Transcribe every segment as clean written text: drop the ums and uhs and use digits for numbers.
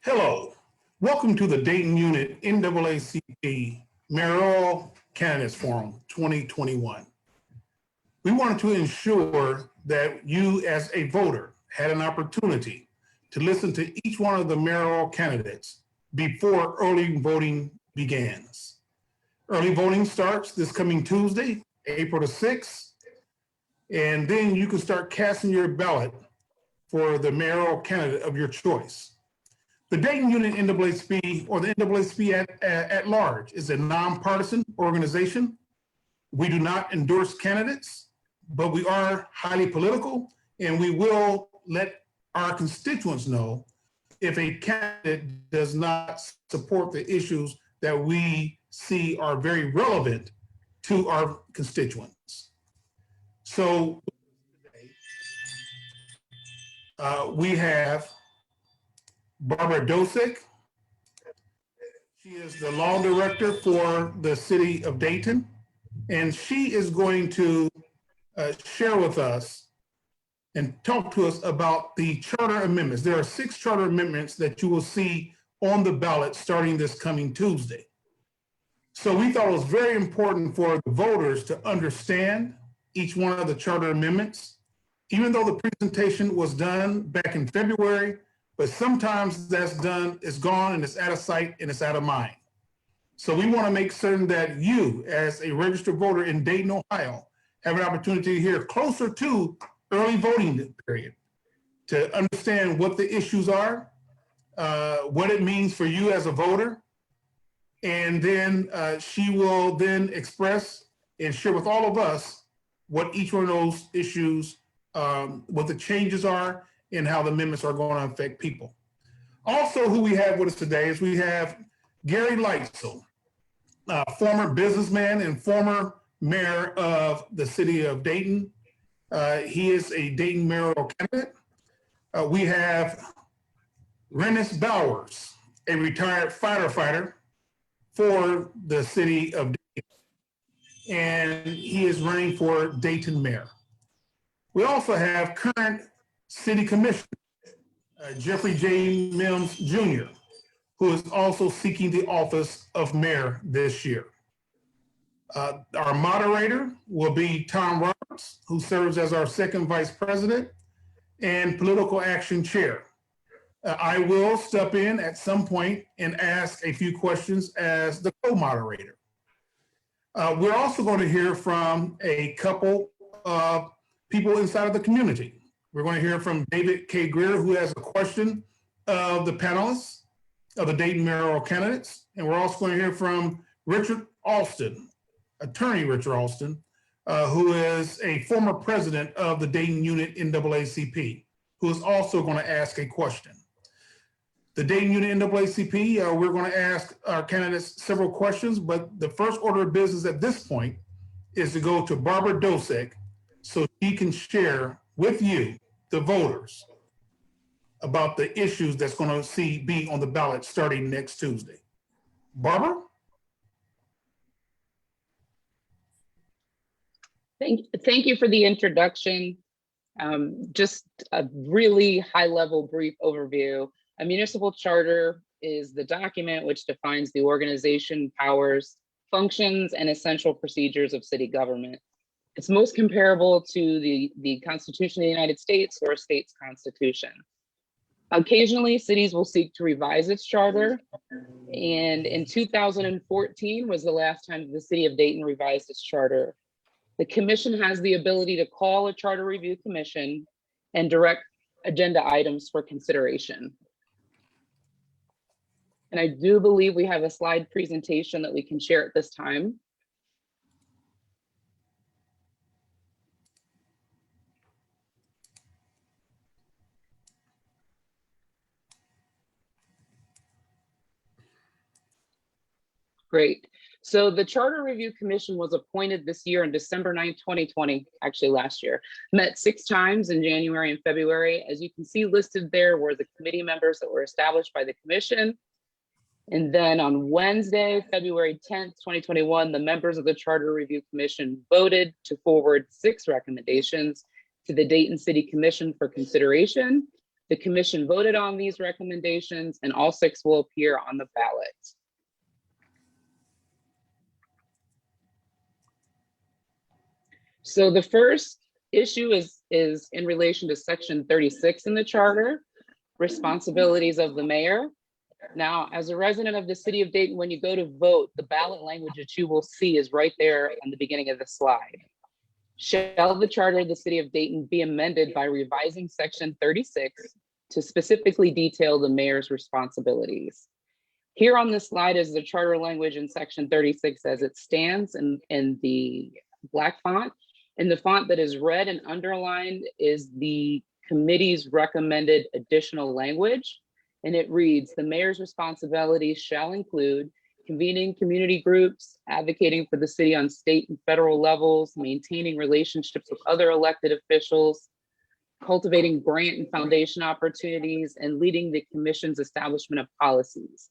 Hello, welcome to the Dayton Unit NAACP Mayoral Candidates Forum 2021. We wanted to ensure that you as a voter had an opportunity to listen to each one of the mayoral candidates before early voting begins. Early voting starts this coming Tuesday, April the 6th, and then you can start casting your ballot for the mayoral candidate of your choice. The Dayton Unit NAACP, or the NAACP at large, is a nonpartisan organization. We do not endorse candidates, but we are highly political, and we will let our constituents know if a candidate does not support the issues that we see are very relevant to our constituents. So we have Barbara Dosick. She is the law director for the city of Dayton, and she is going to share with us and talk to us about the charter amendments. There are 6 charter amendments that you will see on the ballot starting this coming Tuesday. So we thought it was very important for the voters to understand each one of the charter amendments, even though the presentation was done back in February. But sometimes that's done, it's gone, and it's out of sight and it's out of mind. So we want to make certain that you, as a registered voter in Dayton, Ohio, have an opportunity to hear closer to early voting period to understand what the issues are, what it means for you as a voter. And then she will then express and share with all of us what each one of those issues, what the changes are, and how the amendments are going to affect people. Also, who we have with us today is we have Gary Leitzell, former businessman and former mayor of the city of Dayton. He is a Dayton mayoral candidate. We have Rennes Bowers, a retired firefighter for the city of Dayton, and he is running for Dayton mayor. We also have current City Commissioner Jeffrey J. Mims Jr., who is also seeking the office of mayor this year. Our moderator will be Tom Roberts, who serves as our second vice president and political action chair. I will step in at some point and ask a few questions as the co-moderator. We're also going to hear from a couple of people inside of the community. We're going to hear from David K. Greer, who has a question of the panelists of the Dayton mayoral candidates. And we're also going to hear from Richard Alston, attorney Richard Alston, who is a former president of the Dayton Unit NAACP, who is also going to ask a question. The Dayton Unit NAACP, we're going to ask our candidates several questions, but the first order of business at this point is to go to Barbara Dosick so she can share with you, the voters, about the issues that's going to be on the ballot starting next Tuesday. Barbara? Thank you for the introduction. Just a really high-level brief overview. A municipal charter is the document which defines the organization, powers, functions, and essential procedures of city government. It's most comparable to the Constitution of the United States or a state's constitution. Occasionally, cities will seek to revise its charter, and in 2014 was the last time the city of Dayton revised its charter. The commission has the ability to call a charter review commission and direct agenda items for consideration. And I do believe we have a slide presentation that we can share at this time. Great. So the Charter Review Commission was appointed this year on December 9th, 2020, actually last year, met 6 times in January and February. As you can see listed there were the committee members that were established by the commission. And then on Wednesday, February 10th, 2021, the members of the Charter Review Commission voted to forward 6 recommendations to the Dayton City Commission for consideration. The commission voted on these recommendations and all 6 will appear on the ballot. So the first issue is in relation to section 36 in the charter, responsibilities of the mayor. Now, as a resident of the city of Dayton, when you go to vote, the ballot language that you will see is right there on the beginning of the slide. Shall the charter of the city of Dayton be amended by revising section 36 to specifically detail the mayor's responsibilities? Here on this slide is the charter language in section 36 as it stands in the black font. And the font that is red and underlined is the committee's recommended additional language. And it reads, the mayor's responsibilities shall include convening community groups, advocating for the city on state and federal levels, maintaining relationships with other elected officials, cultivating grant and foundation opportunities, and leading the commission's establishment of policies.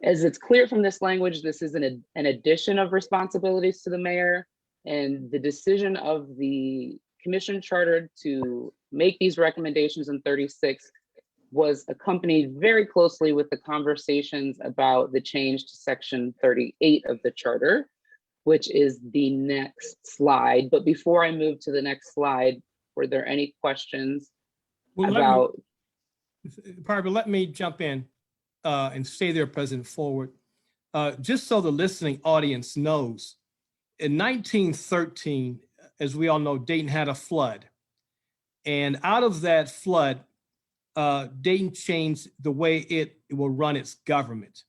As it's clear from this language, this is an addition of responsibilities to the mayor, and the decision of the commission charter to make these recommendations in 36 was accompanied very closely with the conversations about the change to section 38 of the charter, which is the next slide. But before I move to the next slide, were there any questions about? Barbara, let me jump in and stay there, President Forward. Just so the listening audience knows, in 1913, as we all know, Dayton had a flood. And out of that flood, Dayton changed the way it will run its government.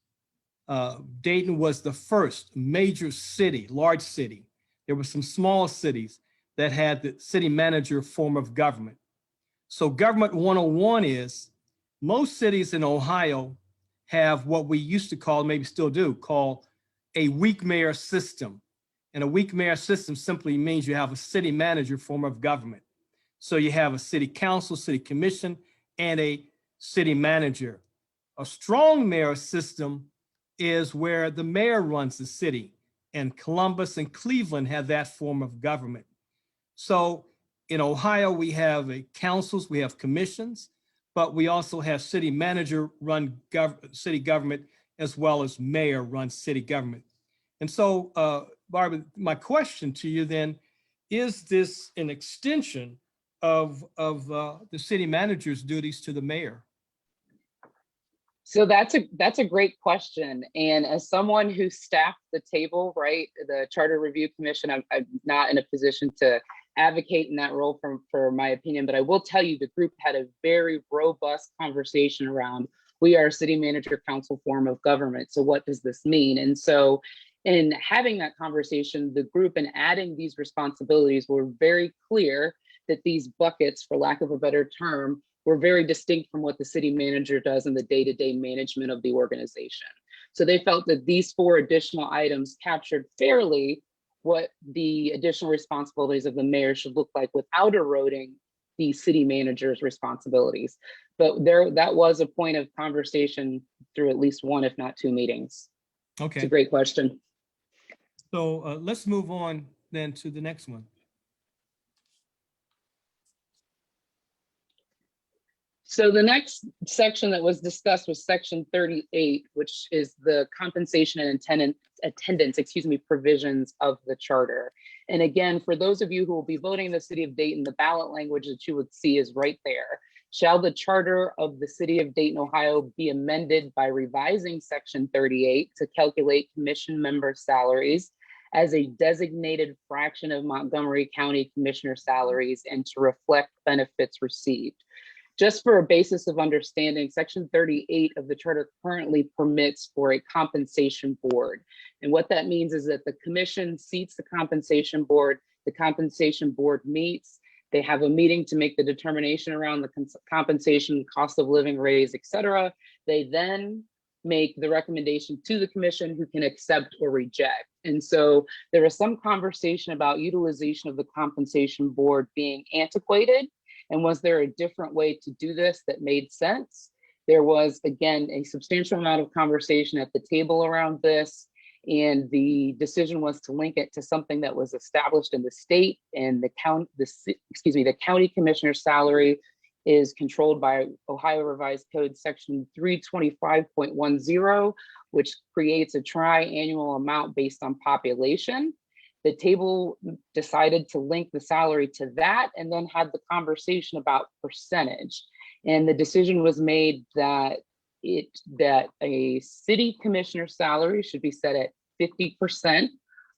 Dayton was the first major city, large city. There were some small cities that had the city manager form of government. So government 101 is, most cities in Ohio have what we used to call, maybe still do, call a weak mayor system. And a weak mayor system simply means you have a city manager form of government. So you have a city council, city commission, and a city manager. A strong mayor system is where the mayor runs the city, and Columbus and Cleveland have that form of government. So in Ohio, we have councils, we have commissions, but we also have city manager run city government as well as mayor run city government. And so, Barbara, my question to you then, is this an extension of the city manager's duties to the mayor? So that's a great question. And as someone who staffed the table, right, the Charter Review Commission, I'm not in a position to advocate in that role for my opinion, but I will tell you the group had a very robust conversation around, we are a city manager council form of government. So what does this mean? And so in having that conversation, the group and adding these responsibilities were very clear that these buckets, for lack of a better term, were very distinct from what the city manager does in the day-to-day management of the organization. So they felt that these 4 additional items captured fairly what the additional responsibilities of the mayor should look like without eroding the city manager's responsibilities. But that was a point of conversation through at least 1, if not 2 meetings. Okay. It's a great question. So let's move on then to the next one. So the next section that was discussed was section 38, which is the compensation and attendance, provisions of the charter. And again, for those of you who will be voting in the city of Dayton, the ballot language that you would see is right there. Shall the charter of the city of Dayton, Ohio be amended by revising section 38 to calculate commission member salaries as a designated fraction of Montgomery County commissioner salaries and to reflect benefits received? Just for a basis of understanding, section 38 of the charter currently permits for a compensation board. And what that means is that the commission seats the compensation board meets, they have a meeting to make the determination around the compensation, cost of living raise, et cetera. They then make the recommendation to the commission, who can accept or reject. And so there was some conversation about utilization of the compensation board being antiquated, and was there a different way to do this that made sense? There was, again, a substantial amount of conversation at the table around this, and the decision was to link it to something that was established in the state, and the county commissioner's salary is controlled by Ohio Revised Code section 325.10, which creates a tri-annual amount based on population. The table decided to link the salary to that, and then had the conversation about percentage. And the decision was made that a city commissioner's salary should be set at 50%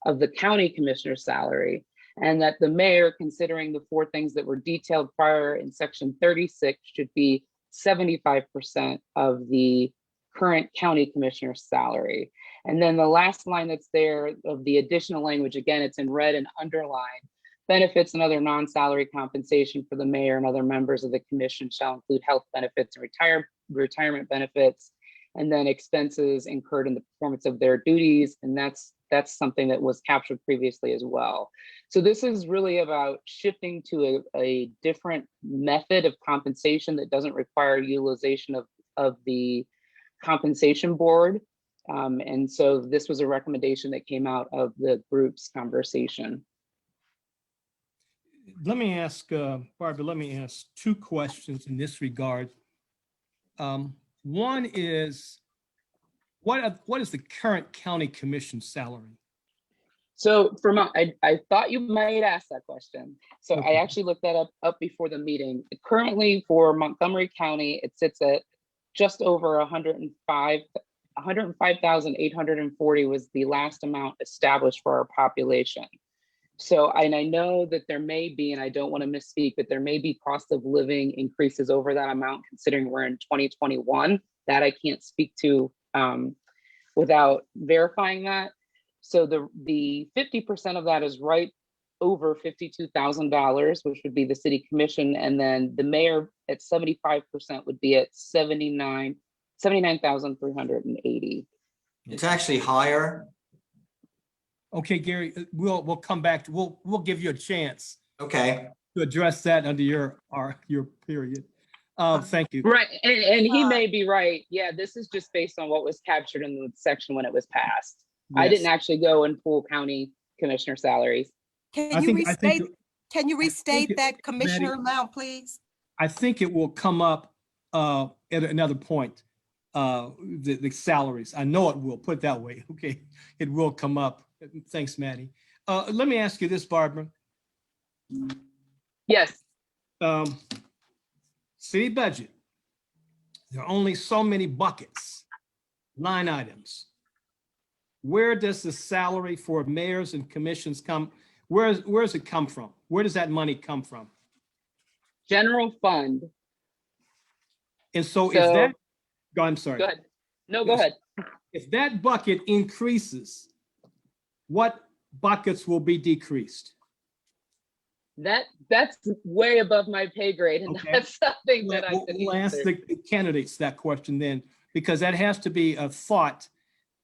of the county commissioner's salary, and that the mayor, considering the 4 things that were detailed prior in section 36, should be 75% of the current county commissioner's salary. And then the last line that's there of the additional language, again, it's in red and underlined: benefits and other non-salary compensation for the mayor and other members of the commission shall include health benefits and retirement benefits, and then expenses incurred in the performance of their duties. And that's something that was captured previously as well. So this is really about shifting to a different method of compensation that doesn't require utilization of the compensation board. And so this was a recommendation that came out of the group's conversation. Let me ask, Barbara, let me ask 2 questions in this regard. One is, what is the current county commission salary? So I thought you might ask that question. So Okay. I actually looked that up before the meeting. Currently for Montgomery County, it sits at just over 105,840 was the last amount established for our population. So, and I know that there may be, and I don't want to misspeak, but there may be cost of living increases over that amount, considering we're in 2021. That I can't speak to without verifying that. So the 50% of that is right over $52,000, which would be the city commission, and then the mayor at 75% would be at 79,380. It's actually higher. Okay, Gary, we'll come back to, we'll give you a chance Okay. to address that under your period. Thank you. Right, and he may be right. Yeah, this is just based on what was captured in the section when it was passed. I Yes. didn't actually go and pull county commissioner salaries. I think Can you restate it- that commissioner Maddie- amount, please? I think it will come up at another point, the salaries. I know it will, put it that way. Okay, it will come up. Thanks, Maddie. Let me ask you this, Barbara. Yes, City budget, there are only so many buckets, line items. Where does the salary for mayors and commissions come? Where does it come from? Where does that money come from? general fund. And so if So- that, I'm sorry. Go ahead. No, go ahead. If that bucket increases, what buckets will be decreased? That's way above my pay grade, and Okay. that's something that I We'll could we'll ask answer. the candidates that question then, because that has to be a thought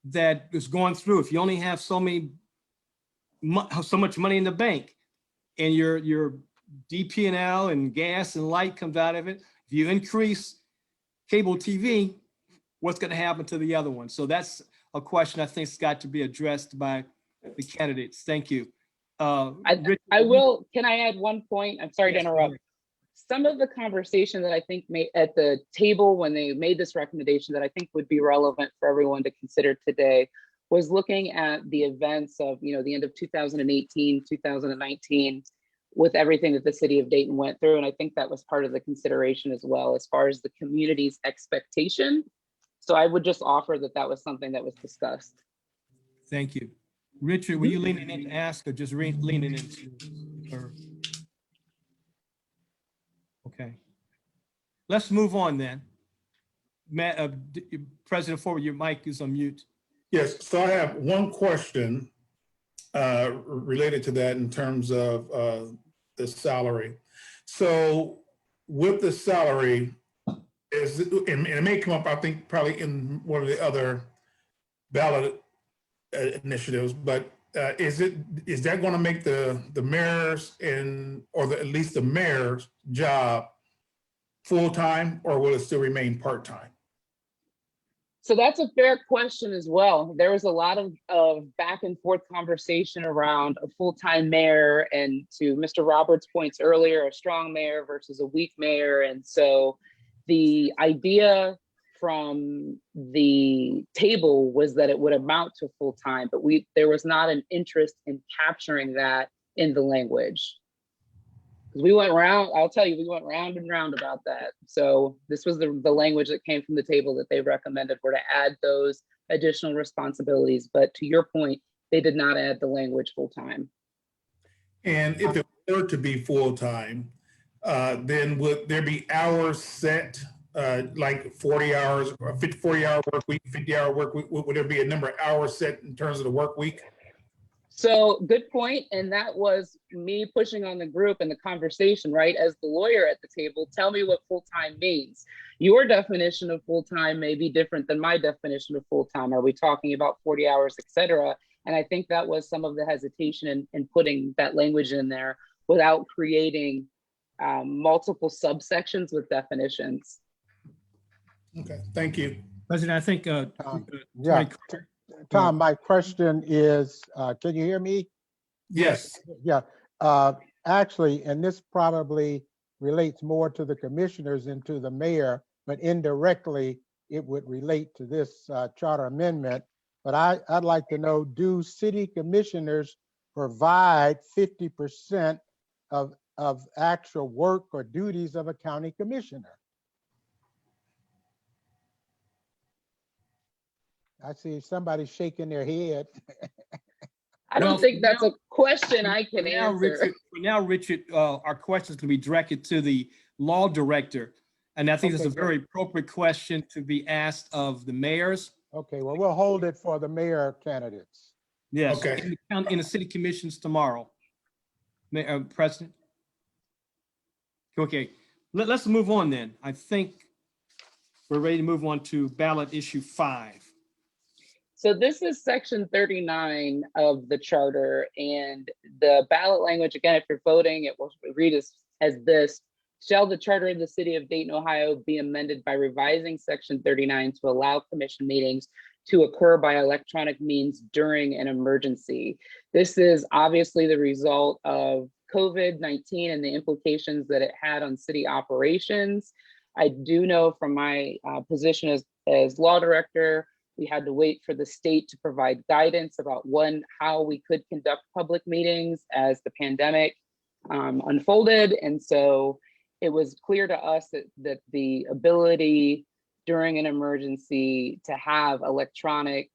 that is going through. If you only have so much money in the bank, and your DP&L and gas and light comes out of it, if you increase cable TV, what's going to happen to the other one? So that's a question I think has got to be addressed by the candidates. Thank you. Rich- I will, can I add one point? I'm sorry to Yes, go interrupt. ahead. Some of the conversation that I think made at the table when they made this recommendation that I think would be relevant for everyone to consider today was looking at the events of, the end of 2018, 2019, with everything that the city of Dayton went through. And I think that was part of the consideration as well, as far as the community's expectation. So I would just offer that that was something that was discussed. Thank you. Richard, were you leaning in to ask or just leaning into? Okay. Let's move on then. Matt, President Forward, your mic is on mute. Yes, so I have one question related to that in terms of the salary. So with the salary, is, and it may come up, I think, probably in one of the other ballot initiatives, but is that going to make the mayor's at least the mayor's job full-time, or will it still remain part-time? So that's a fair question as well. There was a lot of back and forth conversation around a full-time mayor, and to Mr. Roberts' points earlier, a strong mayor versus a weak mayor. And so the idea from the table was that it would amount to full-time, but there was not an interest in capturing that in the language. We went round, I'll tell you, we went round and round about that. So this was the language that came from the table that they recommended, were to add those additional responsibilities. But to your point, they did not add the language full-time. And if it were to be full-time, then would there be hours set, like 40 hours, or 40-hour work week, 50-hour work week? Would there be a number of hours set in terms of the work week? So good point. And that was me pushing on the group and the conversation, right? As the lawyer at the table, tell me what full-time means. Your definition of full-time may be different than my definition of full-time. Are we talking about 40 hours, et cetera? And I think that was some of the hesitation in putting that language in there without creating multiple subsections with definitions. Okay, thank you. President, I think, Yeah, Tony- Tom, my question is, can you hear me? Yes. Yeah, actually, and this probably relates more to the commissioners than to the mayor, but indirectly, it would relate to this charter amendment. But I'd like to know, do city commissioners provide 50% of actual work or duties of a county commissioner? I see somebody shaking their head. I don't Well, think for that's now- a question I can answer. Richard, our questions can be directed to the law director. And I think it's Okay, a very appropriate question to be asked of the mayors. Okay, well, we'll hold it for the mayor candidates. Yes, Okay. in the city commissions tomorrow. President? Okay, let's move on then. I think we're ready to move on to ballot issue 5. So this is section 39 of the charter, and the ballot language, again, if you're voting, it will read as this: shall the charter of the city of Dayton, Ohio be amended by revising section 39 to allow commission meetings to occur by electronic means during an emergency? This is obviously the result of COVID-19 and the implications that it had on city operations. I do know from my position as law director, we had to wait for the state to provide guidance about how we could conduct public meetings as the pandemic unfolded. And so it was clear to us that the ability during an emergency to have electronic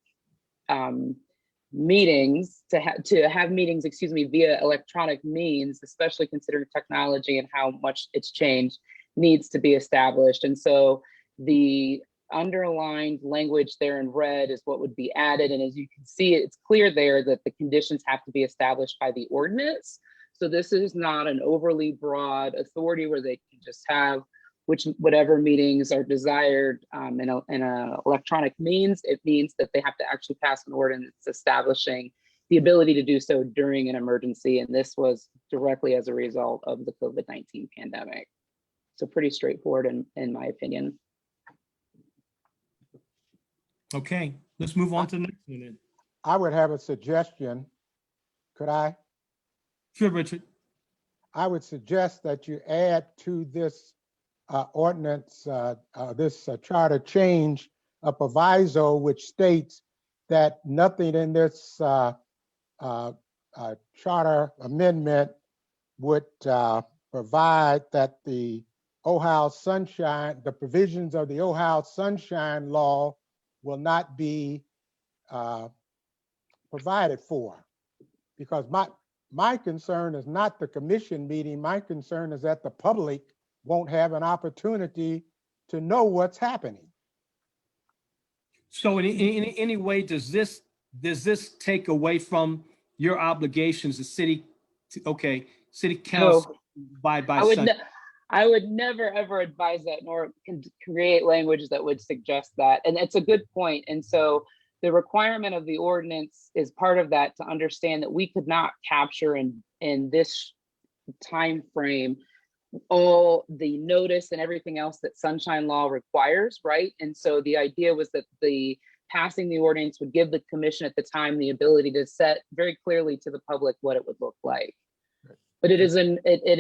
meetings, to have meetings, via electronic means, especially considering technology and how much it's changed, needs to be established. And so the underlined language there in red is what would be added. And as you can see, it's clear there that the conditions have to be established by the ordinance. So this is not an overly broad authority where they can just have whatever meetings are desired in a electronic means. It means that they have to actually pass an ordinance establishing the ability to do so during an emergency. And this was directly as a result of the COVID-19 pandemic. So pretty straightforward in my opinion. Okay, let's move on to the next one then. I would have a suggestion. Could I? Sure, Richard. I would suggest that you add to this ordinance, this charter change, a proviso which states that nothing in this charter amendment would provide that the provisions of the Ohio Sunshine Law will not be provided for. Because my concern is not the commission meeting. My concern is that the public won't have an opportunity to know what's happening. So in any way, does this take away from your obligations as city council by I would Sunday? I would never ever advise that, nor create language that would suggest that. And it's a good point. And so the requirement of the ordinance is part of that, to understand that we could not capture in this time frame all the notice and everything else that sunshine law requires, right? And so the idea was that the passing the ordinance would give the commission at the time the ability to set very clearly to the public what it would look like. But it is in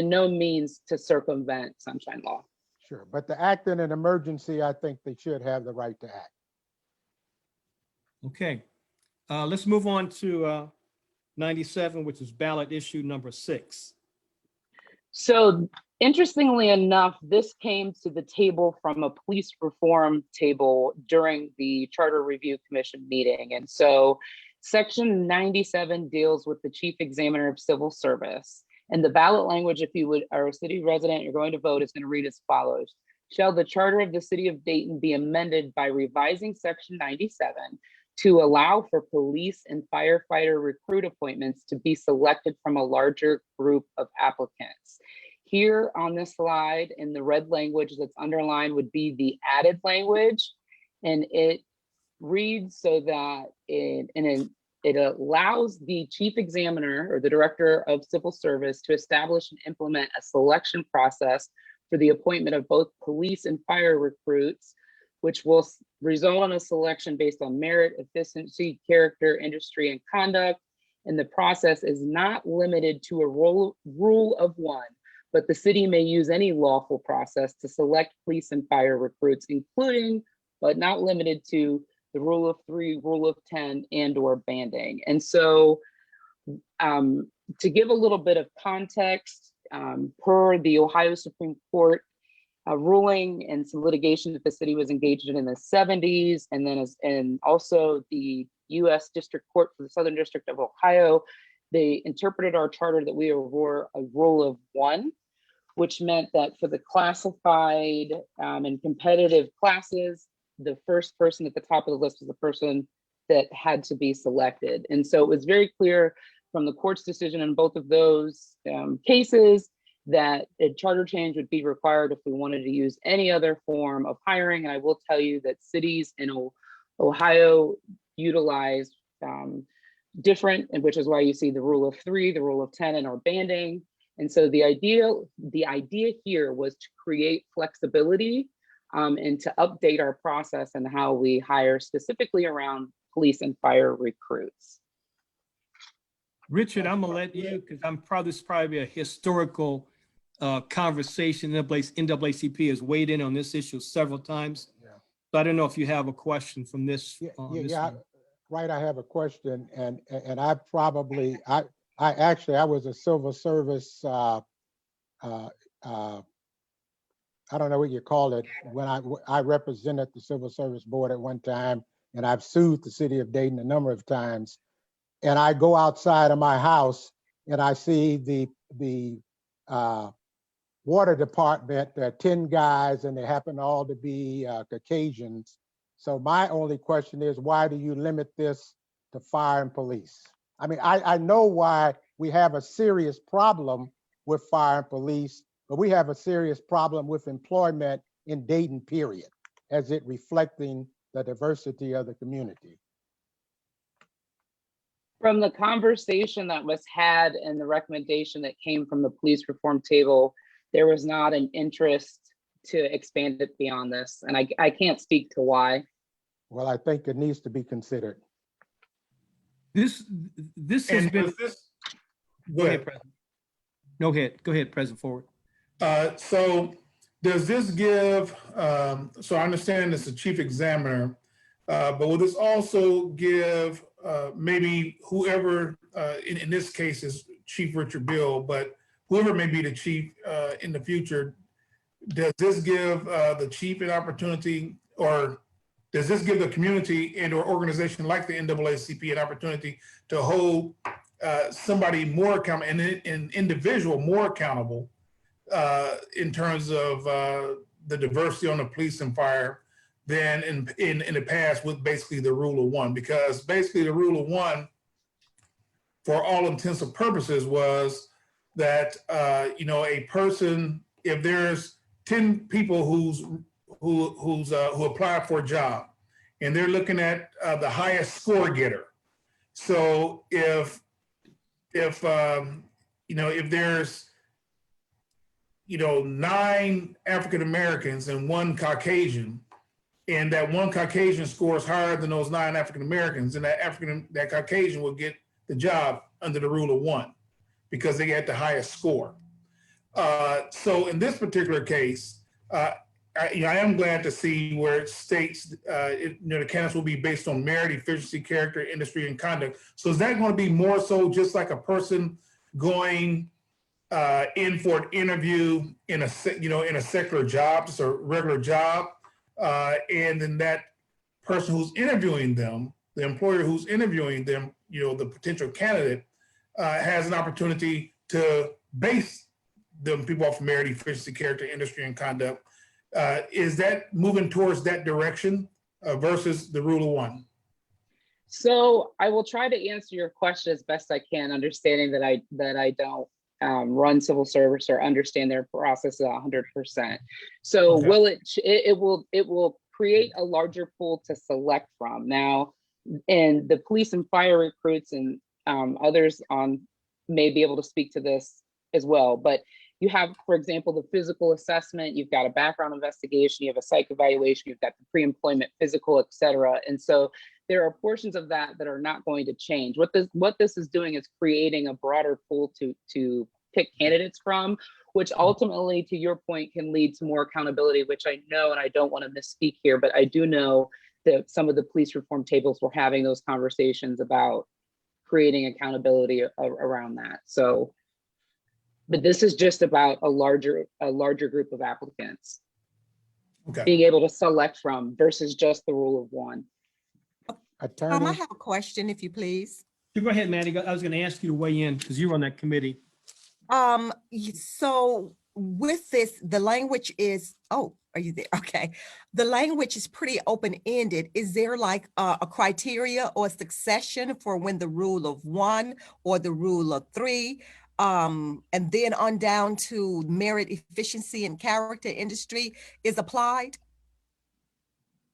no means to circumvent sunshine law. Sure, but to act in an emergency, I think they should have the right to act. Okay, let's move on to 97, which is ballot issue number 6. So interestingly enough, this came to the table from a police reform table during the Charter Review Commission meeting. And so section 97 deals with the chief examiner of civil service. And the ballot language, if you are a city resident, you're going to vote, is going to read as follows. Shall the charter of the city of Dayton be amended by revising section 97 to allow for police and firefighter recruit appointments to be selected from a larger group of applicants? Here on this slide in the red language that's underlined would be the added language. And it reads so that it allows the chief examiner or the director of civil service to establish and implement a selection process for the appointment of both police and fire recruits, which will result in a selection based on merit, efficiency, character, industry, and conduct. And the process is not limited to a rule of one, but the city may use any lawful process to select police and fire recruits, including, but not limited to, the rule of 3, rule of 10, and or banding. And so to give a little bit of context, per the Ohio Supreme Court ruling and some litigation that the city was engaged in the 70s, and then and also the U.S. District Court for the Southern District of Ohio, they interpreted our charter that we were a rule of 1, which meant that for the classified and competitive classes, the first person at the top of the list was the person that had to be selected. And so it was very clear from the court's decision in both of those cases that a charter change would be required if we wanted to use any other form of hiring. And I will tell you that cities in Ohio utilize different, and which is why you see the rule of 3, the rule of 10, and our banding. And so the idea here was to create flexibility and to update our process and how we hire, specifically around police and fire recruits. Richard, I'm gonna let you, because this is probably a historical conversation. NAACP has weighed in on this issue several times. Yeah. So I don't know if you have a question from this. Right. I have a question, and I was a civil service. I don't know what you call it. When I represented the Civil Service Board at one time, and I've sued the city of Dayton a number of times. And I go outside of my house and I see the water department. There are 10 guys, and they happen all to be Caucasians. So my only question is, why do you limit this to fire and police? I mean, I know why we have a serious problem with fire and police, but we have a serious problem with employment in Dayton, period, as it reflecting the diversity of the community. From the conversation that was had and the recommendation that came from the police reform table, there was not an interest to expand it beyond this. And I can't speak to why. Well, I think it needs to be considered. This has been. Go ahead, President. Go ahead, President Forward. So does this give, so I understand it's the chief examiner, but will this also give maybe whoever, in this case is Chief Richard Bill, but whoever may be the chief in the future, does this give the chief an opportunity, or does this give the community and or organization like the NAACP an opportunity to hold somebody more accountable and an individual more accountable in terms of the diversity on the police and fire than in the past with basically the rule of 1? Because basically the rule of 1, for all intents and purposes, was that a person if there's 10 people who apply for a job, and they're looking at the highest score getter. So if there's 9 African Americans and 1 Caucasian, and that 1 Caucasian scores higher than those 9 African Americans, and that Caucasian will get the job under the rule of 1 because they get the highest score. So in this particular case, I am glad to see where it states the candidates will be based on merit, efficiency, character, industry, and conduct. So is that going to be more so just like a person going in for an interview in a secular job, just a regular job, and then that person who's interviewing them, the employer who's interviewing them, the potential candidate, has an opportunity to base them people off merit, efficiency, character, industry, and conduct. Is that moving towards that direction versus the rule of 1? So I will try to answer your question as best I can, understanding that I don't run civil service or understand their process 100%. So Okay. it will create a larger pool to select from now, and the police and fire recruits and others may be able to speak to this as well. But you have, for example, the physical assessment, you've got a background investigation, you have a psych evaluation, you've got the pre-employment physical, et cetera. And so there are portions of that that are not going to change. What this is doing is creating a broader pool to pick candidates from, which ultimately, to your point, can lead to more accountability, which I know, and I don't want to misspeak here, but I do know that some of the police reform tables were having those conversations about creating accountability around that. So, but this is just about a larger group of applicants being able to select from versus just the rule of 1. I Attorney, have a question, if you please. Go ahead, Maddie. I was going to ask you to weigh in because you were on that committee. So with this, the language is, oh, are you there? Okay. The language is pretty open-ended. Is there like a criteria or succession for when the rule of 1 or the rule of 3, and then on down to merit, efficiency, and character industry is applied?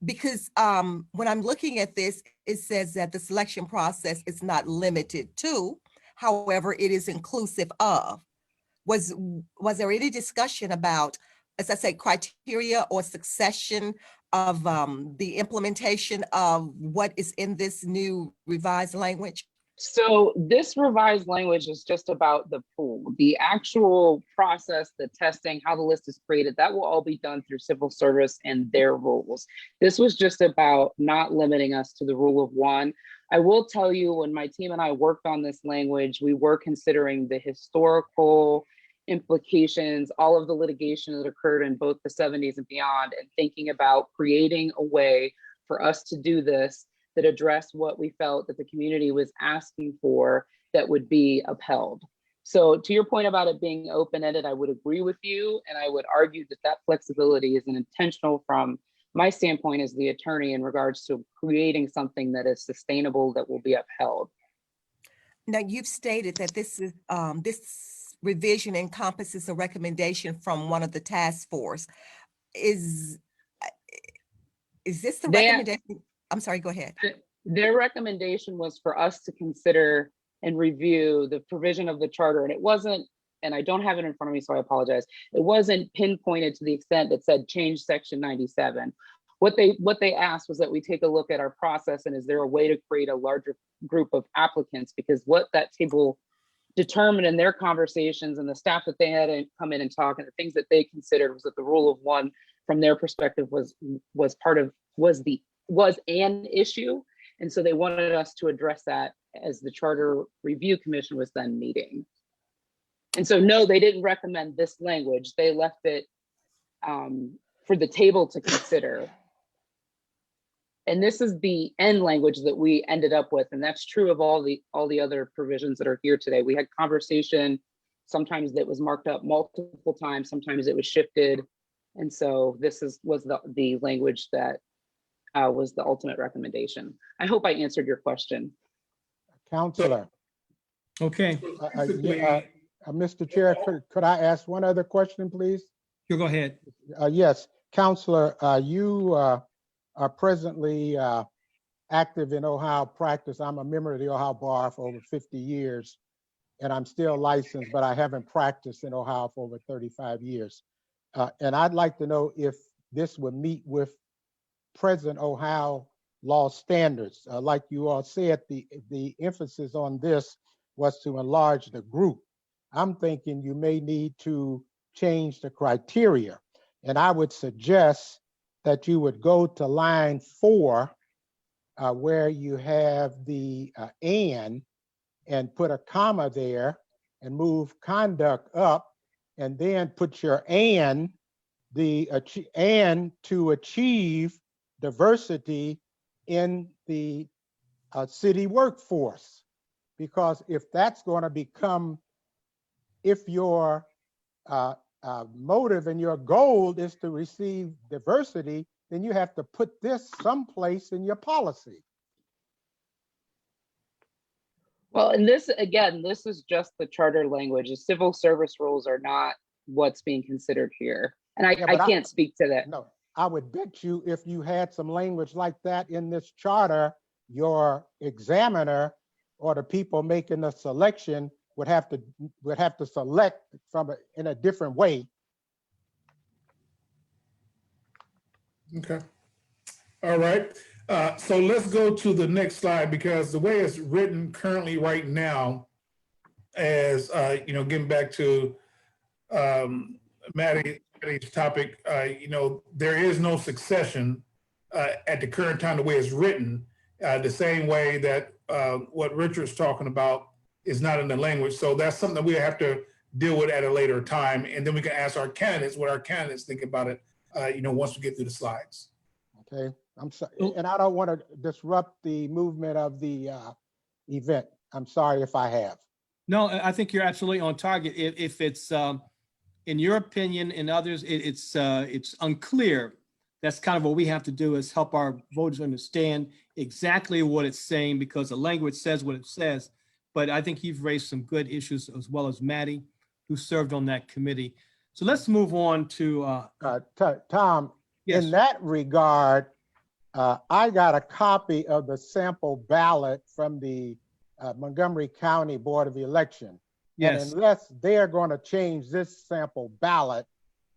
Because when I'm looking at this, it says that the selection process is not limited to, however, it is inclusive of. Was there any discussion about, as I say, criteria or succession of the implementation of what is in this new revised language? So this revised language is just about the pool. The actual process, the testing, how the list is created, that will all be done through civil service and their rules. This was just about not limiting us to the rule of 1. I will tell you, when my team and I worked on this language, we were considering the historical implications, all of the litigation that occurred in both the 70s and beyond, and thinking about creating a way for us to do this that addressed what we felt that the community was asking for that would be upheld. So to your point about it being open-ended, I would agree with you. And I would argue that that flexibility is an intentional from my standpoint as the attorney in regards to creating something that is sustainable, that will be upheld. Now, you've stated that this is this revision encompasses a recommendation from one of the task force. Is this the recommendation? I'm sorry, go ahead. Their recommendation was for us to consider and review the provision of the charter. And it wasn't, and I don't have it in front of me, so I apologize. It wasn't pinpointed to the extent that said change section 97. What they asked was that we take a look at our process, and is there a way to create a larger group of applicants? Because what that table determined in their conversations and the staff that they had come in and talk, and the things that they considered was that the rule of 1 from their perspective was an issue. And so they wanted us to address that as the Charter Review Commission was then meeting. And so no, they didn't recommend this language. They left it for the table to consider. And this is the end language that we ended up with. And that's true of all the other provisions that are here today. We had conversation, sometimes that was marked up multiple times, sometimes it was shifted. And so this was the language that was the ultimate recommendation. I hope I answered your question. Counselor. Okay. Mr. Chair, could I ask one other question, please? You go ahead. Yes, Counselor, you are presently active in Ohio practice. I'm a member of the Ohio Bar for over 50 years, and I'm still licensed, but I haven't practiced in Ohio for over 35 years. And I'd like to know if this would meet with present Ohio law standards. Like you all said, the emphasis on this was to enlarge the group. I'm thinking you may need to change the criteria. And I would suggest that you would go to line 4, where you have the and put a comma there and move conduct up, and then put your and to achieve diversity in the city workforce. Because if that's going to become, if your motive and your goal is to receive diversity, then you have to put this someplace in your policy. Well, and this, again, this is just the charter language. The civil service rules are not what's being considered here. And I can't speak to that. No, I would bet you if you had some language like that in this charter, your examiner or the people making the selection would have to select from in a different way. Okay. All right. So let's go to the next slide, because the way it's written currently right now, as getting back to Maddie's topic, there is no succession at the current time, the way it's written, the same way that what Richard's talking about is not in the language. So that's something that we have to deal with at a later time. And then we can ask our candidates what our candidates think about it, once we get through the slides. Okay, I'm sorry, and I don't want to disrupt the movement of the event. I'm sorry if I have. No, I think you're absolutely on target. If it's, in your opinion and others, it's unclear, that's kind of what we have to do, is help our voters understand exactly what it's saying, because the language says what it says. But I think you've raised some good issues, as well as Maddie, who served on that committee. So let's move on to Tom. yes. In that regard, I got a copy of the sample ballot from the Montgomery County Board of Election. Yes. And unless they're going to change this sample ballot,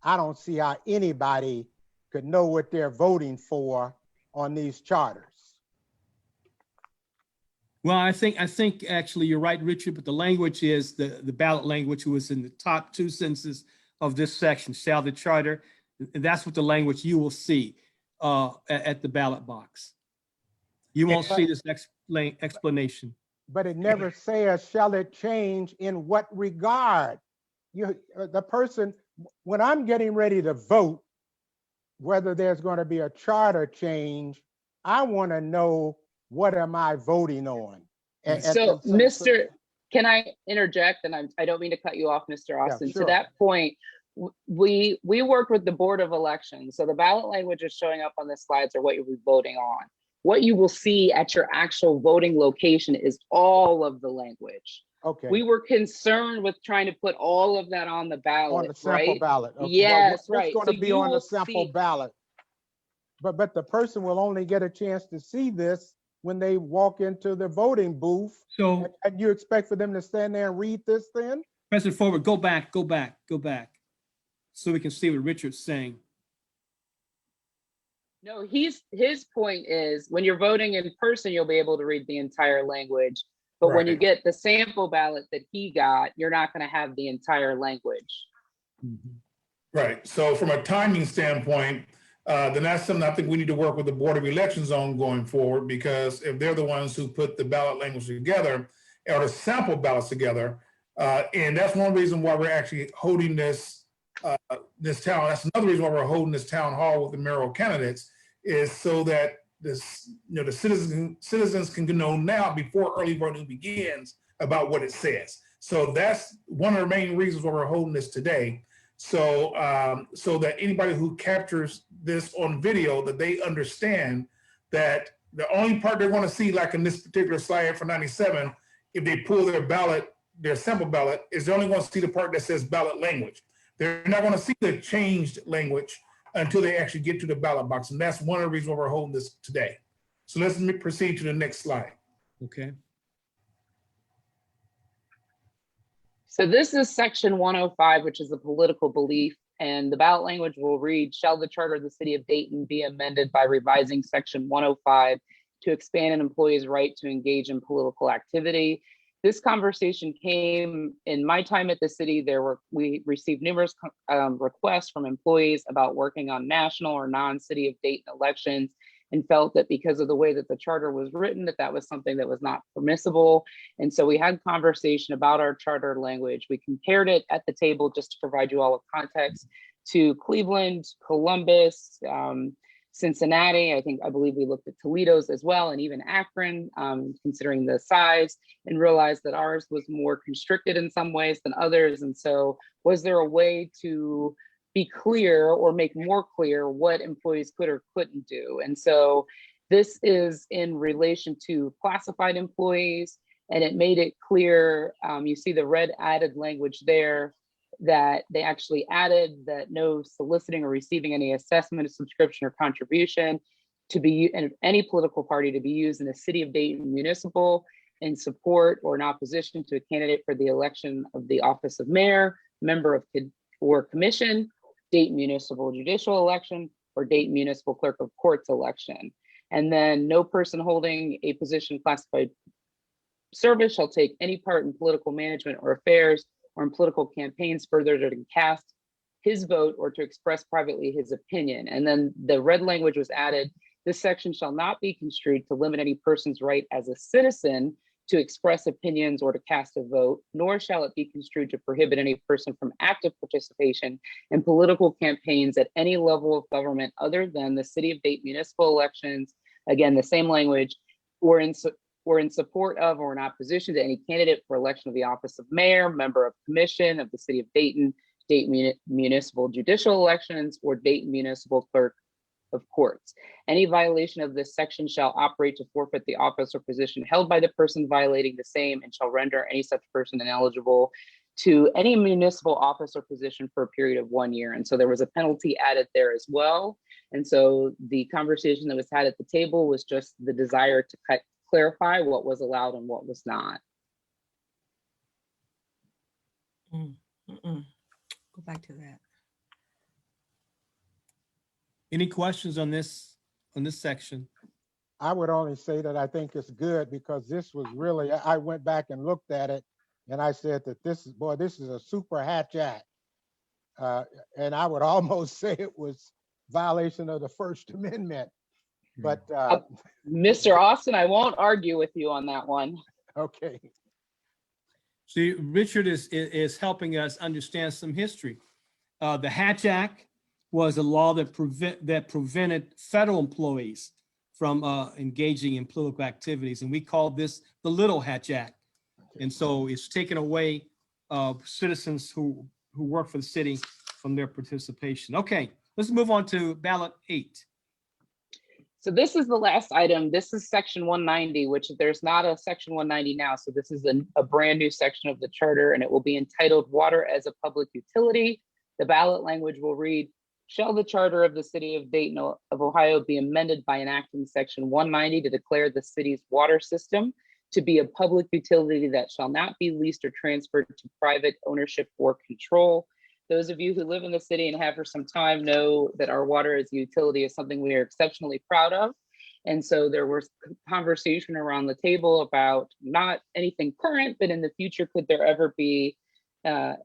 I don't see how anybody could know what they're voting for on these charters. Well, I think actually you're right, Richard, but the language is the ballot language was in the top 2 sentences of this section, shall the charter. And that's what the language you will see at the ballot box. You won't see this explanation. But it never says, shall it change in what regard? The person, when I'm getting ready to vote, whether there's going to be a charter change, I want to know, what am I voting on? So, can I interject? And I don't mean to cut you off, Mr. Austin. Yeah, sure. To that point, we worked with the Board of Elections. So the ballot language is showing up on the slides are what you'll be voting on. What you will see at your actual voting location is all of the language. Okay. We were concerned with trying to put all of that on the ballot, On the sample right? ballot. Okay. Yes, well, right. It's going to be on the sample see ballot. But the person will only get a chance to see this when they walk into the voting booth. So, and you expect for them to stand there and read this then? President Forward, go back. So we can see what Richard's saying. No, his point is, when you're voting in person, you'll be able to read the entire language. But when you get the sample ballot that he got, you're not going to have the entire language. Right. So from a timing standpoint, then that's something I think we need to work with the Board of Elections on going forward, because if they're the ones who put the ballot language together, or the sample ballots together, and that's one reason why we're actually holding this town. That's another reason why we're holding this town hall with the mayoral candidates, is so that the citizens can know now, before early voting begins, about what it says. So that's one of the main reasons why we're holding this today. So so that anybody who captures this on video, that they understand that the only part they want to see, like in this particular slide for 97, if they pull their ballot, their sample ballot, is they're only going to see the part that says ballot language. They're not going to see the changed language until they actually get to the ballot box. And that's one of the reasons why we're holding this today. So let's proceed to the next slide. Okay. So this is section 105, which is the political belief, and the ballot language will read, shall the charter of the city of Dayton be amended by revising section 105 to expand an employee's right to engage in political activity? This conversation came in my time at the city. We received numerous requests from employees about working on national or non-city of Dayton elections, and felt that because of the way that the charter was written, that was something that was not permissible. And so we had conversation about our charter language. We compared it at the table, just to provide you all with context, to Cleveland, Columbus, Cincinnati. I believe we looked at Toledo's as well, and even Akron, considering the size, and realized that ours was more constricted in some ways than others. And so was there a way to be clear or make more clear what employees could or couldn't do? And so this is in relation to classified employees, and it made it clear, you see the red added language there, that they actually added that no soliciting or receiving any assessment, subscription, or contribution to be in any political party to be used in the city of Dayton municipal in support or in opposition to a candidate for the election of the office of mayor, member of or commission, Dayton municipal judicial election, or Dayton municipal clerk of courts election. And then no person holding a position classified service shall take any part in political management or affairs or in political campaigns further to cast his vote or to express privately his opinion. And then the red language was added, this section shall not be construed to limit any person's right as a citizen to express opinions or to cast a vote, nor shall it be construed to prohibit any person from active participation in political campaigns at any level of government other than the city of Dayton municipal elections. Again, the same language, or in support of or in opposition to any candidate for election of the office of mayor, member of commission of the city of Dayton, Dayton municipal judicial elections, or Dayton municipal clerk of courts. Any violation of this section shall operate to forfeit the office or position held by the person violating the same, and shall render any such person ineligible to any municipal office or position for a period of 1 year. And so there was a penalty added there as well. And so the conversation that was had at the table was just the desire to clarify what was allowed and what was not. Go back to that. Any questions on this section? I would only say that I think it's good because this was really, I went back and looked at it and I said that this is a super hatch act. And I would almost say it was violation of the First Amendment, but. Mr. Austin, I won't argue with you on that one. Okay. See, Richard is helping us understand some history. The Hatch Act was a law that prevented federal employees from engaging in political activities, and we call this the Little Hatch Act. And so it's taken away citizens who work for the city from their participation. Okay, let's move on to ballot 8. So this is the last item. This is section 190, which there's not a section 190 now. So this is a brand new section of the charter, and it will be entitled Water as a Public Utility. The ballot language will read, shall the charter of the city of Dayton of Ohio be amended by enacting section 190 to declare the city's water system to be a public utility that shall not be leased or transferred to private ownership or control. Those of you who live in the city and have for some time know that our water as a utility is something we are exceptionally proud of. And so there was conversation around the table about not anything current, but in the future, could there ever be a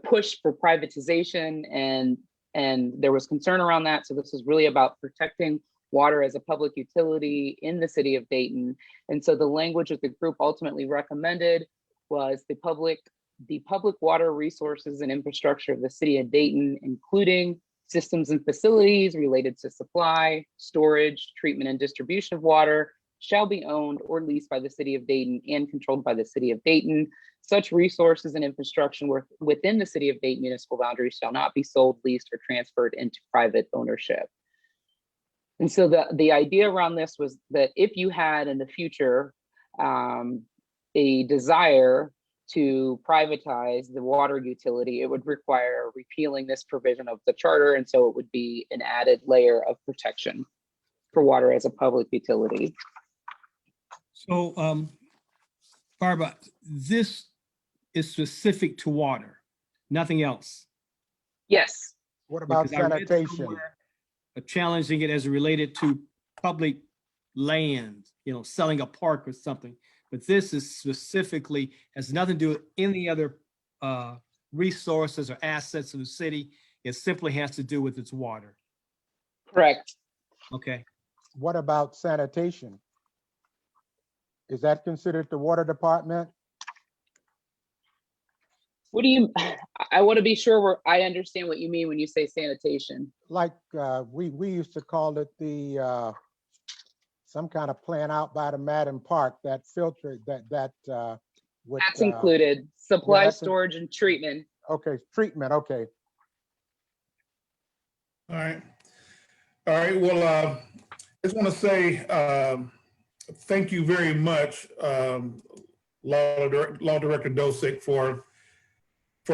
push for privatization? And there was concern around that. So this is really about protecting water as a public utility in the city of Dayton. And so the language that the group ultimately recommended was the public water resources and infrastructure of the city of Dayton, including systems and facilities related to supply, storage, treatment, and distribution of water, shall be owned or leased by the city of Dayton and controlled by the city of Dayton. Such resources and infrastructure within the city of Dayton municipal boundaries shall not be sold, leased, or transferred into private ownership. And so the idea around this was that if you had in the future a desire to privatize the water utility, it would require repealing this provision of the charter. And so it would be an added layer of protection for water as a public utility. So, Barbara, this is specific to water, nothing else. Yes, What about Because I read sanitation? somewhere, challenging it as related to public land, selling a park or something. But this is specifically, has nothing to do with any other resources or assets of the city. It simply has to do with its water. correct. Okay. What about sanitation? Is that considered the water department? What do you, I want to be sure I understand what you mean when you say sanitation. Like we used to call it the some kind of plant out by the Madden Park that filtered that would. That's included, supply, that's storage, and treatment. Okay, treatment. Okay. All right. All right. Well, I just want to say thank you very much, Law Director Dosick, for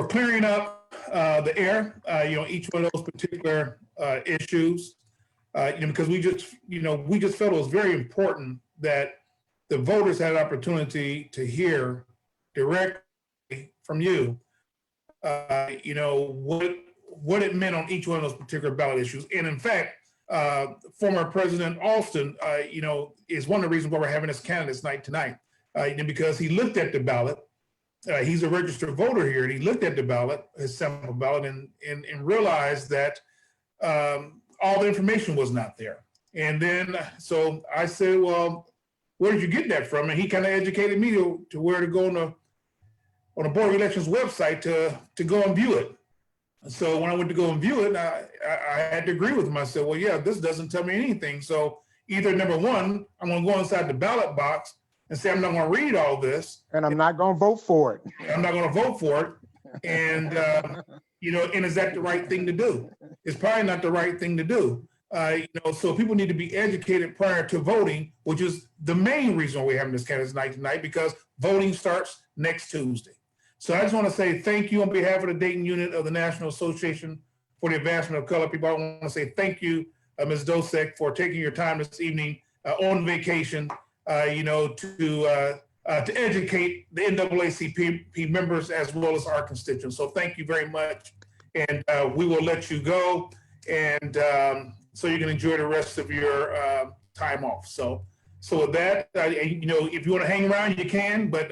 clearing up the air, each one of those particular issues, because we just felt it was very important that the voters had an opportunity to hear directly from you, what it meant on each one of those particular ballot issues. And in fact, former President Alston, is one of the reasons why we're having this candidates night tonight, because he looked at the ballot. He's a registered voter here, and he looked at the ballot, his sample ballot, and realized that all the information was not there. And then, so I said, well, where did you get that from? And he kind of educated me to where to go on the Board of Elections website to go and view it. So when I went to go and view it, I had to agree with him. I said, well, yeah, this doesn't tell me anything. So either number one, I'm going to go inside the ballot box and say, I'm not going to read all this. And I'm not going to vote for it. I'm not going to vote for it. And, and is that the right thing to do? It's probably not the right thing to do. So people need to be educated prior to voting, which is the main reason we're having this candidates night tonight, because voting starts next Tuesday. So I just want to say thank you on behalf of the Dayton unit of the National Association for the Advancement of Colored People. I want to say thank you, Ms. Dosick, for taking your time this evening on vacation, to educate the NAACP members as well as our constituents. So thank you very much. And we will let you go. And so you can enjoy the rest of your time off. So with that, if you want to hang around, you can, but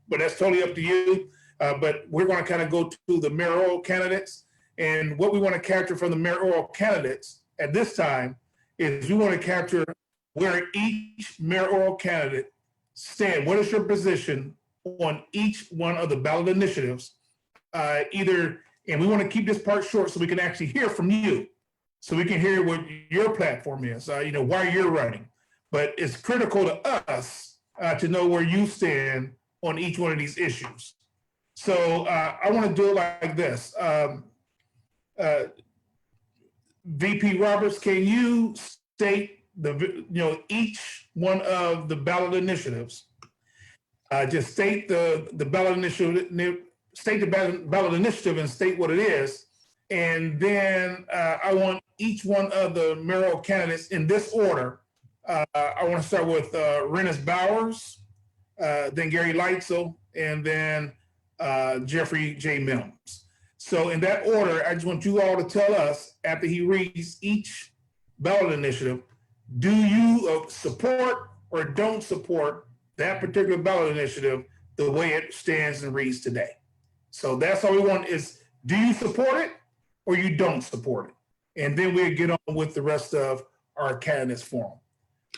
that's totally up to you. But we're going to kind of go to the mayoral candidates. And what we want to capture from the mayoral candidates at this time is we want to capture where each mayoral candidate stand. What is your position on each one of the ballot initiatives? And we want to keep this part short so we can actually hear from you. So we can hear what your platform is, why you're running. But it's critical to us to know where you stand on each one of these issues. So I want to do it like this. VP Roberts, can you state each one of the ballot initiatives? Just state the ballot initiative, state the ballot initiative and state what it is. And then I want each one of the mayoral candidates in this order. I want to start with Rennes Bowers, then Gary Leitzell, and then Jeffrey J. Mims. So in that order, I just want you all to tell us, after he reads each ballot initiative, do you support or don't support that particular ballot initiative the way it stands and reads today? So that's all we want is, do you support it or you don't support it? And then we'll get on with the rest of our candidates forum.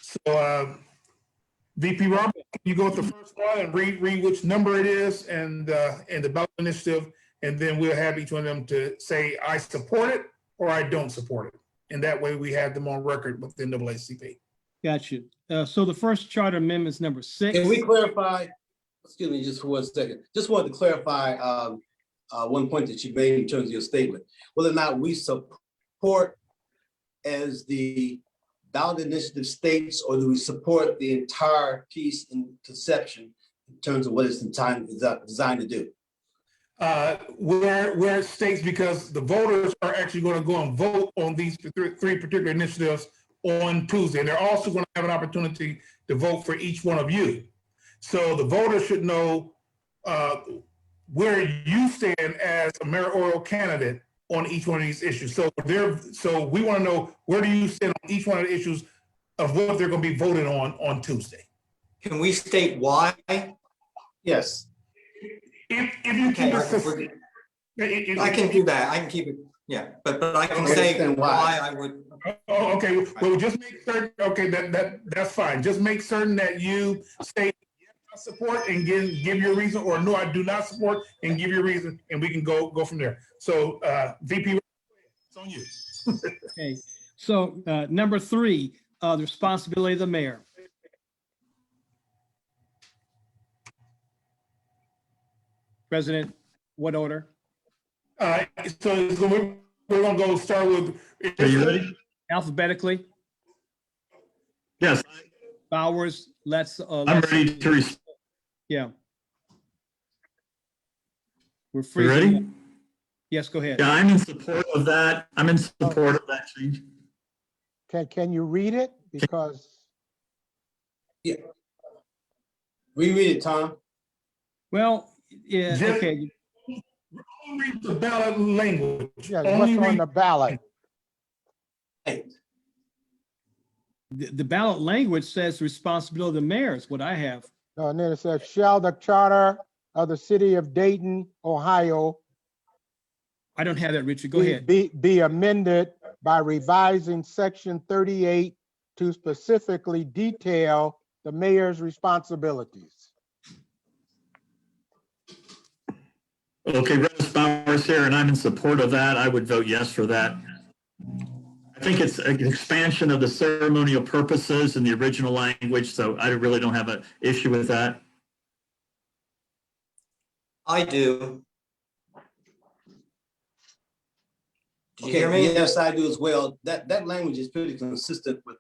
So VP Robert, can you go with the first one and read which number it is and the ballot initiative, and then we'll have each one of them to say, I support it or I don't support it. And that way we have them on record with the NAACP. Got you. So the first charter amendment is number 6. Can we clarify, excuse me just for 1 second, just wanted to clarify one point that you made in terms of your statement, whether or not we support as the ballot initiative states, or do we support the entire piece in conception in terms of what it's designed to do. Where it states, because the voters are actually going to go and vote on these three particular initiatives on Tuesday. And they're also going to have an opportunity to vote for each one of you. So the voters should know where you stand as a mayoral candidate on each one of these issues. So we want to know, where do you stand on each one of the issues of what they're going to be voted on Tuesday? Can we state why? Yes. If you Okay, keep I can do that. I can keep it. Yeah, but I can say understand why why. I would. Oh, okay. Well, just make certain. Okay, that's fine. Just make certain that you say yes, I support, and give your reason, or no, I do not support, and give your reason, and we can go from there. So, VP, it's on you. Okay, so number 3, the responsibility of the mayor. President, what order? So we're gonna go start with. Are you ready? Alphabetically, Yes, Bowers, I'm ready to respond. Yeah. We're You free. ready? Yes, go ahead. Yeah, I'm in support of that. I'm in support of that change. Can you read it? Because, Reread it, Tom. Well, yeah, Just- okay. Only read the ballot language. yeah, Only what's on read. the ballot? Hey, The ballot language says responsibility of the mayor is what I have. And then it says, shall the charter of the city of Dayton, Ohio I don't have that, Richard. Go ahead. be amended by revising section 38 to specifically detail the mayor's responsibilities. Okay, Rennes Bowers here, and I'm in support of that. I would vote yes for that. I think it's an expansion of the ceremonial purposes in the original language, so I really don't have an issue with that. I do. Did you okay, hear me? yes, I do as well. That language is pretty consistent with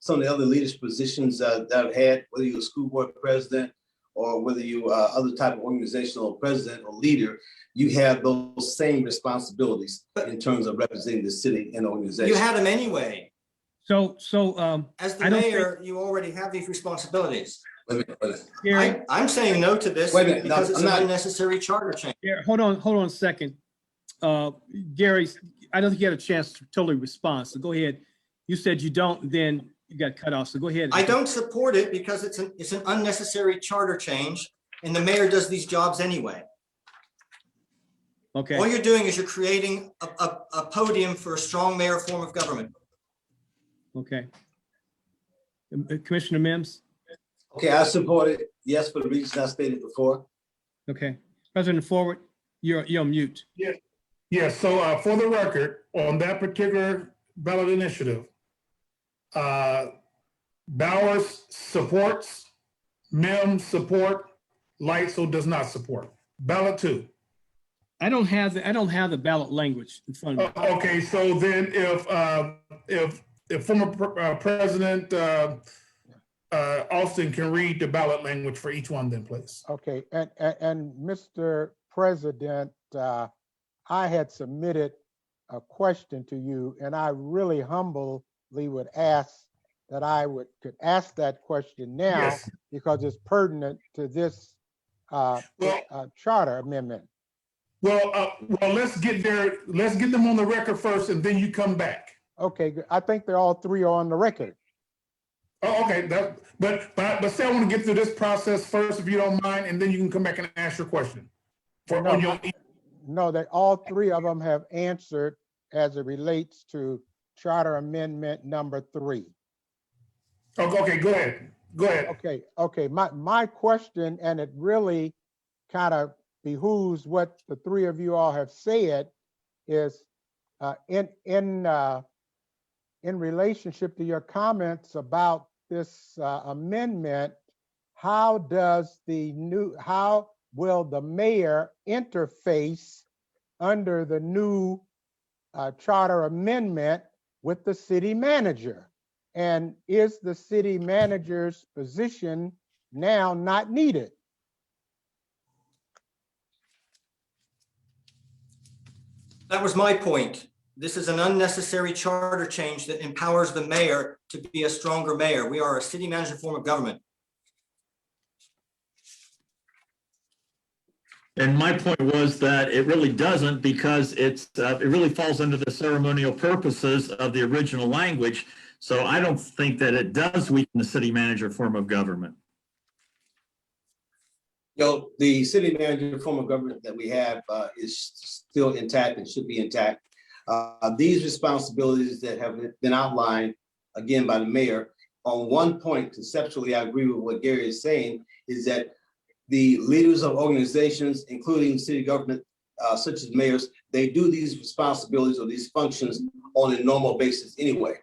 some of the other leadership positions that I've had, whether you're a school board president or whether you other type of organizational president or leader, you have those same responsibilities in terms of representing the city and organization. You had them anyway. So, As the I don't think- mayor, you already have these responsibilities. Wait a minute. Gary, I'm saying no to this Wait a minute, because no, it's I'm an not- unnecessary charter change. Gary, hold on a second. Gary, I don't think you had a chance to totally respond, so go ahead. You said you don't, then you got cut off, so go ahead. I don't support it because it's an unnecessary charter change, and the mayor does these jobs anyway. All Okay, you're doing is you're creating a podium for a strong mayor form of government. okay. Commissioner Mims? Okay, I support it. Yes, for the reasons I stated before. Okay. President Forward, you're on mute. Yes, so for the record, on that particular ballot initiative, Bowers supports, Mims support, Leitzell does not support. Ballot 2. I don't have the ballot language in front of me. Okay, so then if former President Austin can read the ballot language for each one, then please. Okay, and Mr. President, I had submitted a question to you, and I really humbly would ask that could ask that question now Yes. because it's pertinent to this charter amendment. Well, let's get them on the record first, and then you come back. Okay, good. I think they're all three on the record. Oh, okay, but say I want to get through this process first, if you don't mind, and then you can come back and ask your question. No, they all three of them have answered as it relates to charter amendment number 3. Okay, go ahead. Okay. My question, and it really kind of behooves what the three of you all have said, is in relationship to your comments about this amendment, how will the mayor interface under the new charter amendment with the city manager? And is the city manager's position now not needed? That was my point. This is an unnecessary charter change that empowers the mayor to be a stronger mayor. We are a city manager form of government. And my point was that it really doesn't, because it really falls under the ceremonial purposes of the original language. So I don't think that it does weaken the city manager form of government. You know, the city manager form of government that we have is still intact and should be intact. These responsibilities that have been outlined, again, by the mayor, on one point, conceptually, I agree with what Gary is saying, is that the leaders of organizations, including city government, such as mayors, they do these responsibilities or these functions on a normal basis anyway.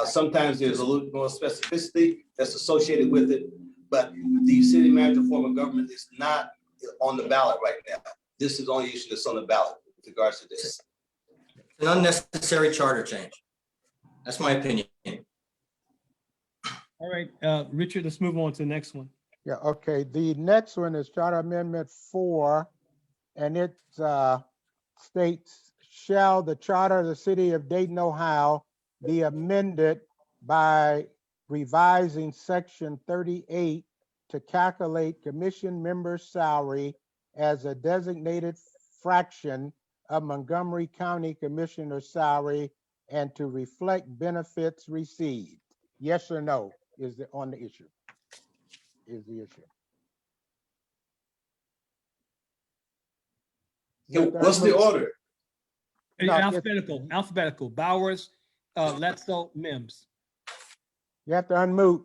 Sometimes there's a little more specificity that's associated with it, but the city manager form of government is not on the ballot right now. This is the only issue that's on the ballot with regards to this. It's an unnecessary charter change. That's my opinion. All right, Richard, let's move on to the next one. Yeah, okay. The next one is Charter Amendment 4, and it states, shall the charter of the city of Dayton, Ohio be amended by revising section 38 to calculate commission members' salary as a designated fraction of Montgomery County Commissioner's salary and to reflect benefits received? Yes or no is on the issue. Is the issue. What's the order? No, Alphabetical. Bowers, Leitzell, Mims. You have to unmute.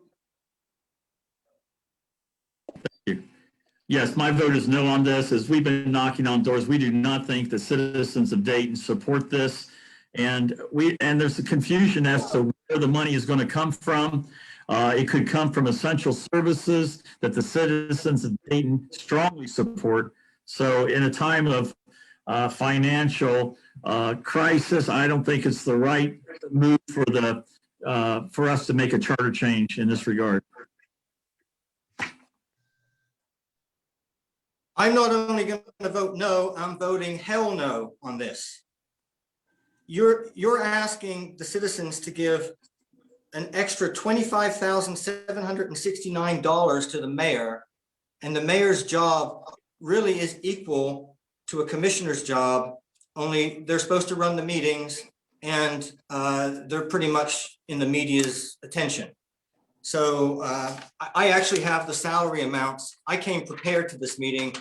Yes, my vote is no on this. As we've been knocking on doors, we do not think the citizens of Dayton support this. And there's a confusion as to where the money is going to come from. It could come from essential services that the citizens of Dayton strongly support. So in a time of financial crisis, I don't think it's the right move for us to make a charter change in this regard. I'm not only going to vote no, I'm voting hell no on this. You're asking the citizens to give an extra $25,769 to the mayor, and the mayor's job really is equal to a commissioner's job, only they're supposed to run the meetings and they're pretty much in the media's attention. So I actually have the salary amounts. I came prepared to this meeting.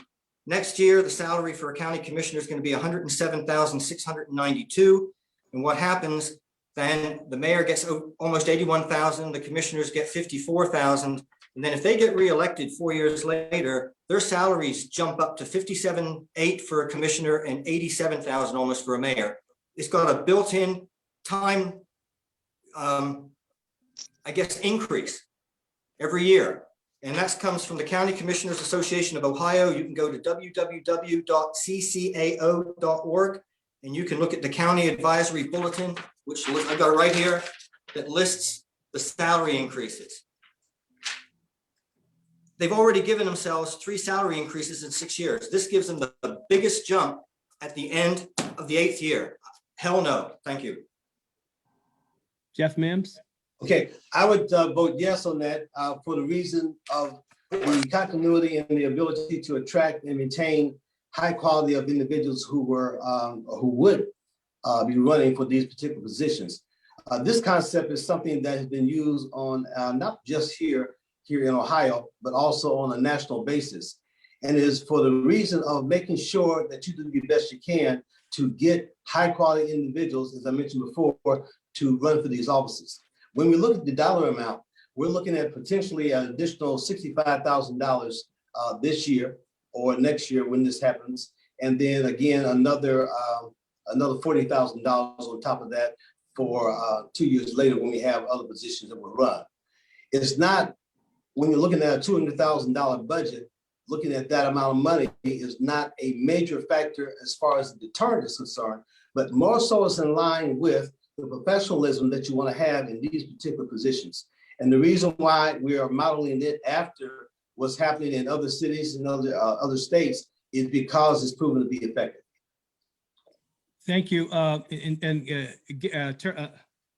Next year, the salary for a county commissioner is going to be $107,692. And what happens then, the mayor gets almost 81,000, the commissioners get 54,000. And then if they get reelected 4 years later, their salaries jump up to 57,800 for a commissioner and 87,000 almost for a mayor. It's got a built-in time, increase every year. And that comes from the County Commissioners Association of Ohio. You can go to www.ccao.org and you can look at the county advisory bulletin, which I got it right here, that lists the salary increases. They've already given themselves 3 salary increases in 6 years. This gives them the biggest jump at the end of the 8th year. Hell no, thank you. Jeff Mims? Okay, I would vote yes on that for the reason of the continuity and the ability to attract and maintain high quality of individuals who would be running for these particular positions. This concept is something that has been used on not just here in Ohio, but also on a national basis. And it is for the reason of making sure that you do the best you can to get high quality individuals, as I mentioned before, to run for these offices. When we look at the dollar amount, we're looking at potentially an additional $65,000 this year or next year when this happens. And then again, another $40,000 on top of that for 2 years later when we have other positions that will run. It's not, when you're looking at a $200,000 budget, looking at that amount of money is not a major factor as far as the deterrent is concerned, but more so is in line with the professionalism that you want to have in these particular positions. And the reason why we are modeling it after what's happening in other cities and other states is because it's proven to be effective. Thank you.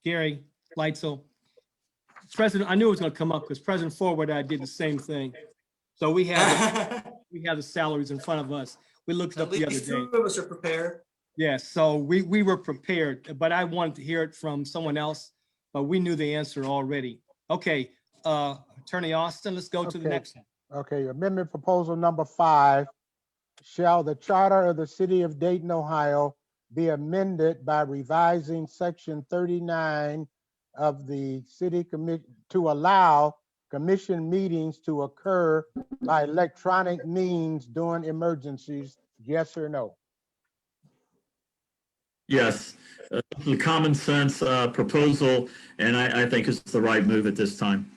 Gary Leitzell. President, I knew it was going to come up because President Forward, I did the same thing. So we have the salaries in front of us. We looked it up the other day. Two of us are prepared. Yes, so we were prepared, but I wanted to hear it from someone else, but we knew the answer already. Okay, Attorney Austin, let's go to the Okay. next one. Okay, amendment proposal number 5. Shall the charter of the city of Dayton, Ohio be amended by revising section 39 of the city commit to allow commission meetings to occur by electronic means during emergencies? Yes or no? Yes, the common sense proposal, and I think it's the right move at this time.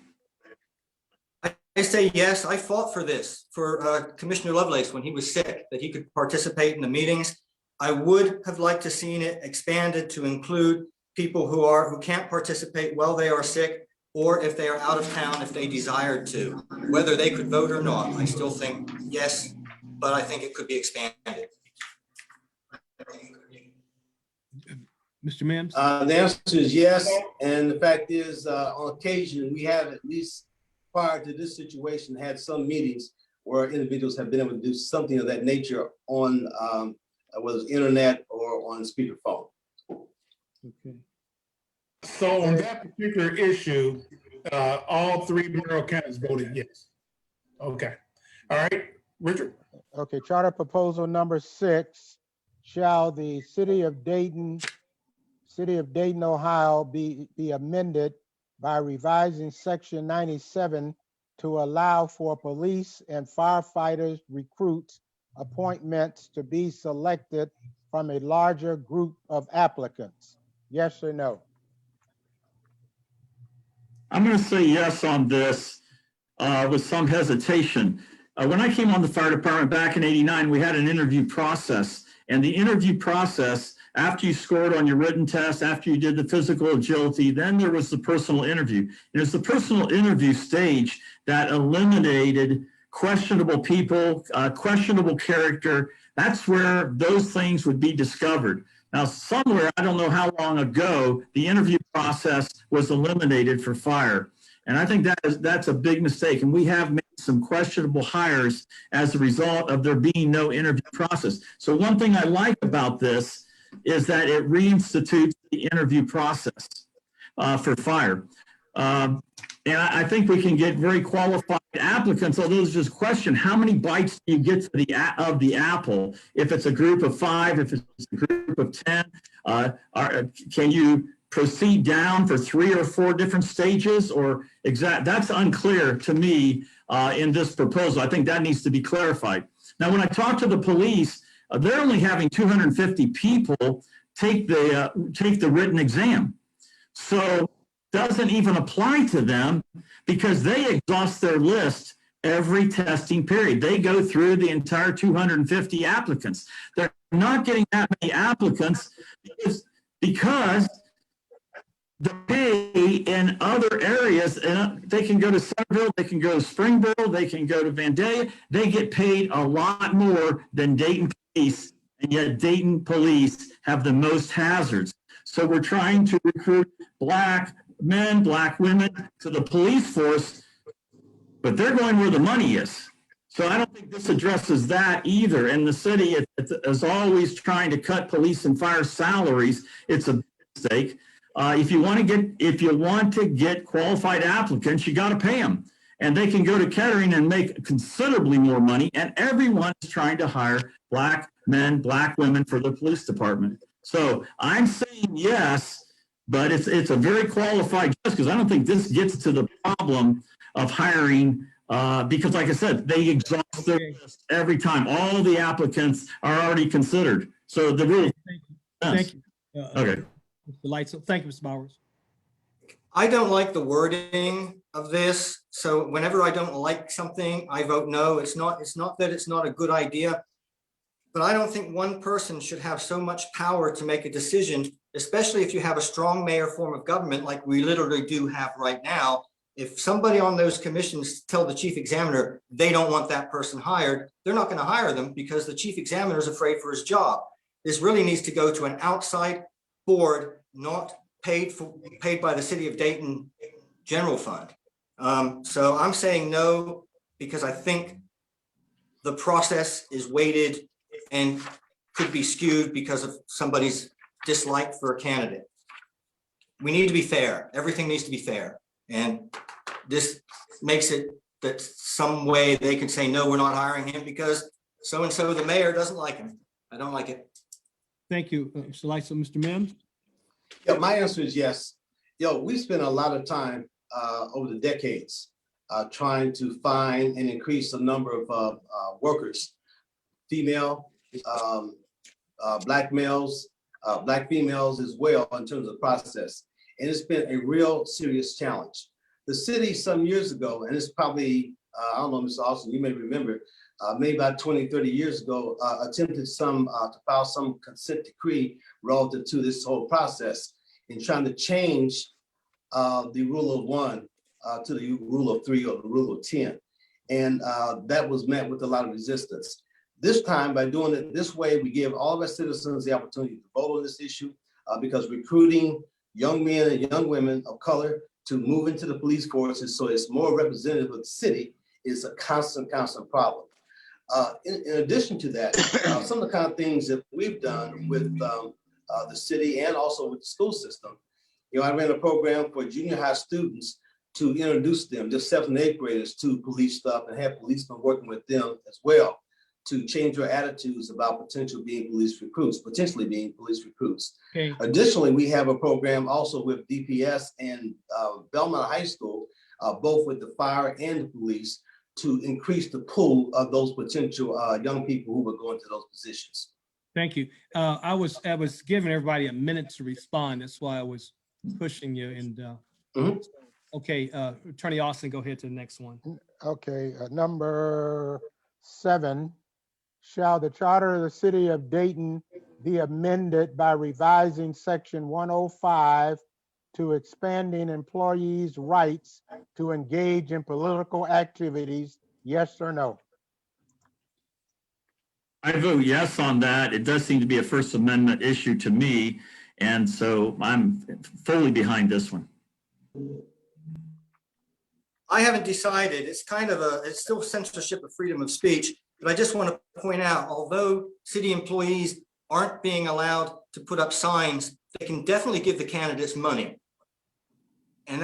I say yes. I fought for this for Commissioner Lovelace when he was sick, that he could participate in the meetings. I would have liked to seen it expanded to include people who can't participate while they are sick, or if they are out of town, if they desired to, whether they could vote or not. I still think yes, but I think it could be expanded. Mr. Mims? The answer is yes, and the fact is, on occasion, we have at least prior to this situation had some meetings where individuals have been able to do something of that nature on whether it's internet or on speakerphone. Okay. So on that particular issue, all 3 borough counties voted yes. Okay. All right, Richard? Okay, charter proposal number 6. Shall the city of Dayton, Ohio be amended by revising section 97 to allow for police and firefighters recruits appointments to be selected from a larger group of applicants? Yes or no? I'm going to say yes on this with some hesitation. When I came on the fire department back in '89, we had an interview process. And the interview process, after you scored on your written test, after you did the physical agility, then there was the personal interview. And it's the personal interview stage that eliminated questionable people, questionable character. That's where those things would be discovered. Now, somewhere, I don't know how long ago, the interview process was eliminated for fire. And I think that's a big mistake. And we have made some questionable hires as a result of there being no interview process. So one thing I like about this is that it reinstitutes the interview process for fire. And I think we can get very qualified applicants, although there's just question, how many bites do you get to of the apple? If it's a group of 5, if it's a group of 10, can you proceed down for 3 or 4 different stages, or that's unclear to me in this proposal. I think that needs to be clarified. Now, when I talk to the police, they're only having 250 people take the written exam. So doesn't even apply to them because they exhaust their list every testing period. They go through the entire 250 applicants. They're not getting that many applicants because the pay in other areas, and they can go to Centerville, they can go to Springville, they can go to Vandalia. They get paid a lot more than Dayton police, and yet Dayton police have the most hazards. So we're trying to recruit Black men, Black women to the police force, but they're going where the money is. So I don't think this addresses that either. And the city is always trying to cut police and fire salaries. It's a mistake. If you want to get qualified applicants, you got to pay them, and they can go to Kettering and make considerably more money. And everyone is trying to hire Black men, Black women for the police department. So I'm saying yes, but it's a very qualified yes, because I don't think this gets to the problem of hiring because, like I said, they exhaust their list every time. All the applicants are already considered. So the rule. Thank you. Okay. Mr. Leitzell. Thank you, Mr. Bowers. I don't like the wording of this. So whenever I don't like something, I vote no. It's not that it's not a good idea, but I don't think one person should have so much power to make a decision, especially if you have a strong mayor form of government like we literally do have right now. If somebody on those commissions tell the chief examiner they don't want that person hired, they're not going to hire them because the chief examiner is afraid for his job. This really needs to go to an outside board, not paid by the city of Dayton general fund. So I'm saying no, because I think the process is weighted and could be skewed because of somebody's dislike for a candidate. We need to be fair. Everything needs to be fair. And this makes it that some way they can say, no, we're not hiring him because so-and-so, the mayor, doesn't like him. I don't like it. Thank you, Mr. Leitzell. Mr. Mims? Yeah, my answer is yes. We spent a lot of time over the decades trying to find and increase the number of workers, female, black males, black females as well in terms of the process. And it's been a real serious challenge. The city some years ago, and it's probably, I don't know, Mr. Austin, you may remember, maybe about 20, 30 years ago, attempted to file some consent decree relative to this whole process in trying to change the rule of one to the rule of three or the rule of 10. And that was met with a lot of resistance. This time, by doing it this way, we give all of our citizens the opportunity to vote on this issue because recruiting young men and young women of color to move into the police forces so it's more representative of the city is a constant problem. In addition to that, some of the kind of things that we've done with the city and also with the school system, I ran a program for junior high students to introduce them, just 7th and 8th graders, to police stuff and have policemen working with them as well to change their attitudes about potentially being police recruits. Okay. Additionally, we have a program also with DPS and Belmont High School, both with the fire and the police, to increase the pool of those potential young people who would go into those positions. Thank you. I was giving everybody a minute to respond. That's why I was pushing you. And okay, Attorney Austin, go ahead to the next one. Okay, number 7. Shall the charter of the city of Dayton be amended by revising section 105 to expanding employees' rights to engage in political activities? Yes or no? I vote yes on that. It does seem to be a First Amendment issue to me, and so I'm fully behind this one. I haven't decided. It's still censorship of freedom of speech, but I just want to point out, although city employees aren't being allowed to put up signs, they can definitely give the candidates money. And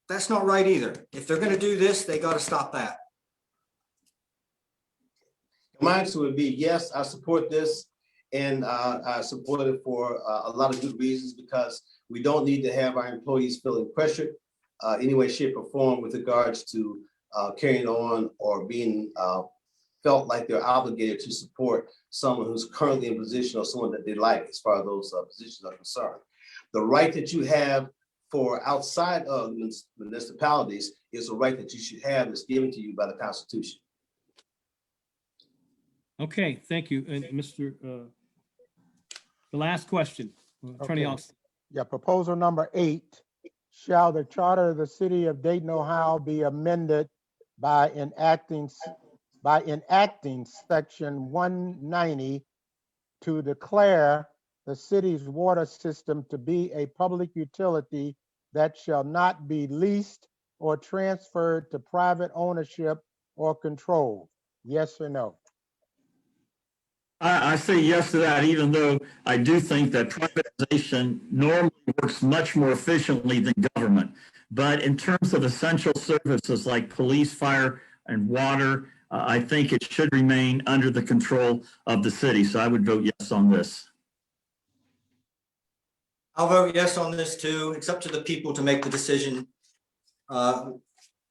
that's not right either. If they're going to do this, they got to stop that. My answer would be yes, I support this, and I support it for a lot of good reasons, because we don't need to have our employees feeling pressured any way, shape, or form with regards to carrying on or being felt like they're obligated to support someone who's currently in position or someone that they like as far as those positions are concerned. The right that you have for outside of municipalities is a right that you should have that's given to you by the Constitution. Okay, thank you. And Mr. The last question, Attorney Okay. Austin. Yeah, proposal number 8. Shall the charter of the city of Dayton, Ohio be amended by enacting section 190 to declare the city's water system to be a public utility that shall not be leased or transferred to private ownership or control? Yes or no? I say yes to that, even though I do think that privatization normally works much more efficiently than government. But in terms of essential services like police, fire, and water, I think it should remain under the control of the city. So I would vote yes on this. I'll vote yes on this too. It's up to the people to make the decision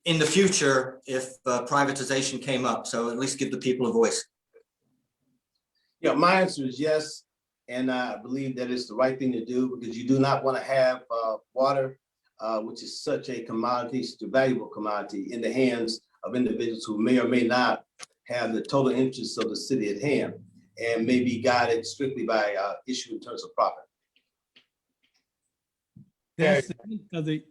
in the future if privatization came up. So at least give the people a voice. Yeah, my answer is yes, and I believe that it's the right thing to do, because you do not want to have water, which is such a commodity, such a valuable commodity, in the hands of individuals who may or may not have the total interests of the city at hand and may be guided strictly by issue in terms of profit. That's the end of the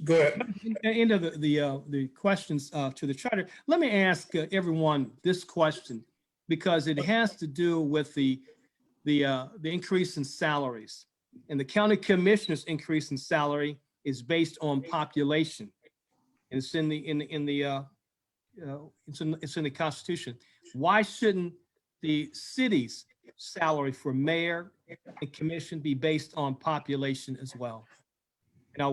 Go ahead. end of the questions to the charter. Let me ask everyone this question, because it has to do with the increase in salaries. And the county commissioner's increase in salary is based on population. And it's in the Constitution. Why shouldn't the city's salary for mayor and commission be based on population as well? Now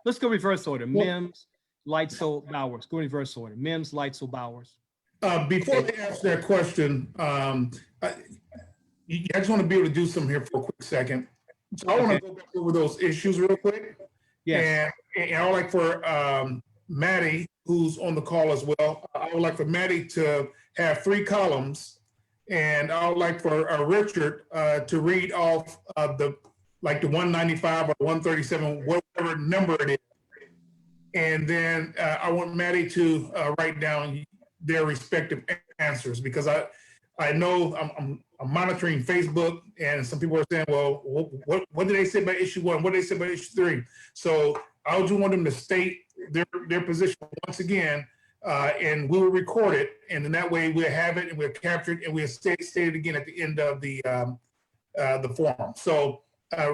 let's go reverse order. Mims, Leitzell, Bowers. Go reverse order. Mims, Leitzell, Bowers. Before they ask that question, I just want to be able to do something here for a quick second. So I want to go back over those issues real quick. Yes. And I would like for Maddie, who's on the call as well, I would like for Maddie to have 3 columns. And I would like for Richard to read off the 195 or 137, whatever number it is. And then I want Maddie to write down their respective answers, because I know I'm monitoring Facebook, and some people are saying, well, what did they say about issue 1? What did they say about issue 3? So I just want them to state their position once again, and we will record it, and then that way we'll have it and we'll capture it and we'll state it again at the end of the forum. So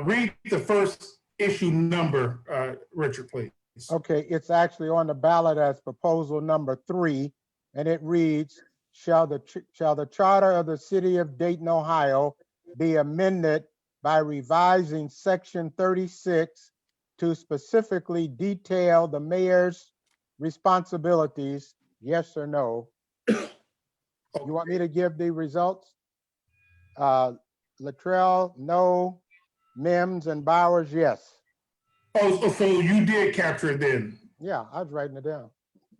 read the first issue number, Richard, please. Okay, it's actually on the ballot as proposal number 3, and it reads, shall the charter of the city of Dayton, Ohio be amended by revising section 36 to specifically detail the mayor's responsibilities, yes or no? You want me to give the results? Leitzell, no. Mims and Bowers, yes. Oh, so you did capture it then? Yeah, I was writing it down.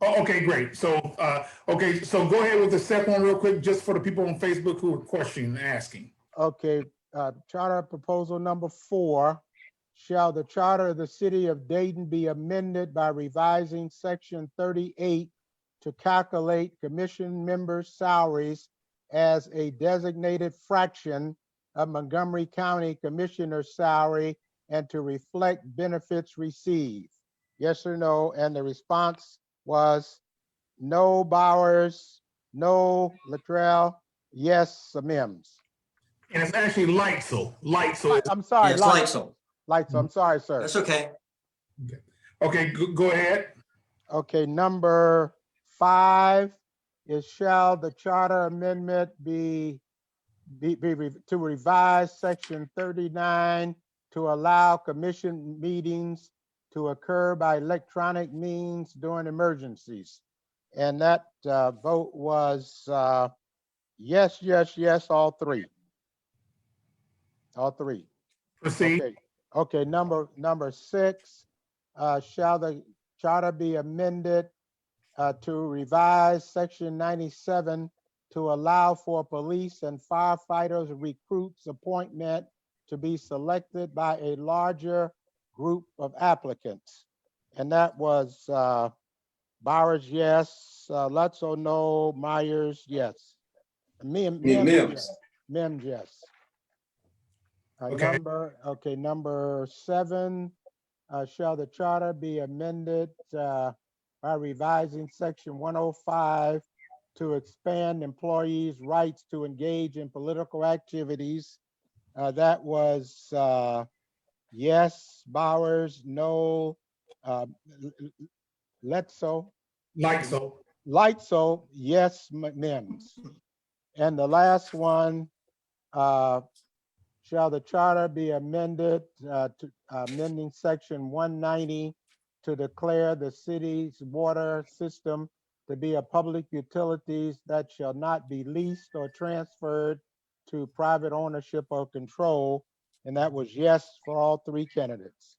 Oh, okay, great. So, okay, so go ahead with the second one real quick, just for the people on Facebook who are questioning and asking. Okay, charter proposal number 4. Shall the charter of the city of Dayton be amended by revising section 38 to calculate commission members' salaries as a designated fraction of Montgomery County Commissioner's salary and to reflect benefits received? Yes or no? And the response was no, Bowers, no, Leitzell, yes, Mims. And it's actually Leitzell. I'm sorry, Yes, Leitzell. Leitzell, I'm sorry, sir. That's okay. Okay, go ahead. Okay, number 5 is shall the charter amendment be to revise section 39 to allow commission meetings to occur by electronic means during emergencies? And that vote was yes, yes, yes, all 3. All 3. Proceed. Okay, number 6, shall the charter be amended to revise section 97 to allow for police and firefighters recruits appointment to be selected by a larger group of applicants? And that was Bowers, yes, Leitzell, no, Myers, yes. Mims, yes. Okay. Number 7, shall the charter be amended by revising section 105 to expand employees' rights to engage in political activities? That was yes, Bowers, no, Leitzell, yes, Mims. And the last one, shall the charter be amended to amending section 190 to declare the city's water system to be a public utilities that shall not be leased or transferred to private ownership or control? And that was yes for all 3 candidates.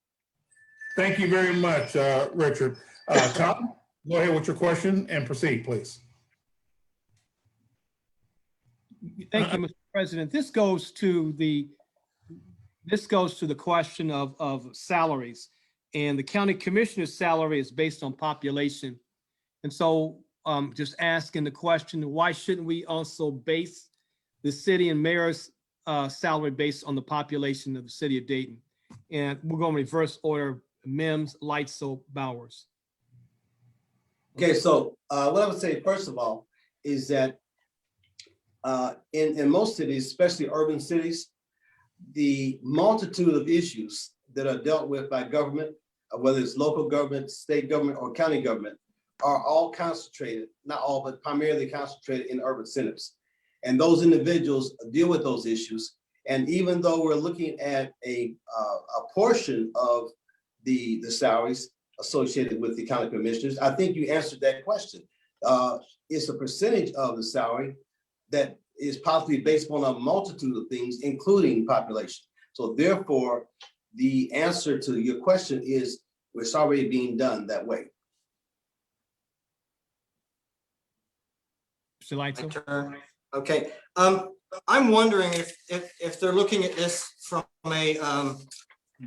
Thank you very much, Richard. Tom, go ahead with your question and proceed, please. Thank you, Mr. President. This goes to the question of salaries, and the county commissioner's salary is based on population. And so just asking the question, why shouldn't we also base the city and mayor's salary based on the population of the city of Dayton? And we're going to reverse order: Mims, Leitzell, Bowers. Okay, so what I would say, first of all, is that in most cities, especially urban cities, the multitude of issues that are dealt with by government, whether it's local government, state government, or county government, are all concentrated, not all, but primarily concentrated in urban centers. And those individuals deal with those issues. And even though we're looking at a portion of the salaries associated with the county commissioners, I think you answered that question. It's a percentage of the salary that is possibly based on a multitude of things, including population. So therefore, the answer to your question is it's already being done that way. Mr. Leitzell? Okay, I'm wondering if they're looking at this from a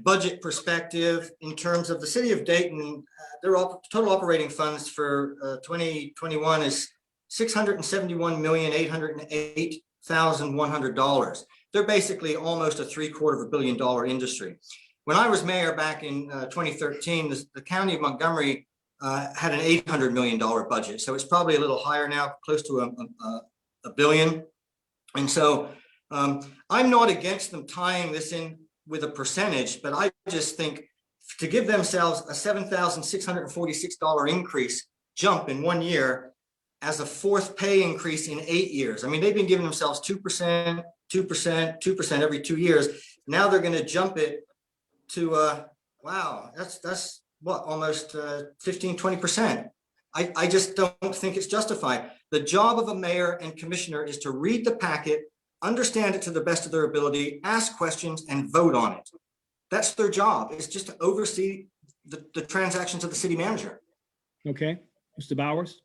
budget perspective in terms of the city of Dayton, their total operating funds for 2021 is $671,808,100. They're basically almost a $750 million industry. When I was mayor back in 2013, the county of Montgomery had an $800 million budget. So it's probably a little higher now, close to a billion. And so I'm not against them tying this in with a percentage, but I just think to give themselves a $7,646 increase jump in 1 year as a fourth pay increase in 8 years. I mean, they've been giving themselves 2%, 2%, 2% every 2 years. Now they're going to jump it to, wow, that's what, almost 15, 20%. I just don't think it's justified. The job of a mayor and commissioner is to read the packet, understand it to the best of their ability, ask questions, and vote on it. That's their job. It's just to oversee the transactions of the city manager. Okay, Mr. Bowers?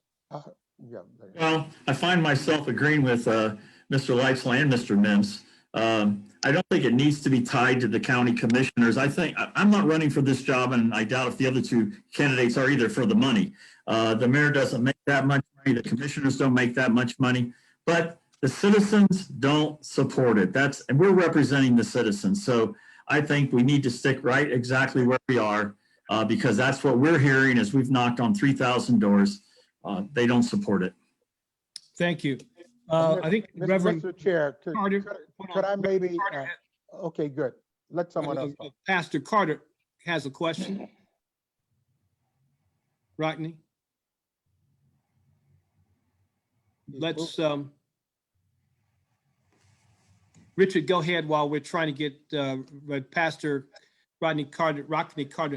Yeah. Well, I find myself agreeing with Mr. Leitzell and Mr. Mims. I don't think it needs to be tied to the county commissioners. I'm not running for this job, and I doubt if the other two candidates are either for the money. The mayor doesn't make that much money. The commissioners don't make that much money, but the citizens don't support it. And we're representing the citizens. So I think we need to stick right exactly where we are because that's what we're hearing as we've knocked on 3,000 doors. They don't support it. Thank you. I think Reverend Mr. Chair, Carter. could I maybe, okay, good. Let someone else talk. Pastor Carter has a question. Rodney? Let's, Richard, go ahead while we're trying to get Pastor Rodney Carter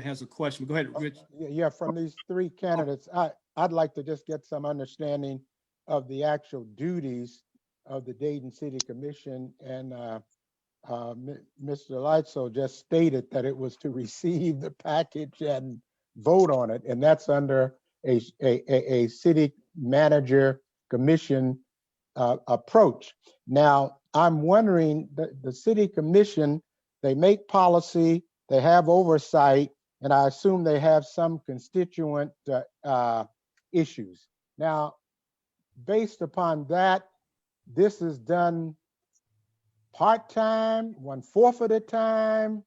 has a question. Go ahead, Rich. Yeah, from these three candidates, I'd like to just get some understanding of the actual duties of the Dayton City Commission. And Mr. Leitzell just stated that it was to receive the package and vote on it. And that's under a city manager commission approach. Now, I'm wondering, the city commission, they make policy, they have oversight, and I assume they have some constituent issues. Now, based upon that, this is done part-time, 1/4 of the time,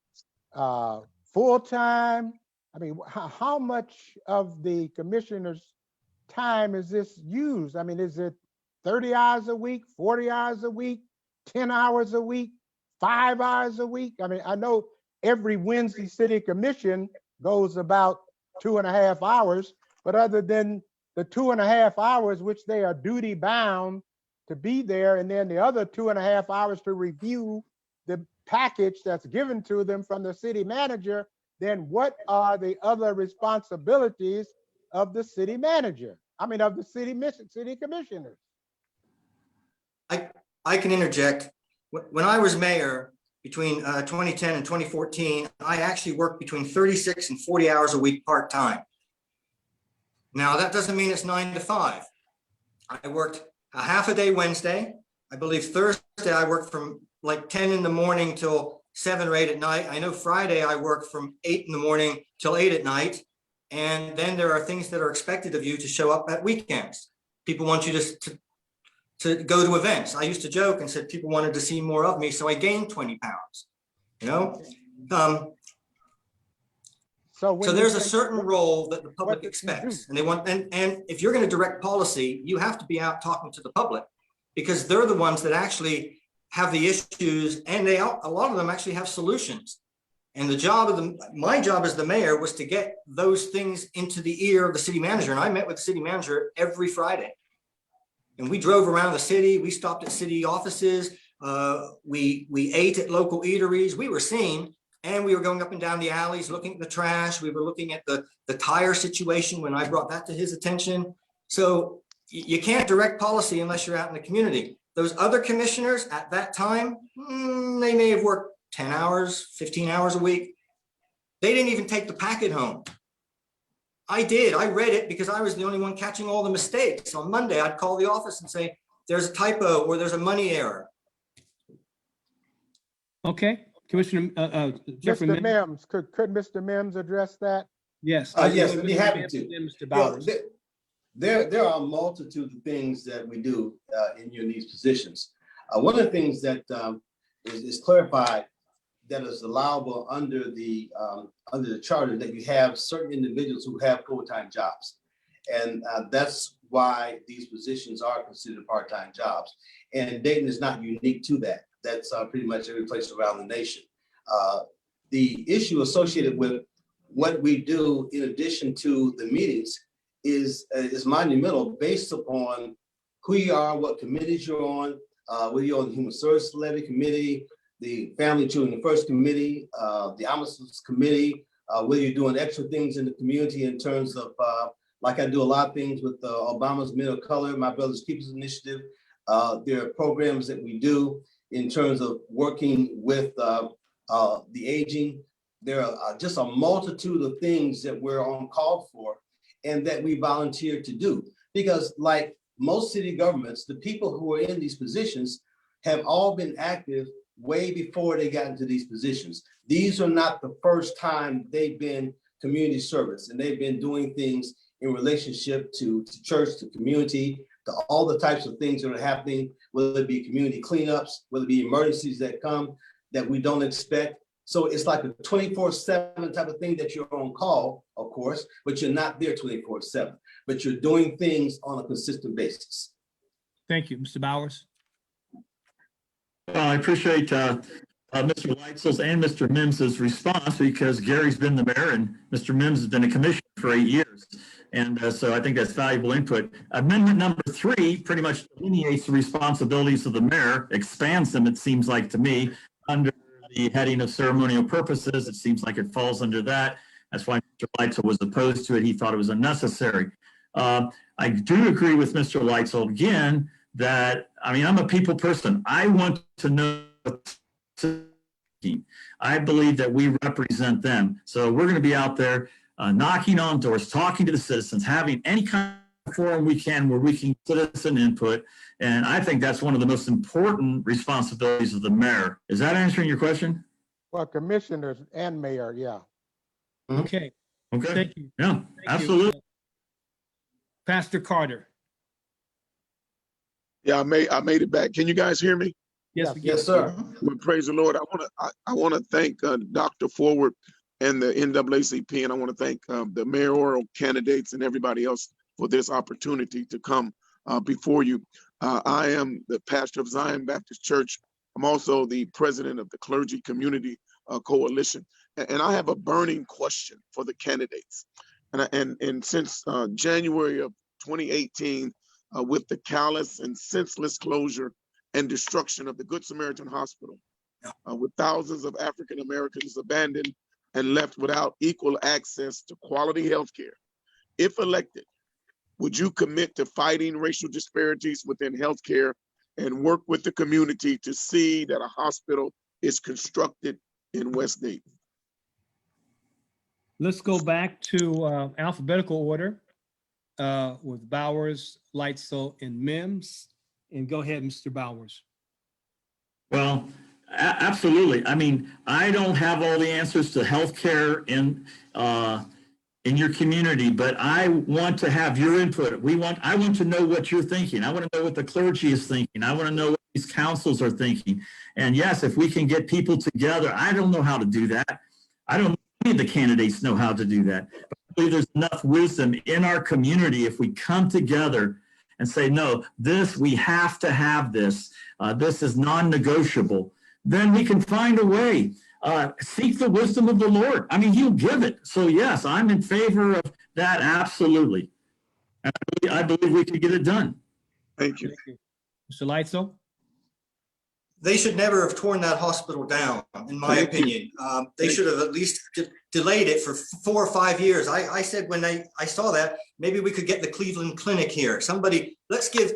full-time. I mean, how much of the commissioner's time is this used? I mean, is it 30 hours a week, 40 hours a week, 10 hours a week, 5 hours a week? I mean, I know every Wednesday city commission goes about 2.5 hours, but other than the 2.5 hours, which they are duty bound to be there, and then the other 2.5 hours to review the package that's given to them from the city manager, then what are the other responsibilities of the city manager? I mean, of the city commissioners? I can interject. When I was mayor between 2010 and 2014, I actually worked between 36 and 40 hours a week part-time. Now, that doesn't mean it's 9 to 5. I worked a half a day Wednesday. I believe Thursday I worked from like 10 in the morning till 7 or 8 at night. I know Friday I worked from 8 in the morning till 8 at night. And then there are things that are expected of you to show up at weekends. People want you to go to events. I used to joke and said people wanted to see more of me, so I gained 20 pounds, you know? So there's a certain role that the public expects, and they want, and if you're going to direct policy, you have to be out talking to the public. because they're the ones that actually have the issues, and a lot of them actually have solutions. And my job as the mayor was to get those things into the ear of the city manager. And I met with the city manager every Friday. And we drove around the city. We stopped at city offices. We ate at local eateries. We were seen, and we were going up and down the alleys, looking at the trash. We were looking at the tire situation when I brought that to his attention. So you can't direct policy unless you're out in the community. Those other commissioners at that time, they may have worked 10 hours, 15 hours a week. They didn't even take the packet home. I did. I read it because I was the only one catching all the mistakes. On Monday, I'd call the office and say, there's a typo or there's a money error. Okay, Commissioner Jeffrey Mr. Mims? Mims, could Mr. Mims address that? Yes. Yes, I'd be happy to. Mr. Well, Bowers. there are a multitude of things that we do in these positions. One of the things that is clarified that is allowable under the charter, that you have certain individuals who have full-time jobs. And that's why these positions are considered part-time jobs. And Dayton is not unique to that. That's pretty much every place around the nation. The issue associated with what we do in addition to the meetings is monumental based upon who you are, what committees you're on, whether you're on the Human Services Levy Committee, the Family Children First Committee, the Ombudsman's Committee, whether you're doing extra things in the community in terms of, like I do a lot of things with Obama's Men of Color, My Brother's Keepers Initiative. There are programs that we do in terms of working with the aging. There are just a multitude of things that we're on call for and that we volunteer to do. Because like most city governments, the people who are in these positions have all been active way before they got into these positions. These are not the first time they've been community service, and they've been doing things in relationship to church, to community, to all the types of things that are happening, whether it be community cleanups, whether it be emergencies that come that we don't expect. So it's like a 24/7 type of thing that you're on call, of course, but you're not there 24/7, but you're doing things on a consistent basis. Thank you, Mr. Bowers. Well, I appreciate Mr. Leitzell's and Mr. Mims's response, because Gary's been the mayor and Mr. Mims has been a commissioner for 8 years. And so I think that's valuable input. Amendment number 3 pretty much delineates the responsibilities of the mayor, expands them, it seems like to me, under the heading of ceremonial purposes. It seems like it falls under that. That's why Mr. Leitzell was opposed to it. He thought it was unnecessary. I do agree with Mr. Leitzell again that, I mean, I'm a people person. I want to know. I believe that we represent them. So we're going to be out there knocking on doors, talking to the citizens, having any kind of forum we can where we can get citizen input. And I think that's one of the most important responsibilities of the mayor. Is that answering your question? Well, commissioners and mayor, yeah. Okay, Okay. thank you. Yeah, Thank you. absolutely. Pastor Carter. Yeah, I made it back. Can you guys hear me? Yes, we Yes, sir. Well, praise the Lord. I want to thank Dr. Forward and the NAACP, and I want to thank the mayoral candidates and everybody else for this opportunity to come before you. I am the pastor of Zion Baptist Church. I'm also the president of the Clergy Community Coalition, and I have a burning question for the candidates. And since January of 2018, with the callous and senseless closure and destruction of the Good Samaritan Hospital, with thousands of African Americans abandoned and left without equal access to quality health care. If elected, would you commit to fighting racial disparities within healthcare and work with the community to see that a hospital is constructed in West Dayton? Let's go back to alphabetical order with Bowers, Leitzell, and Mims. And go ahead, Mr. Bowers. Well, absolutely. I mean, I don't have all the answers to healthcare in your community, but I want to have your input. I want to know what you're thinking. I want to know what the clergy is thinking. I want to know what these councils are thinking. And yes, if we can get people together, I don't know how to do that. I don't know if any of the candidates know how to do that. But I believe there's enough wisdom in our community if we come together and say, no, this, we have to have this. This is non-negotiable. Then we can find a way. Seek the wisdom of the Lord. I mean, he'll give it. So yes, I'm in favor of that, absolutely. And I believe we could get it done. Thank you. Mr. Leitzell? They should never have torn that hospital down, in my Thank you. opinion. They should have at least delayed it for 4 or 5 years. I said when I saw that, maybe we could get the Cleveland Clinic here. Somebody, let's give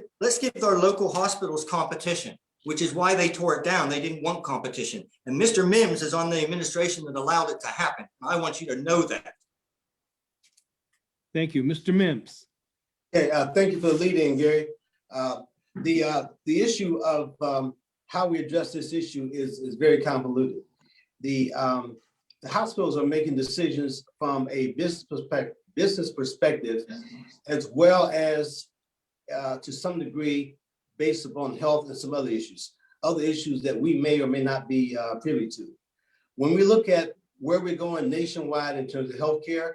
our local hospitals competition, which is why they tore it down. They didn't want competition. And Mr. Mims is on the administration that allowed it to happen. I want you to know that. Thank you. Mr. Mims? Hey, thank you for the lead in, Gary. The issue of how we address this issue is very convoluted. The hospitals are making decisions from a business perspective, as well as to some degree based upon health and some other issues that we may or may not be privy to. When we look at where we're going nationwide in terms of healthcare,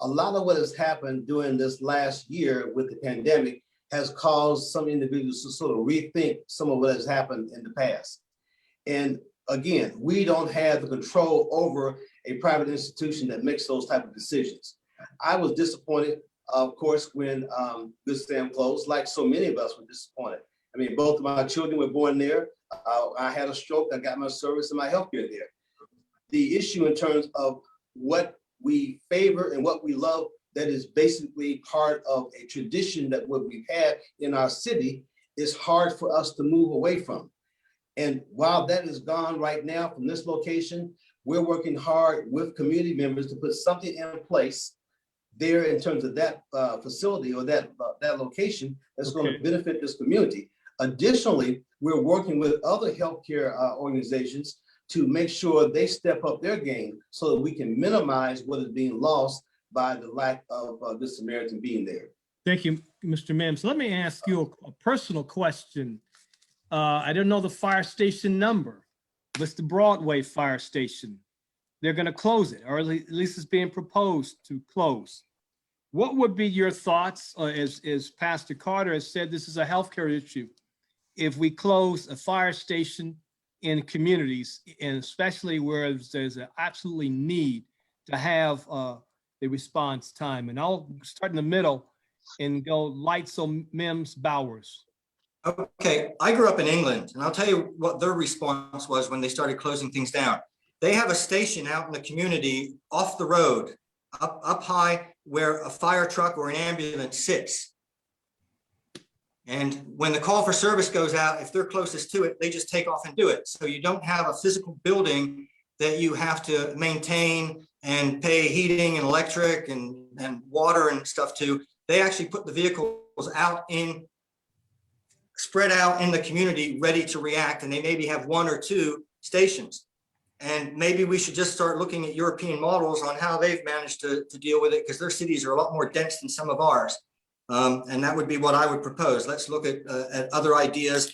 a lot of what has happened during this last year with the pandemic has caused some individuals to sort of rethink some of what has happened in the past. And again, we don't have the control over a private institution that makes those type of decisions. I was disappointed, of course, when Good Sam closed, like so many of us were disappointed. I mean, both of my children were born there. I had a stroke, I got my service and my healthcare there. The issue in terms of what we favor and what we love, that is basically part of a tradition that what we've had in our city is hard for us to move away from. And while that is gone right now from this location, we're working hard with community members to put something in place there in terms of that facility or that location that's going to benefit this community. Additionally, we're working with other healthcare organizations to make sure they step up their game so that we can minimize what is being lost by the lack of Good Samaritan being there. Thank you, Mr. Mims. Let me ask you a personal question. I don't know the fire station number. What's the Broadway fire station? They're going to close it, or at least it's being proposed to close. What would be your thoughts, as Pastor Carter has said, this is a healthcare issue. If we close a fire station in communities, and especially where there's an absolutely need to have the response time. And I'll start in the middle and go Leitzell, Mims, Bowers. Okay, I grew up in England, and I'll tell you what their response was when they started closing things down. They have a station out in the community off the road, up high, where a fire truck or an ambulance sits. And when the call for service goes out, if they're closest to it, they just take off and do it. So you don't have a physical building that you have to maintain and pay heating and electric and water and stuff to. They actually put the vehicles spread out in the community, ready to react. And they maybe have 1 or 2 stations. And maybe we should just start looking at European models on how they've managed to deal with it, because their cities are a lot more dense than some of ours. And that would be what I would propose. Let's look at other ideas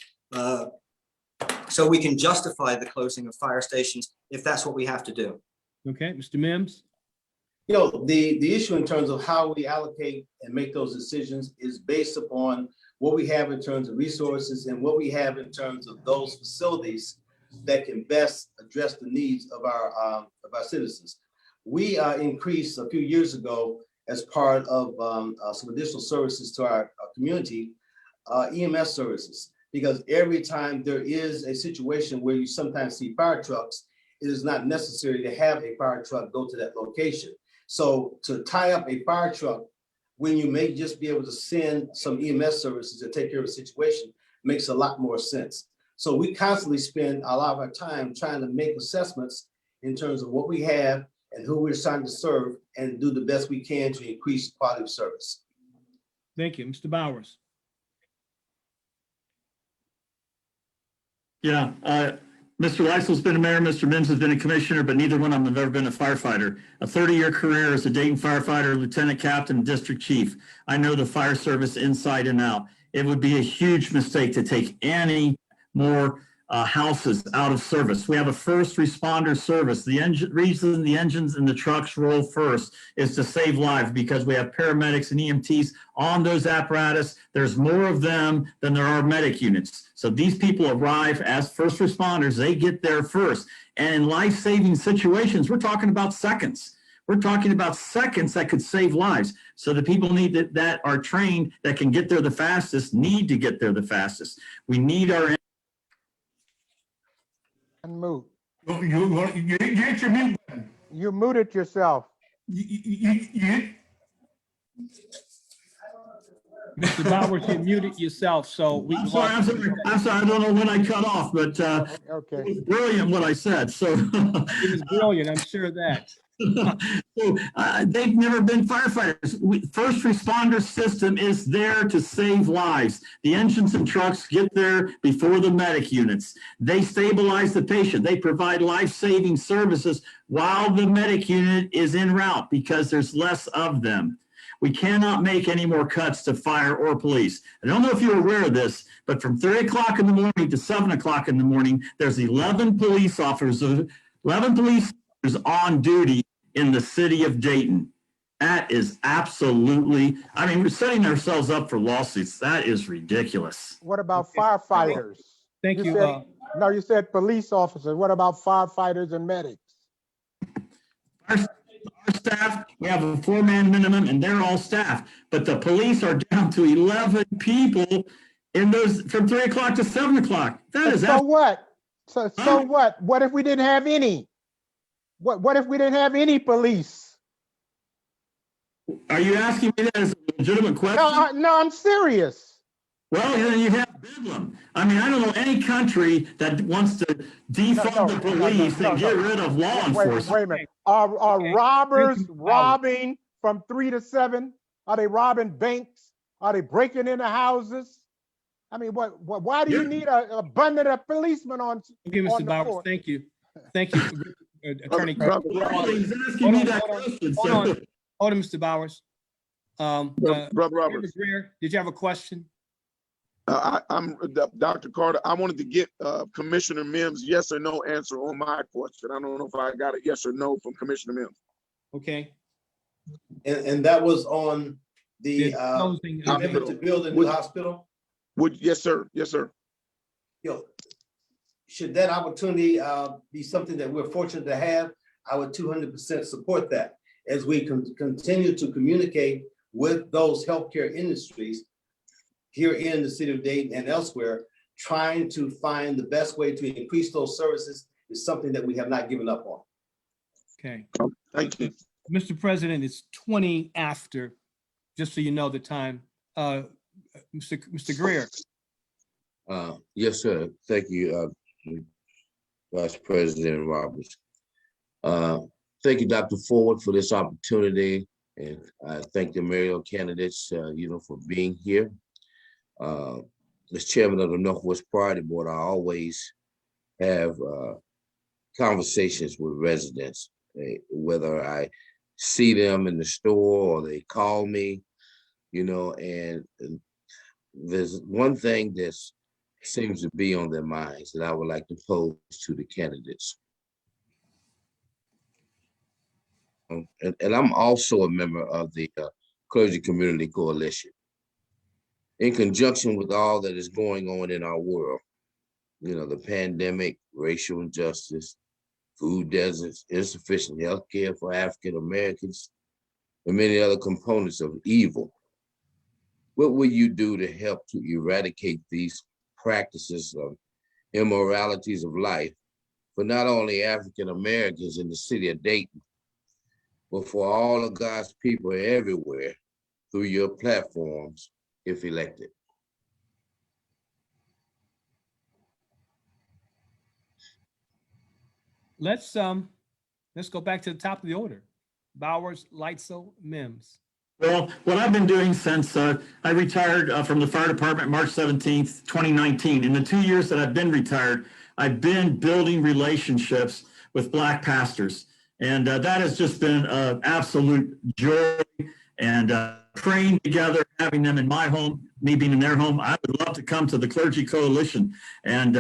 so we can justify the closing of fire stations if that's what we have to do. Okay, Mr. Mims. You know, the issue in terms of how we allocate and make those decisions is based upon what we have in terms of resources and what we have in terms of those facilities that can best address the needs of our citizens. We increased a few years ago, as part of some additional services to our community, EMS services, because every time there is a situation where you sometimes see fire trucks, it is not necessary to have a fire truck go to that location. So to tie up a fire truck when you may just be able to send some EMS services to take care of a situation makes a lot more sense. So we constantly spend a lot of our time trying to make assessments in terms of what we have and who we're trying to serve, and do the best we can to increase quality of service. Thank you. Mr. Bowers. Yeah, Mr. Leitzell's been a mayor, Mr. Mims has been a commissioner, but neither one of them have ever been a firefighter. A 30-year career as a Dayton firefighter, lieutenant captain, district chief. I know the fire service inside and out. It would be a huge mistake to take any more houses out of service. We have a first responder service. The reason the engines and the trucks roll first is to save lives, because we have paramedics and EMTs on those apparatus. There's more of them than there are medic units. So these people arrive as first responders. They get there first. And in life-saving situations, we're talking about seconds. We're talking about seconds that could save lives. So the people that are trained, that can get there the fastest, need to get there the fastest. We need our Unmute. You hit your mute button. You muted yourself. You- Mr. Bowers, you muted yourself, so we. I'm sorry. I don't know when I cut off, but it Okay. was brilliant what I said. So It was brilliant, I'm sure of that. so, they've never been firefighters. First responder system is there to save lives. The engines and trucks get there before the medic units. They stabilize the patient. They provide life-saving services while the medic unit is en route, because there's less of them. We cannot make any more cuts to fire or police. I don't know if you're aware of this, but from 3 o'clock in the morning to 7 o'clock in the morning, there's 11 police officers on duty in the city of Dayton. That is absolutely, I mean, we're setting ourselves up for lawsuits. That is ridiculous. What about firefighters? Thank you. No, you said police officers. What about firefighters and medics? Our staff, we have a 4-man minimum, and they're all staff, but the police are down to 11 people in those from 3 o'clock to 7 o'clock. That is So what? So what? What if we didn't have any? What if we didn't have any police? Are you asking me that as a legitimate question? No, I'm serious. Well, then you have Bedlam. I mean, I don't know any country that wants to defund the police and get rid of law enforcement. Wait a minute. Are robbers robbing from 3 to 7? Are they robbing banks? Are they breaking into houses? I mean, why do you need a abundance of policemen on? Okay, Mr. Bowers, board? thank you. Thank you, Attorney. He's asking me that question. Hold on, Mr. Bowers. Brother Robert. Mr. Greer, did you have a question? I'm Dr. Carter. I wanted to get Commissioner Mims' yes or no answer on my question. I don't know if I got a yes or no from Commissioner Mims. Okay. And that was on the Closing commitment to build a new hospital. Yes, sir. Yes, sir. You know, should that opportunity be something that we're fortunate to have, I would 200% support that as we continue to communicate with those healthcare industries here in the city of Dayton and elsewhere. Trying to find the best way to increase those services is something that we have not given up on. Okay. Thank you. Mr. President, it's 20 after, just so you know the time. Mr. Greer. Yes, sir. Thank you, Vice President Roberts. Thank you, Dr. Ford, for this opportunity. And I thank the mayoral candidates, for being here. As chairman of the Northwest Priority Board, I always have conversations with residents, whether I see them in the store or they call me, and there's one thing that seems to be on their minds that I would like to pose to the candidates. And I'm also a member of the Clergy Community Coalition. In conjunction with all that is going on in our world, the pandemic, racial injustice, food deserts, insufficient health care for African Americans, and many other components of evil, what will you do to help to eradicate these practices of immoralities of life for not only African Americans in the city of Dayton, but for all of God's people everywhere through your platforms, if elected? Let's go back to the top of the order. Bowers, Leitzell, Mims. Well, what I've been doing since I retired from the fire department March 17th, 2019. In the 2 years that I've been retired, I've been building relationships with Black pastors. And that has just been an absolute joy, and praying together, having them in my home, me being in their home. I would love to come to the Clergy Coalition and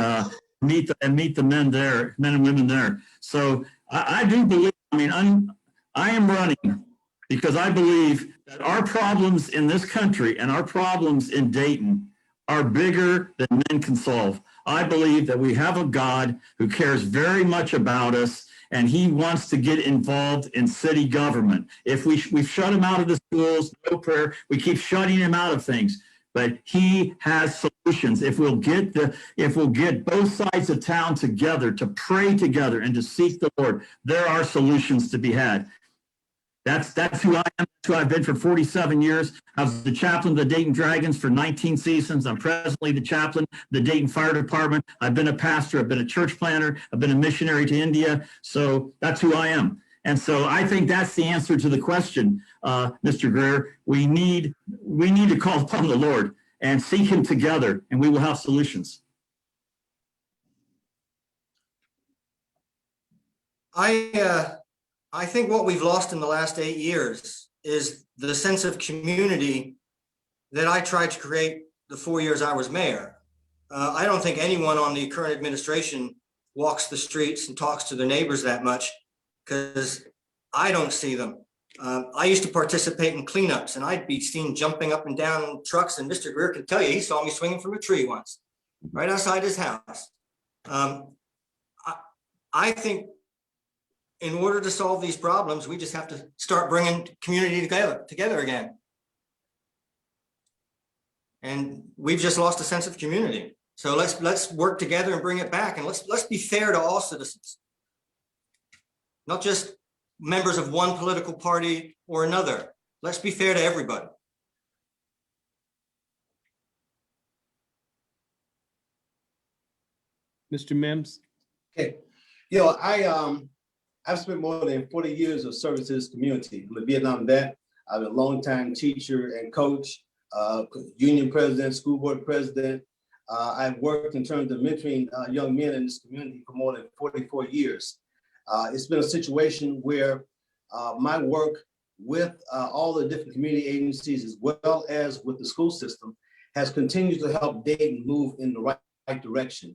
meet the men there, men and women there. So I do believe, I mean, I am running because I believe that our problems in this country and our problems in Dayton are bigger than men can solve. I believe that we have a God who cares very much about us, and he wants to get involved in city government. If we've shut him out of the schools, no prayer, we keep shutting him out of things. But he has solutions. If we'll get both sides of town together to pray together and to seek the Lord, there are solutions to be had. That's who I am. That's who I've been for 47 years. I was the chaplain of the Dayton Dragons for 19 seasons. I'm presently the chaplain of the Dayton Fire Department. I've been a pastor. I've been a church planter. I've been a missionary to India. So that's who I am. And so I think that's the answer to the question, Mr. Greer. We need to call upon the Lord and seek him together, and we will have solutions. I think what we've lost in the last 8 years is the sense of community that I tried to create the 4 years I was mayor. I don't think anyone on the current administration walks the streets and talks to their neighbors that much, because I don't see them. I used to participate in cleanups, and I'd be seen jumping up and down trucks, and Mr. Greer can tell you, he saw me swinging from a tree once, right outside his house. I think in order to solve these problems, we just have to start bringing community together again. And we've just lost a sense of community. So let's work together and bring it back. And let's be fair to all citizens, not just members of one political party or another. Let's be fair to everybody. Mr. Mims. Okay, I've spent more than 40 years of service to this community. I'm a Vietnam vet. I'm a longtime teacher and coach, union president, school board president. I've worked in terms of mentoring young men in this community for more than 44 years. It's been a situation where my work with all the different community agencies, as well as with the school system, has continued to help Dayton move in the right direction.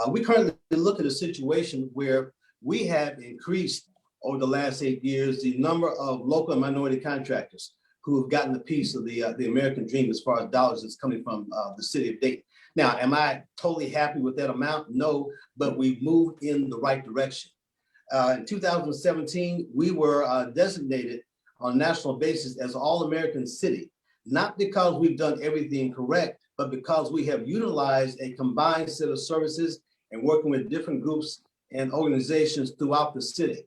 We currently look at a situation where we have increased over the last 8 years the number of local and minority contractors who have gotten a piece of the American dream as far as dollars that's coming from the city of Dayton. Now, am I totally happy with that amount? No, but we've moved in the right direction. In 2017, we were designated on a national basis as All-American City, not because we've done everything correct, but because we have utilized a combined set of services and working with different groups and organizations throughout the city.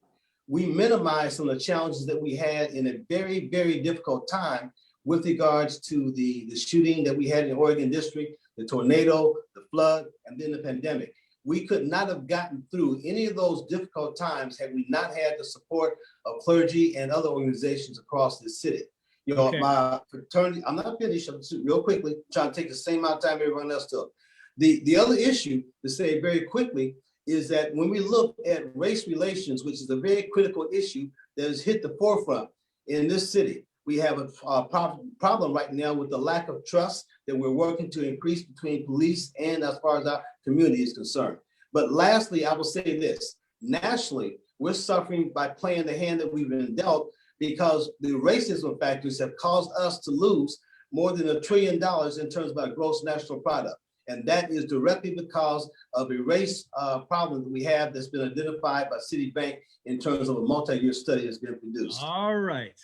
We minimized some of the challenges that we had in a very, very difficult time with regards to the shooting that we had in the Oregon district, the tornado, the flood, and then the pandemic. We could not have gotten through any of those difficult times had we not had the support of clergy and other organizations across the city. You know, okay. My fraternity, I'm not finished, I'm just real quickly, trying to take the same amount of time everyone else took. The other issue, to say very quickly, is that when we look at race relations, which is a very critical issue that has hit the forefront in this city, we have a problem right now with the lack of trust that we're working to increase between police and as far as our community is concerned. But lastly, I will say this, nationally, we're suffering by playing the hand that we've been dealt because the racism factors have caused us to lose more than $1 trillion in terms of our gross national product. And that is directly because of a race problem that we have that's been identified by Citibank in terms of a multi-year study that's been produced. All right.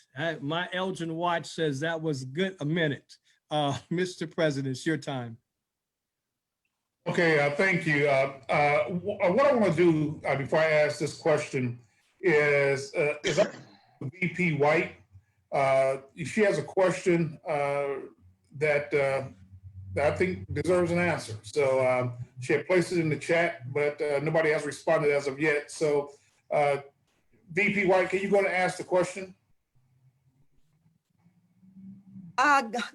My Elgin watch says that was good a minute. Mr. President, it's your time. Okay, thank you. What I want to do before I ask this question is VP White. She has a question that I think deserves an answer. So she had placed it in the chat, but nobody has responded as of yet. So VP White, can you go and ask the question?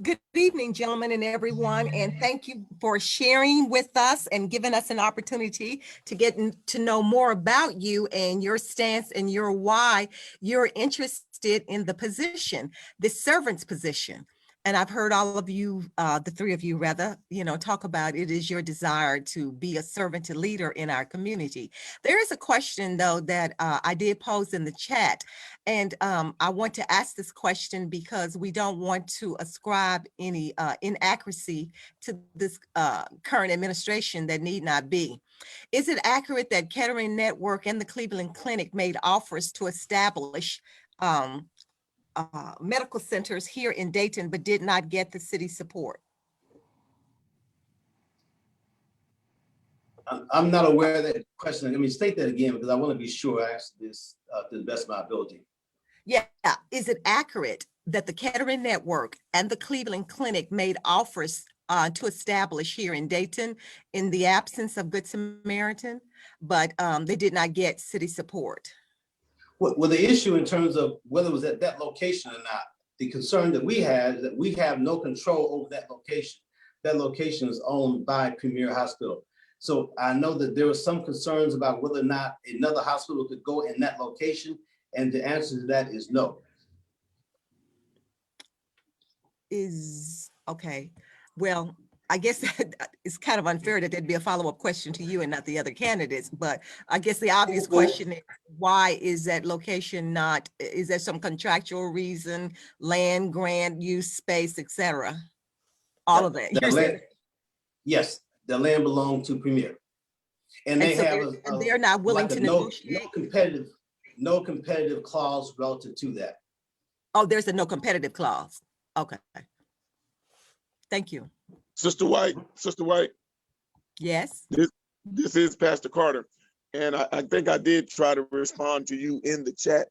Good evening, gentlemen and everyone, and thank you for sharing with us and giving us an opportunity to get to know more about you and your stance and your why you're interested in the position, the servant's position. And I've heard all of you, the three of you rather, talk about it is your desire to be a servant and leader in our community. There is a question though that I did pose in the chat. And I want to ask this question because we don't want to ascribe any inaccuracy to this current administration that need not be. Is it accurate that Kettering Network and the Cleveland Clinic made offers to establish medical centers here in Dayton, but did not get the city support? I'm not aware of that question. Let me state that again because I want to be sure I answer this to the best of my ability. Yeah, is it accurate that the Kettering Network and the Cleveland Clinic made offers to establish here in Dayton in the absence of Good Samaritan, but they did not get city support? Well, the issue in terms of whether it was at that location or not, the concern that we had is that we have no control over that location. That location is owned by Premier Hospital. So I know that there were some concerns about whether or not another hospital could go in that location, and the answer to that is no. Okay. Well, I guess it's kind of unfair that there'd be a follow-up question to you and not the other candidates, but I guess the obvious question is, why is that location not, is there some contractual reason, land, grant, use, space, etc.? All of that. Yes, the land belonged to Premier. And they so have they're not willing to negotiate? No competitive clause relative to that. Oh, there's a no competitive clause. Okay. Thank you. Sister White. Yes. This is Pastor Carter. And I think I did try to respond to you in the chat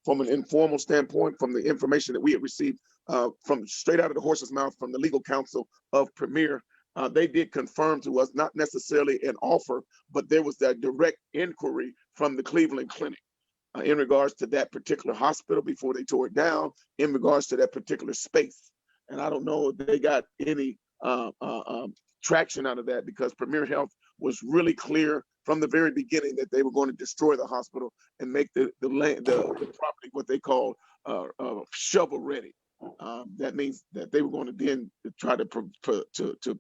from an informal standpoint, from the information that we had received from straight out of the horse's mouth from the legal counsel of Premier. They did confirm to us, not necessarily an offer, but there was that direct inquiry from the Cleveland Clinic in regards to that particular hospital before they tore it down, in regards to that particular space. And I don't know if they got any traction out of that, because Premier Health was really clear from the very beginning that they were going to destroy the hospital and make the property what they call shovel ready. That means that they were going to then try to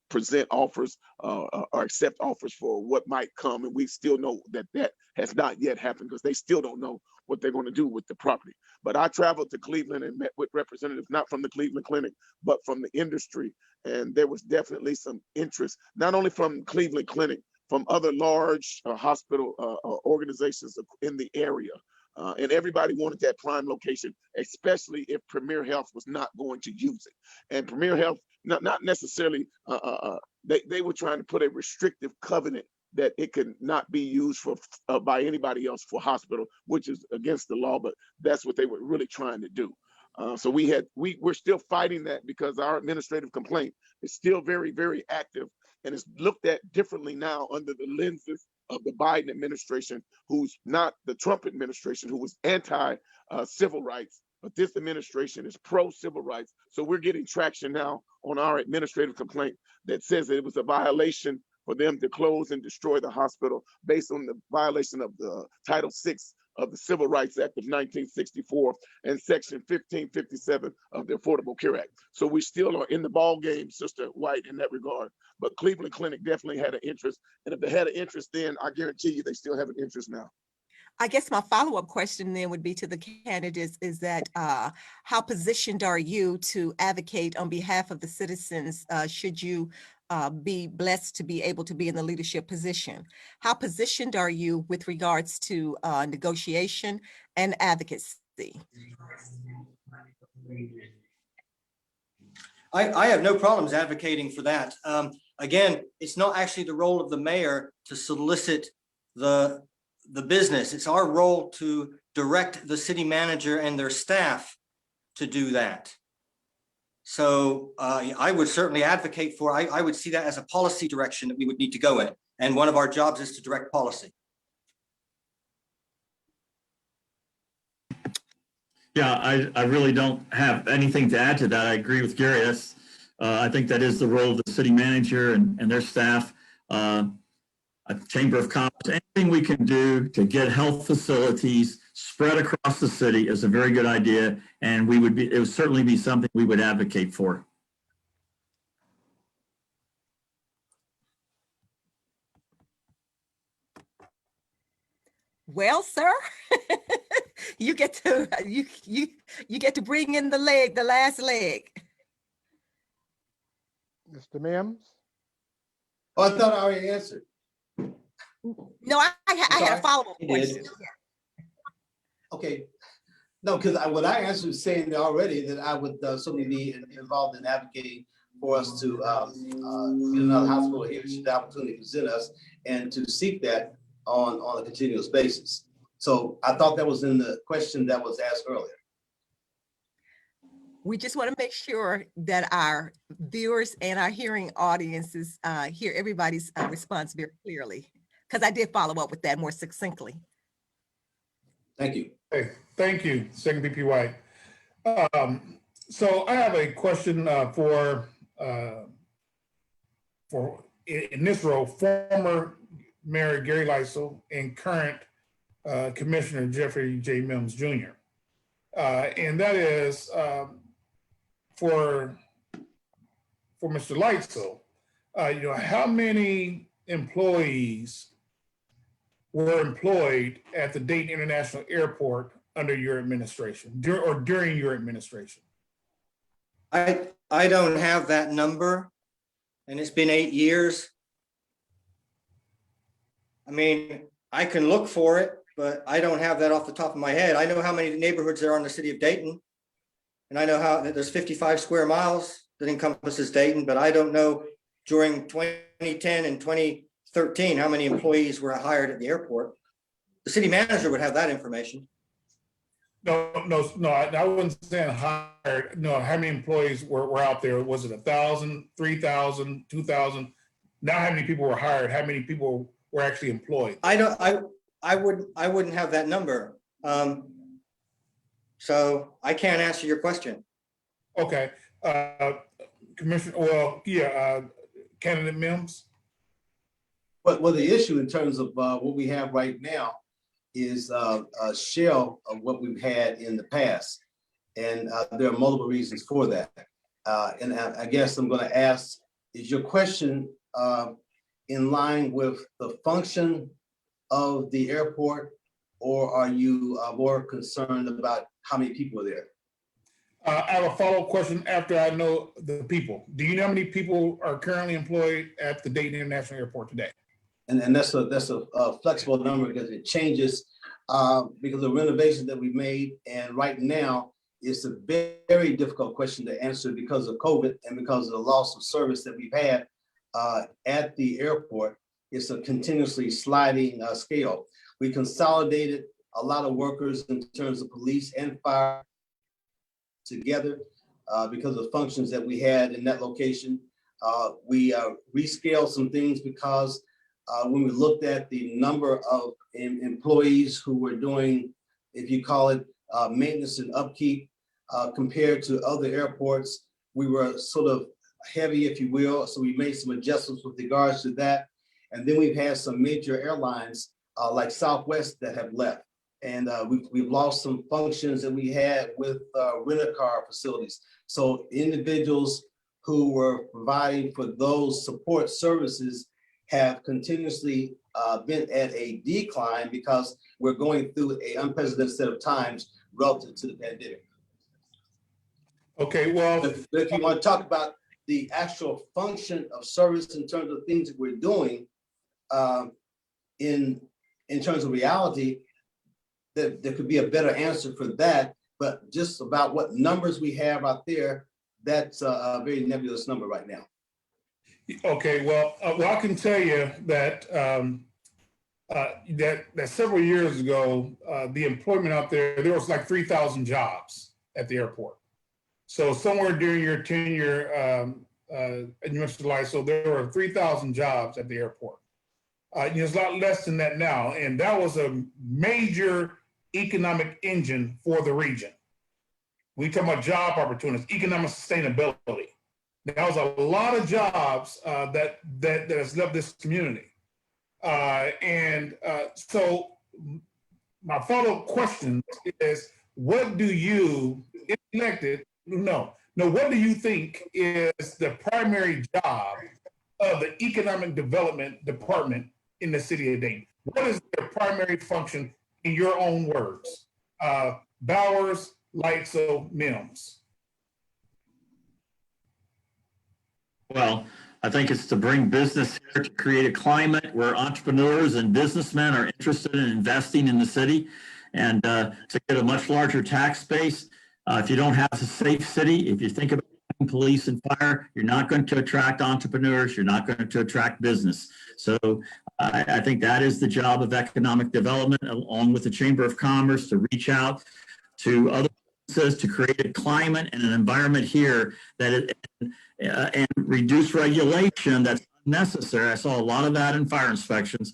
present offers or accept offers for what might come, and we still know that that has not yet happened because they still don't know what they're going to do with the property. But I traveled to Cleveland and met with representatives, not from the Cleveland Clinic, but from the industry, and there was definitely some interest, not only from Cleveland Clinic, from other large hospital organizations in the area. And everybody wanted that prime location, especially if Premier Health was not going to use it. And Premier Health, not necessarily, they were trying to put a restrictive covenant that it could not be used for by anybody else for hospital, which is against the law, but that's what they were really trying to do. So we're still fighting that because our administrative complaint is still very, very active, and it's looked at differently now under the lenses of the Biden administration, who's not the Trump administration, who was anti-civil rights, but this administration is pro-civil rights. So we're getting traction now on our administrative complaint that says that it was a violation for them to close and destroy the hospital based on the violation of the Title VI of the Civil Rights Act of 1964 and Section 1557 of the Affordable Care Act. So we still are in the ball game, Sister White, in that regard. But Cleveland Clinic definitely had an interest. And if they had an interest then, I guarantee you they still have an interest now. I guess my follow-up question then would be to the candidates is that how positioned are you to advocate on behalf of the citizens should you be blessed to be able to be in the leadership position? How positioned are you with regards to negotiation and advocacy? I have no problems advocating for that. Again, it's not actually the role of the mayor to solicit the business. It's our role to direct the city manager and their staff to do that. So I would certainly advocate for, I would see that as a policy direction that we would need to go in. And one of our jobs is to direct policy. Yeah, I really don't have anything to add to that. I agree with Gary. I think that is the role of the city manager and their staff. A Chamber of Commerce, anything we can do to get health facilities spread across the city is a very good idea, and it would certainly be something we would advocate for. Well, sir, you get to you get to bring in the last leg. Mr. Mims? Oh, I thought I already answered. No, I had a Sorry, follow-up you did. question. Okay. No, because what I answered was saying already that I would certainly be involved in advocating for us to get another hospital here, should the opportunity present us, and to seek that on a continuous basis. So I thought that was in the question that was asked earlier. We just want to make sure that our viewers and our hearing audiences hear everybody's response very clearly, because I did follow up with that more succinctly. Thank you. Hey, thank you, Second VP White. So I have a question for in this role, former Mayor Gary Leitzell and current Commissioner Jeffrey J. Mims Jr. And that is for Mr. Leitzell, how many employees were employed at the Dayton International Airport under your administration, during your administration? I don't have that number, and it's been 8 years. I mean, I can look for it, but I don't have that off the top of my head. I know how many neighborhoods there are in the city of Dayton, and I know how there's 55 square miles that encompasses Dayton, but I don't know during 2010 and 2013 how many employees were hired at the airport. The city manager would have that information. No, I wasn't saying hired. No, how many employees were out there? Was it 1,000, 3,000, 2,000? Now, how many people were hired? How many people were actually employed? I wouldn't have that number. So I can't answer your question. Okay, Commissioner, Candidate Mims? Well, the issue in terms of what we have right now is a shell of what we've had in the past. And there are multiple reasons for that. And I guess I'm going to ask, is your question in line with the function of the airport, or are you more concerned about how many people are there? I have a follow-up question after I know the people. Do you know how many people are currently employed at the Dayton International Airport today? And that's a flexible number because it changes because of renovations that we've made. And right now, it's a very difficult question to answer because of COVID and because of the loss of service that we've had at the airport. It's a continuously sliding scale. We consolidated a lot of workers in terms of police and fire together because of functions that we had in that location. We rescaled some things because when we looked at the number of employees who were doing, if you call it maintenance and upkeep, compared to other airports, we were sort of heavy, if you will. So we made some adjustments with regards to that. And then we've had some major airlines like Southwest that have left. And we've lost some functions that we had with rent-a-car facilities. So individuals who were providing for those support services have continuously been at a decline because we're going through an unprecedented set of times relative to the pandemic. Okay, well, But if you want to talk about the actual function of service in terms of things that we're doing, in terms of reality, there could be a better answer for that. But just about what numbers we have out there, that's a very nebulous number right now. okay, well, I can tell you that that several years ago, the employment out there was like 3,000 jobs at the airport. So somewhere during your tenure, Mr. Leitzell, there were 3,000 jobs at the airport. There's a lot less than that now, and that was a major economic engine for the region. We talk about job opportunities, economic sustainability. There was a lot of jobs that has left this community, so my follow-up question is, what do you, if elected, what do you think is the primary job of the Economic Development Department in the city of Dayton? What is their primary function in your own words? Bowers, Leitzell, Mims. Well, I think it's to bring business here, to create a climate where entrepreneurs and businessmen are interested in investing in the city, and to get a much larger tax base. If you don't have a safe city, if you think about police and fire, you're not going to attract entrepreneurs, you're not going to attract business. So I think that is the job of economic development, along with the Chamber of Commerce, to reach out to other businesses, to create a climate and an environment here that and reduce regulation that's unnecessary. I saw a lot of that in fire inspections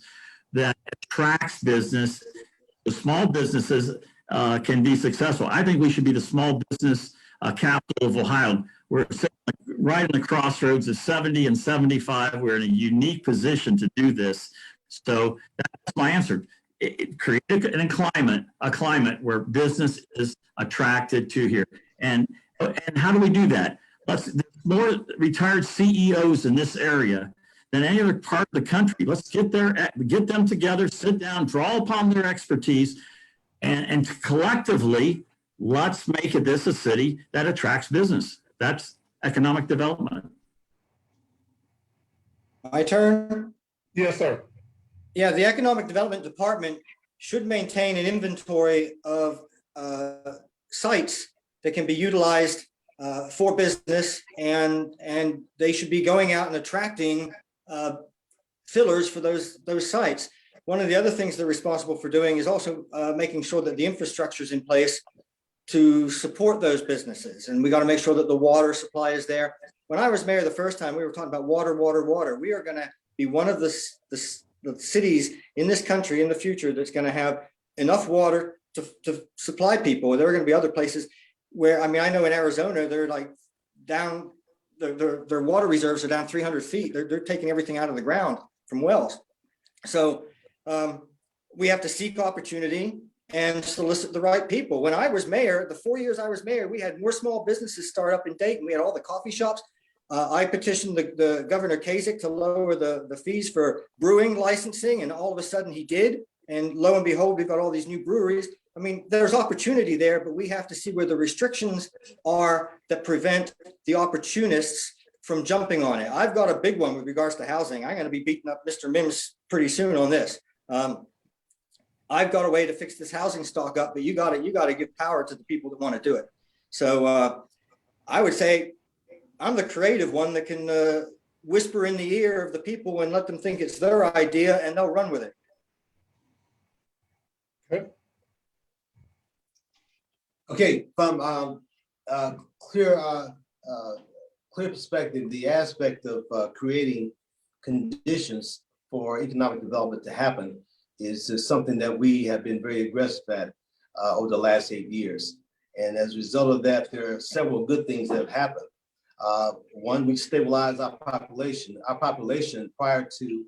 that attracts business. The small businesses can be successful. I think we should be the small business capital of Ohio. We're right in the crossroads of 70 and 75. We're in a unique position to do this. So that's my answer. Create a climate where business is attracted to here. And how do we do that? There's more retired CEOs in this area than any other part of the country. Let's get them together, sit down, draw upon their expertise, and collectively, let's make this a city that attracts business. That's economic development. My turn? Yes, sir. Yeah, the Economic Development Department should maintain an inventory of sites that can be utilized for business, and they should be going out and attracting fillers for those sites. One of the other things they're responsible for doing is also making sure that the infrastructure is in place to support those businesses. And we got to make sure that the water supply is there. When I was mayor the first time, we were talking about water. We are going to be one of the cities in this country in the future that's going to have enough water to supply people. There are going to be other places where, I mean, I know in Arizona, they're like down, their water reserves are down 300 feet. They're taking everything out of the ground from wells. So we have to seek opportunity and solicit the right people. When I was mayor, the 4 years I was mayor, we had more small businesses start up in Dayton. We had all the coffee shops. I petitioned the Governor Kasich to lower the fees for brewing licensing, and all of a sudden he did. And lo and behold, we've got all these new breweries. I mean, there's opportunity there, but we have to see where the restrictions are that prevent the opportunists from jumping on it. I've got a big one with regards to housing. I'm going to be beating up Mr. Mims pretty soon on this. I've got a way to fix this housing stock up, but you got to give power to the people that want to do it. So I would say I'm the creative one that can whisper in the ear of the people and let them think it's their idea, and they'll run with it. Okay, from clear perspective, the aspect of creating conditions for economic development to happen is something that we have been very aggressive at over the last 8 years. And as a result of that, there are several good things that have happened. One, we stabilized our population. Our population prior to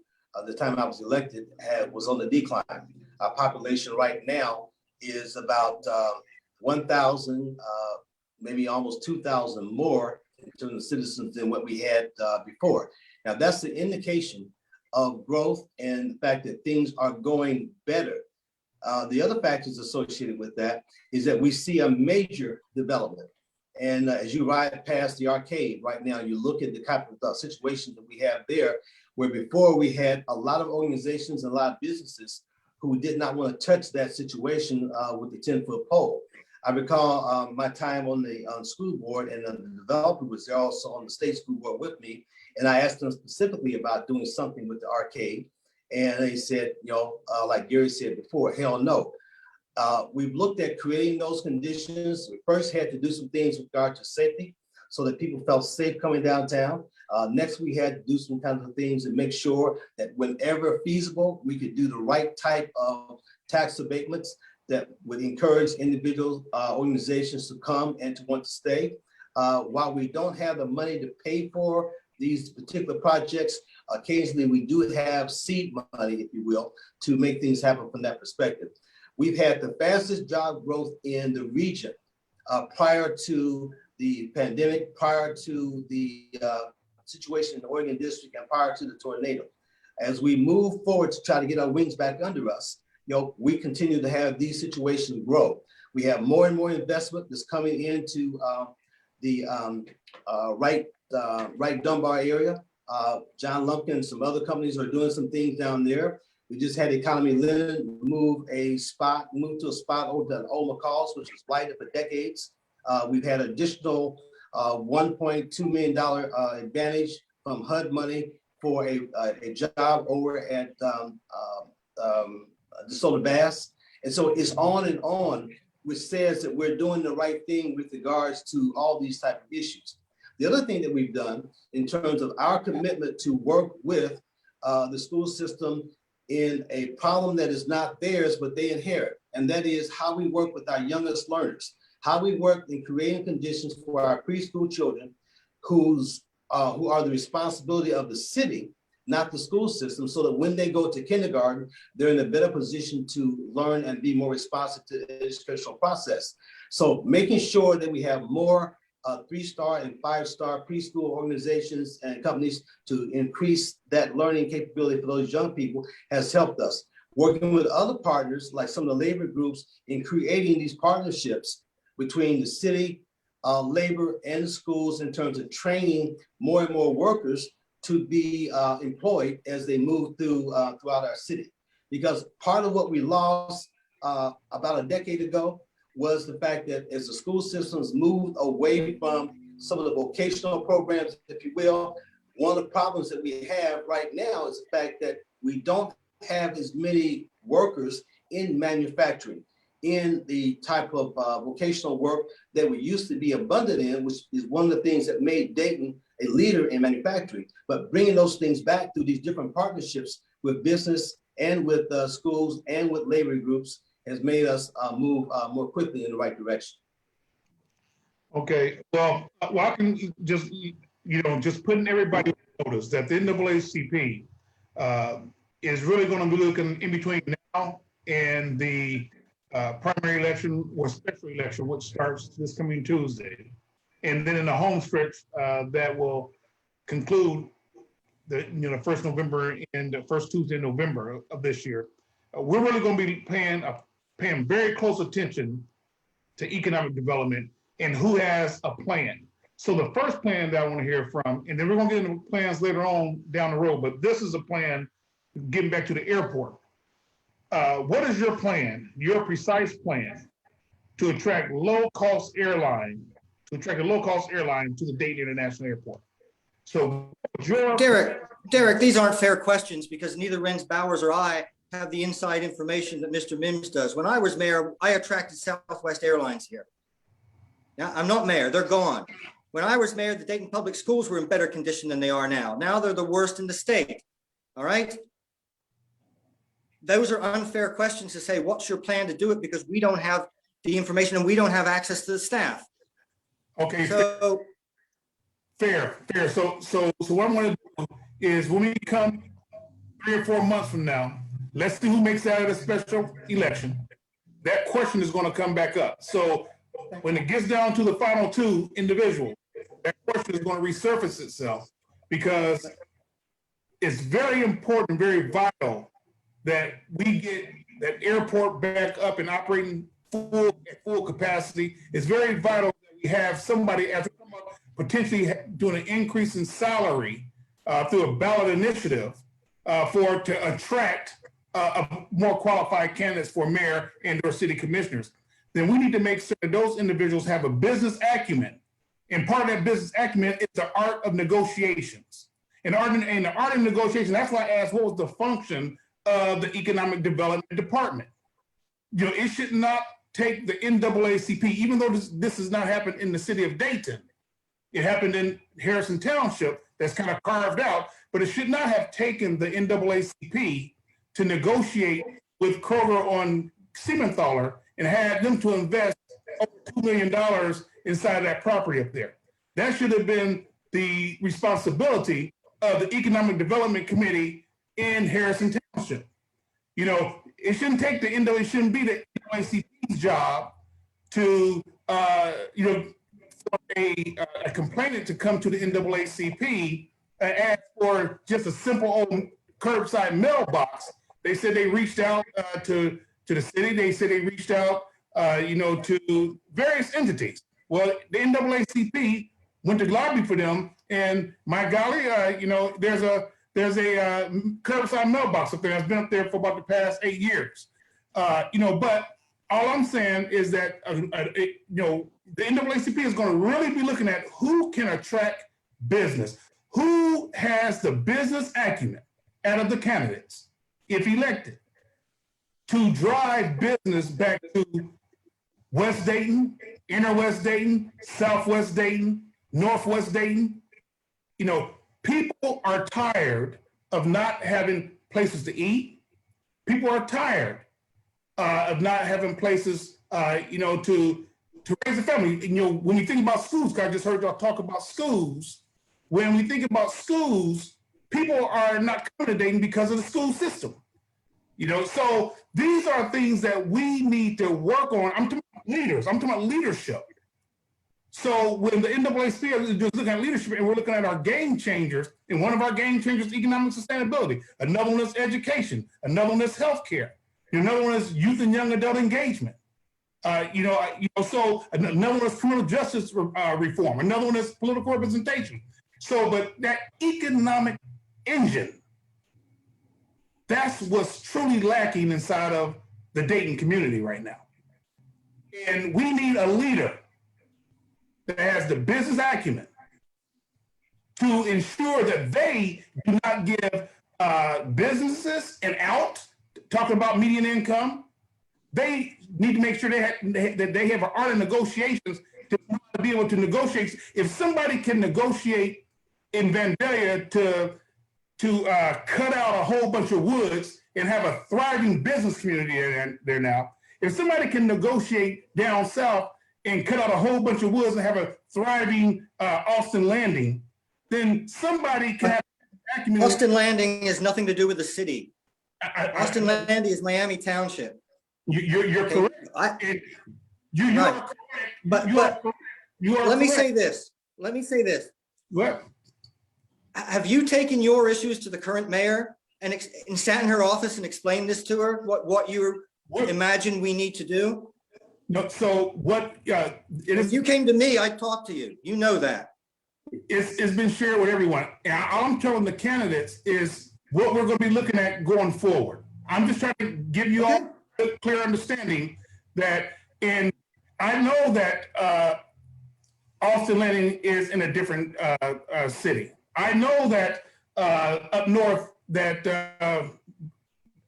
the time I was elected was on the decline. Our population right now is about 1,000, maybe almost 2,000 more in terms of citizens than what we had before. Now, that's the indication of growth and the fact that things are going better. The other factors associated with that is that we see a major development. And as you ride past the arcade right now, you look at the type of situation that we have there, where before we had a lot of organizations and a lot of businesses who did not want to touch that situation with the 10-foot pole. I recall my time on the school board, and the developer was there also on the state school board with me. And I asked them specifically about doing something with the arcade. And they said, like Gary said before, hell no. We've looked at creating those conditions. We first had to do some things with regard to safety so that people felt safe coming downtown. Next, we had to do some kinds of things and make sure that whenever feasible, we could do the right type of tax abatements that would encourage individual organizations to come and to want to stay. While we don't have the money to pay for these particular projects, occasionally we do have seed money, if you will, to make things happen from that perspective. We've had the fastest job growth in the region prior to the pandemic, prior to the situation in the Oregon district, and prior to the tornado. As we move forward to try to get our wings back under us, we continue to have these situations grow. We have more and more investment that's coming into the right Dunbar area. John Lumpkin and some other companies are doing some things down there. We just had Economy Linen move to a spot over at Old McCall's, which was blighted for decades. We've had additional $1.2 million advantage from HUD money for a job over at the Solar Bass. And so it's on, which says that we're doing the right thing with regards to all these type of issues. The other thing that we've done in terms of our commitment to work with the school system in a problem that is not theirs, but they inherit. And that is how we work with our youngest learners, how we work in creating conditions for our preschool children who are the responsibility of the city, not the school system, so that when they go to kindergarten, they're in a better position to learn and be more responsive to the educational process. So making sure that we have more 3-star and 5-star preschool organizations and companies to increase that learning capability for those young people has helped us. Working with other partners, like some of the labor groups, in creating these partnerships between the city, labor, and schools in terms of training more and more workers to be employed as they move throughout our city. Because part of what we lost about a decade ago was the fact that as the school systems moved away from some of the vocational programs, if you will, one of the problems that we have right now is the fact that we don't have as many workers in manufacturing, in the type of vocational work that we used to be abundant in, which is one of the things that made Dayton a leader in manufacturing. But bringing those things back through these different partnerships with business and with schools and with labor groups has made us move more quickly in the right direction. Okay, well, I can just, just putting everybody on notice that the NAACP is really going to be looking in between now and the primary election or special election, which starts this coming Tuesday. And then in the home stretch that will conclude the first November and the first Tuesday in November of this year. We're really going to be paying very close attention to economic development and who has a plan. So the first plan that I want to hear from, and then we're going to get into plans later on down the road, but this is a plan getting back to the airport. What is your plan, your precise plan to attract a low-cost airline to the Dayton International Airport? So Derek, these aren't fair questions because neither Rennes Bowers or I have the inside information that Mr. Mims does. When I was mayor, I attracted Southwest Airlines here. Now, I'm not mayor, they're gone. When I was mayor, the Dayton Public Schools were in better condition than they are now. Now they're the worst in the state, all right? Those are unfair questions to say, what's your plan to do it? Because we don't have the information and we don't have access to the staff. Okay, so fair. So what I'm going to do is when we come 3 or 4 months from now, let's see who makes that a special election. That question is going to come back up. So when it gets down to the final 2 individuals, that question is going to resurface itself because it's very important, very vital that we get that airport back up and operating full capacity. It's very vital that we have somebody as potentially doing an increase in salary through a ballot initiative to attract more qualified candidates for mayor and or city commissioners. Then we need to make sure that those individuals have a business acumen. And part of that business acumen is the art of negotiations. And the art of negotiation, that's why I asked what was the function of the Economic Development Department. It should not take the NAACP, even though this has not happened in the city of Dayton. It happened in Harrison Township, that's kind of carved out, but it should not have taken the NAACP to negotiate with Kroger on Siementhaler and had them to invest over $2 million inside that property up there. That should have been the responsibility of the Economic Development Committee in Harrison Township. it shouldn't take the NAACP, it shouldn't be the NAACP's job to, you know, for a complainant to come to the NAACP and ask for just a simple old curbside mailbox. They said they reached out to the city. They said they reached out, you know, to various entities. Well, the NAACP went to lobby for them, and my golly, you know, there's a curbside mailbox up there that's been up there for about the past 8 years. You know, but all I'm saying is that, you know, the NAACP is going to really be looking at who can attract business, who has the business acumen out of the candidates, if elected, to drive business back to West Dayton, Inner West Dayton, Southwest Dayton, Northwest Dayton. You know, people are tired of not having places to eat. People are tired of not having places, you know, to raise a family. You know, when you think about schools, 'cause I just heard y'all talk about schools. When we think about schools, people are not coming to Dayton because of the school system. You know, so these are things that we need to work on. I'm talking about leaders. I'm talking about leadership. So when the NAACP is just looking at leadership and we're looking at our game changers, and one of our game changers is economic sustainability, another one is education, another one is healthcare, another one is youth and young adult engagement. You know, so another one is criminal justice reform, another one is political representation. So, but that economic engine, that's what's truly lacking inside of the Dayton community right now. And we need a leader that has the business acumen to ensure that they do not give businesses an out, talking about median income. They need to make sure that they have an art of negotiations to be able to negotiate. If somebody can negotiate in Vandalia to cut out a whole bunch of woods and have a thriving business community there now, if somebody can negotiate down south and cut out a whole bunch of woods and have a thriving Austin Landing, then somebody can have acumen. Austin Landing has nothing to do with the city. Austin Landing is Miami Township. You're correct. You are correct. But let me say this. Let me say this. What? Have you taken your issues to the current mayor and sat in her office and explained this to her? What you imagine we need to do? No. So what? If you came to me, I'd talk to you. You know that. It's been shared with everyone. And all I'm telling the candidates is what we're going to be looking at going forward. I'm just trying to give you all a clear understanding that, and I know that Austin Landing is in a different city. I know that up north that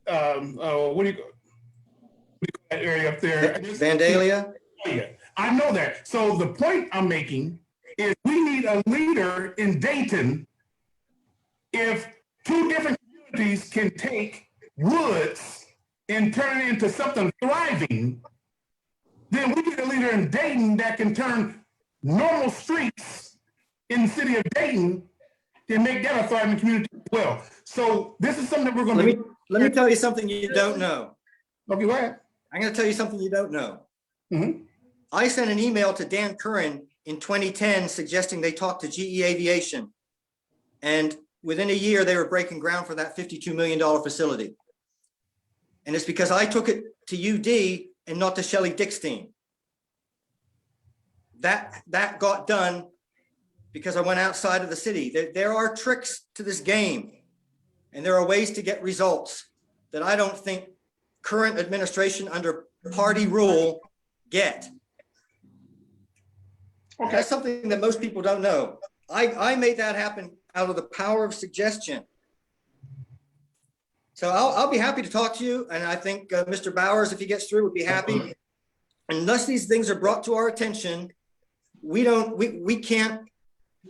what do you call that area up there? Vandalia? I know that. So the point I'm making is we need a leader in Dayton. If two different communities can take woods and turn it into something thriving, then we need a leader in Dayton that can turn normal streets in the city of Dayton and make that a thriving community as well. So this is something that we're going to let me tell you something you don't know. Okay, go ahead. I'm going to tell you something you don't know. Mm-hmm. I sent an email to Dan Curran in 2010 suggesting they talk to GE Aviation. And within a year, they were breaking ground for that $52 million facility. And it's because I took it to UD and not to Shelley Dickstein. That got done because I went outside of the city. There are tricks to this game, and there are ways to get results that I don't think current administration under party rule get. Okay. That's something that most people don't know. I made that happen out of the power of suggestion. So I'll be happy to talk to you. And I think Mr. Bowers, if he gets through, would be happy. Unless these things are brought to our attention, we can't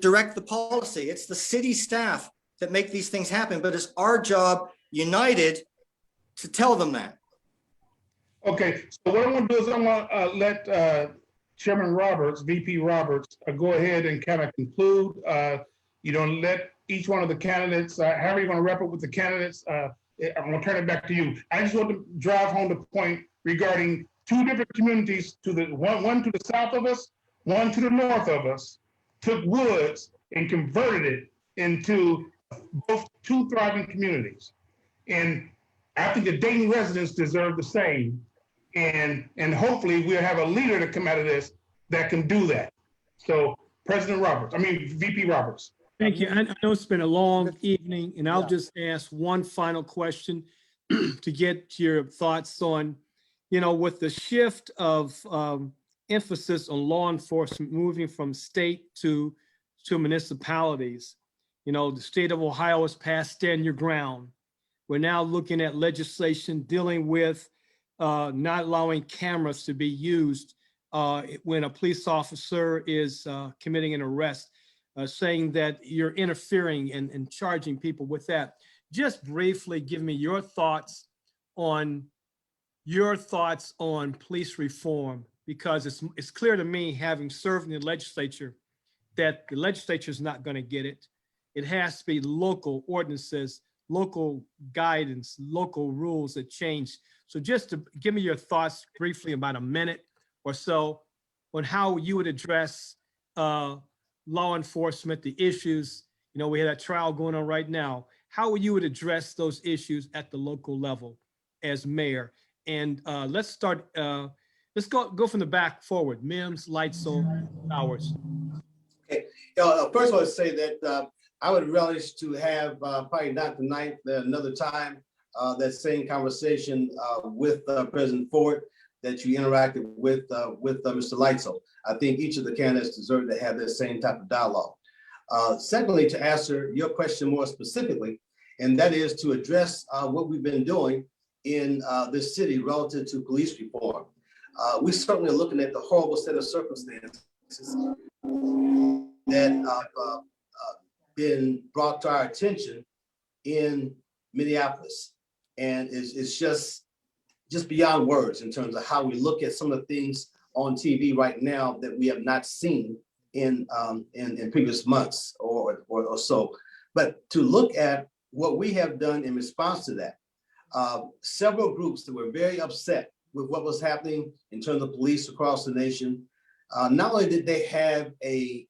direct the policy. It's the city staff that make these things happen, but it's our job, united, to tell them that. Okay, so what I'm going to do is I'm going to let Chairman Roberts, VP Roberts, go ahead and kind of conclude. You know, let each one of the candidates, however you're going to wrap up with the candidates, I'm gonna turn it back to you. I just want to drive home the point regarding two different communities to the one to the south of us, one to the north of us, took Woods and converted it into both two thriving communities. And I think the Dayton residents deserve the same. And hopefully we'll have a leader to come out of this that can do that. So VP Roberts. Thank you. I know it's been a long Let's- evening, and I'll yeah. just ask one final question to get your thoughts on, with the shift of emphasis on law enforcement moving from state to municipalities. The state of Ohio has passed Stand Your Ground. We're now looking at legislation dealing with not allowing cameras to be used when a police officer is committing an arrest. Saying that you're interfering and charging people with that. Just briefly give me your thoughts on police reform, because it's clear to me, having served in the legislature, that the legislature is not going to get it. It has to be local ordinances, local guidance, local rules that change. So just to give me your thoughts briefly, about a minute or so, on how you would address law enforcement, the issues. We had a trial going on right now. How you would address those issues at the local level as mayor? And let's start, let's go from the back forward. Mims, Leitzell, Bowers. Okay. First, I want to say that I would relish to have probably not tonight, another time, that same conversation with President Ford that you interacted with Mr. Leitzell. I think each of the candidates deserve to have that same type of dialogue. Secondly, to answer your question more specifically, and that is to address what we've been doing in this city relative to police reform. We certainly are looking at the horrible set of circumstances that have been brought to our attention in Minneapolis. And it's just beyond words in terms of how we look at some of the things on TV right now that we have not seen in previous months or so. But to look at what we have done in response to that, several groups that were very upset with what was happening in terms of police across the nation. Not only did they have a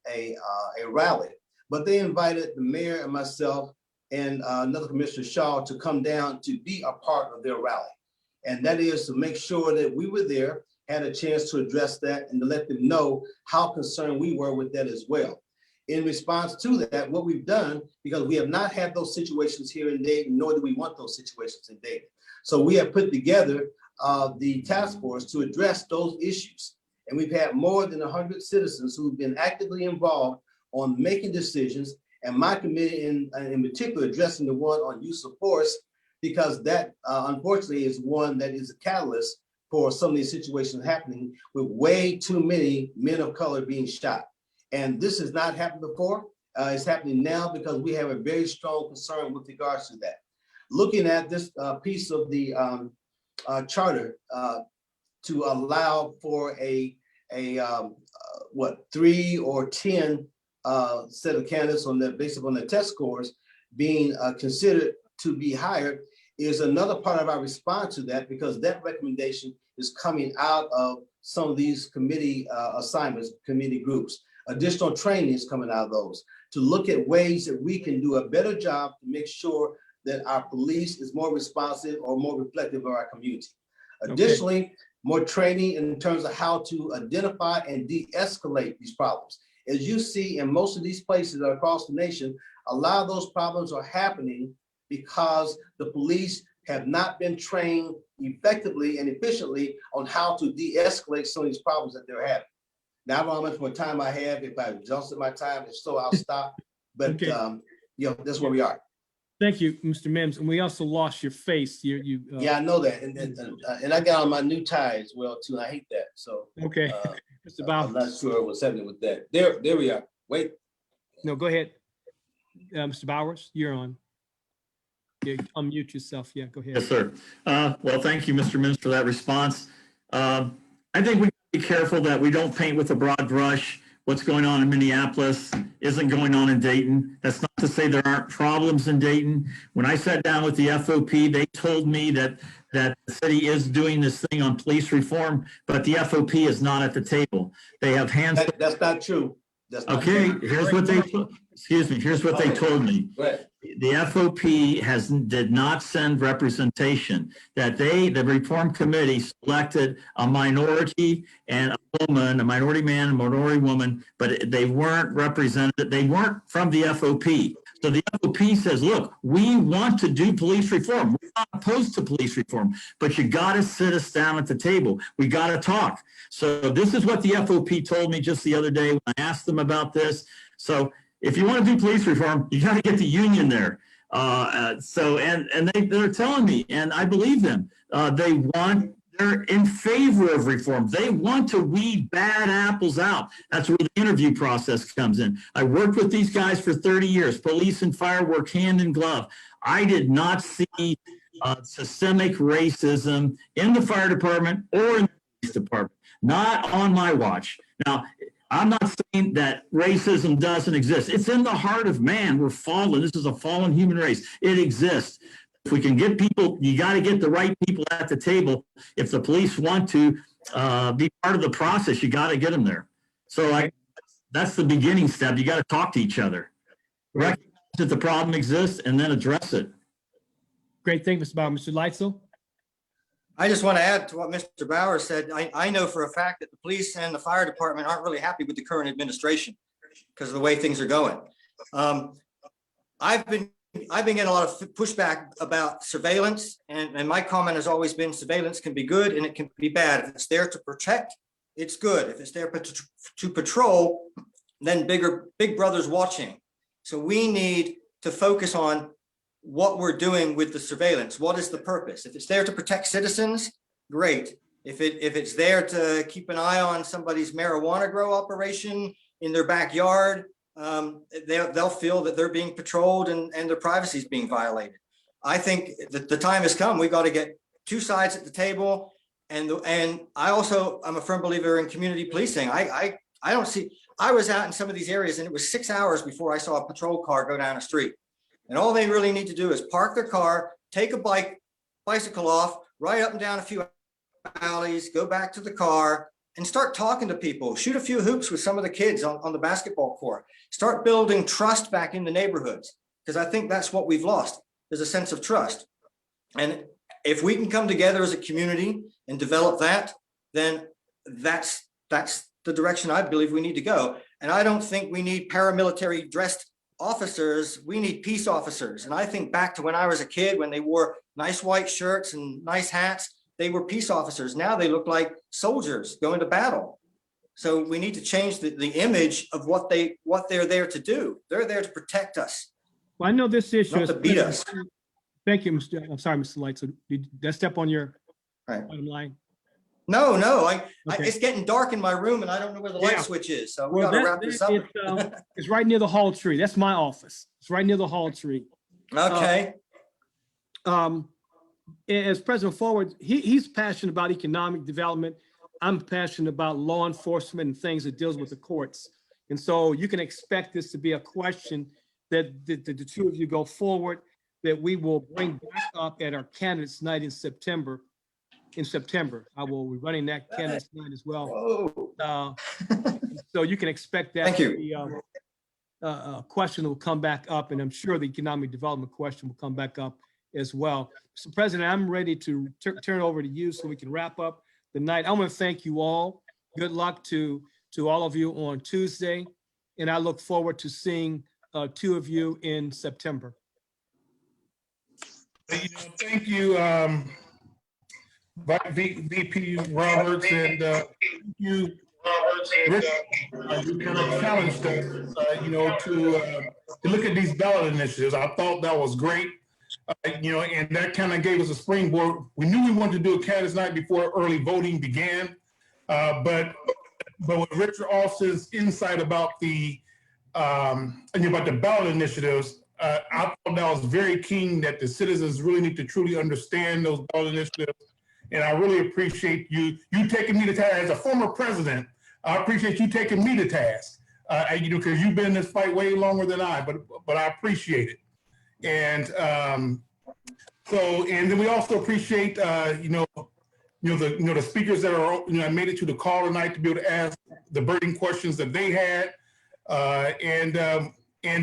rally, but they invited the mayor and myself and another Commissioner Shaw to come down to be a part of their rally. And that is to make sure that we were there, had a chance to address that and to let them know how concerned we were with that as well. In response to that, what we've done, because we have not had those situations here in Dayton, nor do we want those situations in Dayton. So we have put together the task force to address those issues. And we've had more than 100 citizens who've been actively involved on making decisions, and my committee in particular addressing the one on use of force, because that unfortunately is one that is a catalyst for some of these situations happening with way too many men of color being shot. And this has not happened before. It's happening now because we have a very strong concern with regards to that. Looking at this piece of the charter to allow for a 3 or 10 set of candidates based upon their test scores being considered to be hired is another part of our response to that, because that recommendation is coming out of some of these committee assignments, committee groups. Additional training is coming out of those to look at ways that we can do a better job to make sure that our police is more responsive or more reflective of our community. Additionally, more training in terms of how to identify and de-escalate these problems. As you see in most of these places across the nation, a lot of those problems are happening because the police have not been trained effectively and efficiently on how to de-escalate some of these problems that they're having. Now, I don't know how much more time I have. If I've exhausted my time, if so, I'll stop. But that's where we are. Thank you, Mr. Mims. And we also lost your face. Yeah, I know that, and I got on my new tie as well too. I hate that. So okay, Mr. Bowers. I'm not sure what's happening with that. There we are. Wait. No, go ahead, Mr. Bowers. You're on. Yeah, unmute yourself. Yeah, go ahead. Yes, sir. Well, thank you, Mr. Mims, for that response. I think we be careful that we don't paint with a broad brush what's going on in Minneapolis isn't going on in Dayton. That's not to say there aren't problems in Dayton. When I sat down with the FOP, they told me that the city is doing this thing on police reform, but the FOP is not at the table. They have hands. That's not true. That's not Okay, true. here's what they, excuse me, here's what they told me. Right. The FOP did not send representation, that the reform committee selected a minority and a woman, a minority man, a minority woman, but they weren't represented, they weren't from the FOP. So the FOP says, look, we want to do police reform. We're not opposed to police reform, but you got to sit us down at the table. We got to talk. So this is what the FOP told me just the other day when I asked them about this. So if you want to do police reform, you got to get the union there. They're telling me, and I believe them, they're in favor of reform. They want to weed bad apples out. That's where the interview process comes in. I worked with these guys for 30 years. Police and fire work hand in glove. I did not see systemic racism in the fire department or in the police department. Not on my watch. Now, I'm not saying that racism doesn't exist. It's in the heart of man. We're fallen. This is a fallen human race. It exists. If we can get people, you got to get the right people at the table. If the police want to be part of the process, you got to get them there. So that's the beginning step. You got to talk to each other. Recognize that the problem exists and then address it. Great, thank you, Mr. Bauer. Mr. Leitzell? I just want to add to what Mr. Bowers said. I know for a fact that the police and the fire department aren't really happy with the current administration because of the way things are going. I've been getting a lot of pushback about surveillance, and my comment has always been surveillance can be good and it can be bad. If it's there to protect, it's good. If it's there to patrol, then big brother's watching. So we need to focus on what we're doing with the surveillance. What is the purpose? If it's there to protect citizens, great. If it's there to keep an eye on somebody's marijuana grow operation in their backyard, they'll feel that they're being patrolled and their privacy is being violated. I think that the time has come. We got to get two sides at the table. And I'm a firm believer in community policing. I was out in some of these areas and it was 6 hours before I saw a patrol car go down a street. And all they really need to do is park their car, take a bicycle off, ride up and down a few alleys, go back to the car and start talking to people, shoot a few hoops with some of the kids on the basketball court, start building trust back in the neighborhoods. Because I think that's what we've lost. There's a sense of trust. And if we can come together as a community and develop that, then that's the direction I believe we need to go. And I don't think we need paramilitary dressed officers. We need peace officers. And I think back to when I was a kid, when they wore nice white shirts and nice hats, they were peace officers. Now they look like soldiers going to battle. So we need to change the image of what they're there to do. They're there to protect us. Well, I know this issue Not to beat us. Thank you, I'm sorry, Mr. Leitzell. Did that step on your Right. bottom line? No, Okay. it's getting dark in my room and I don't know where the light switch is. So we gotta wrap this up. It's right near the hall tree. That's my office. It's right near the hall tree. Okay. As President Forward, he's passionate about economic development. I'm passionate about law enforcement and things that deals with the courts. And so you can expect this to be a question that the two of you go forward, that we will bring back up at our candidates night in September. I will be running that candidates night as well. So you can expect that. Thank you. To be, a question that will come back up, and I'm sure the economic development question will come back up as well. So President, I'm ready to turn it over to you so we can wrap up the night. I want to thank you all. Good luck to all of you on Tuesday. And I look forward to seeing two of you in September. Thank you, VP Roberts, and thank you, Rick. You kind of challenged us, to look at these ballot initiatives. I thought that was great. And that kind of gave us a springboard. We knew we wanted to do a candidates night before early voting began, but with Richard Austin's insight about the ballot initiatives, I thought that was very keen, that the citizens really need to truly understand those ballot initiatives. And I really appreciate you taking me to task as a former president. I appreciate you taking me to task. You know, because you've been in this fight way longer than I, but I appreciate it. And and then we also appreciate the speakers that are made it to the call tonight to be able to ask the burning questions that they had. And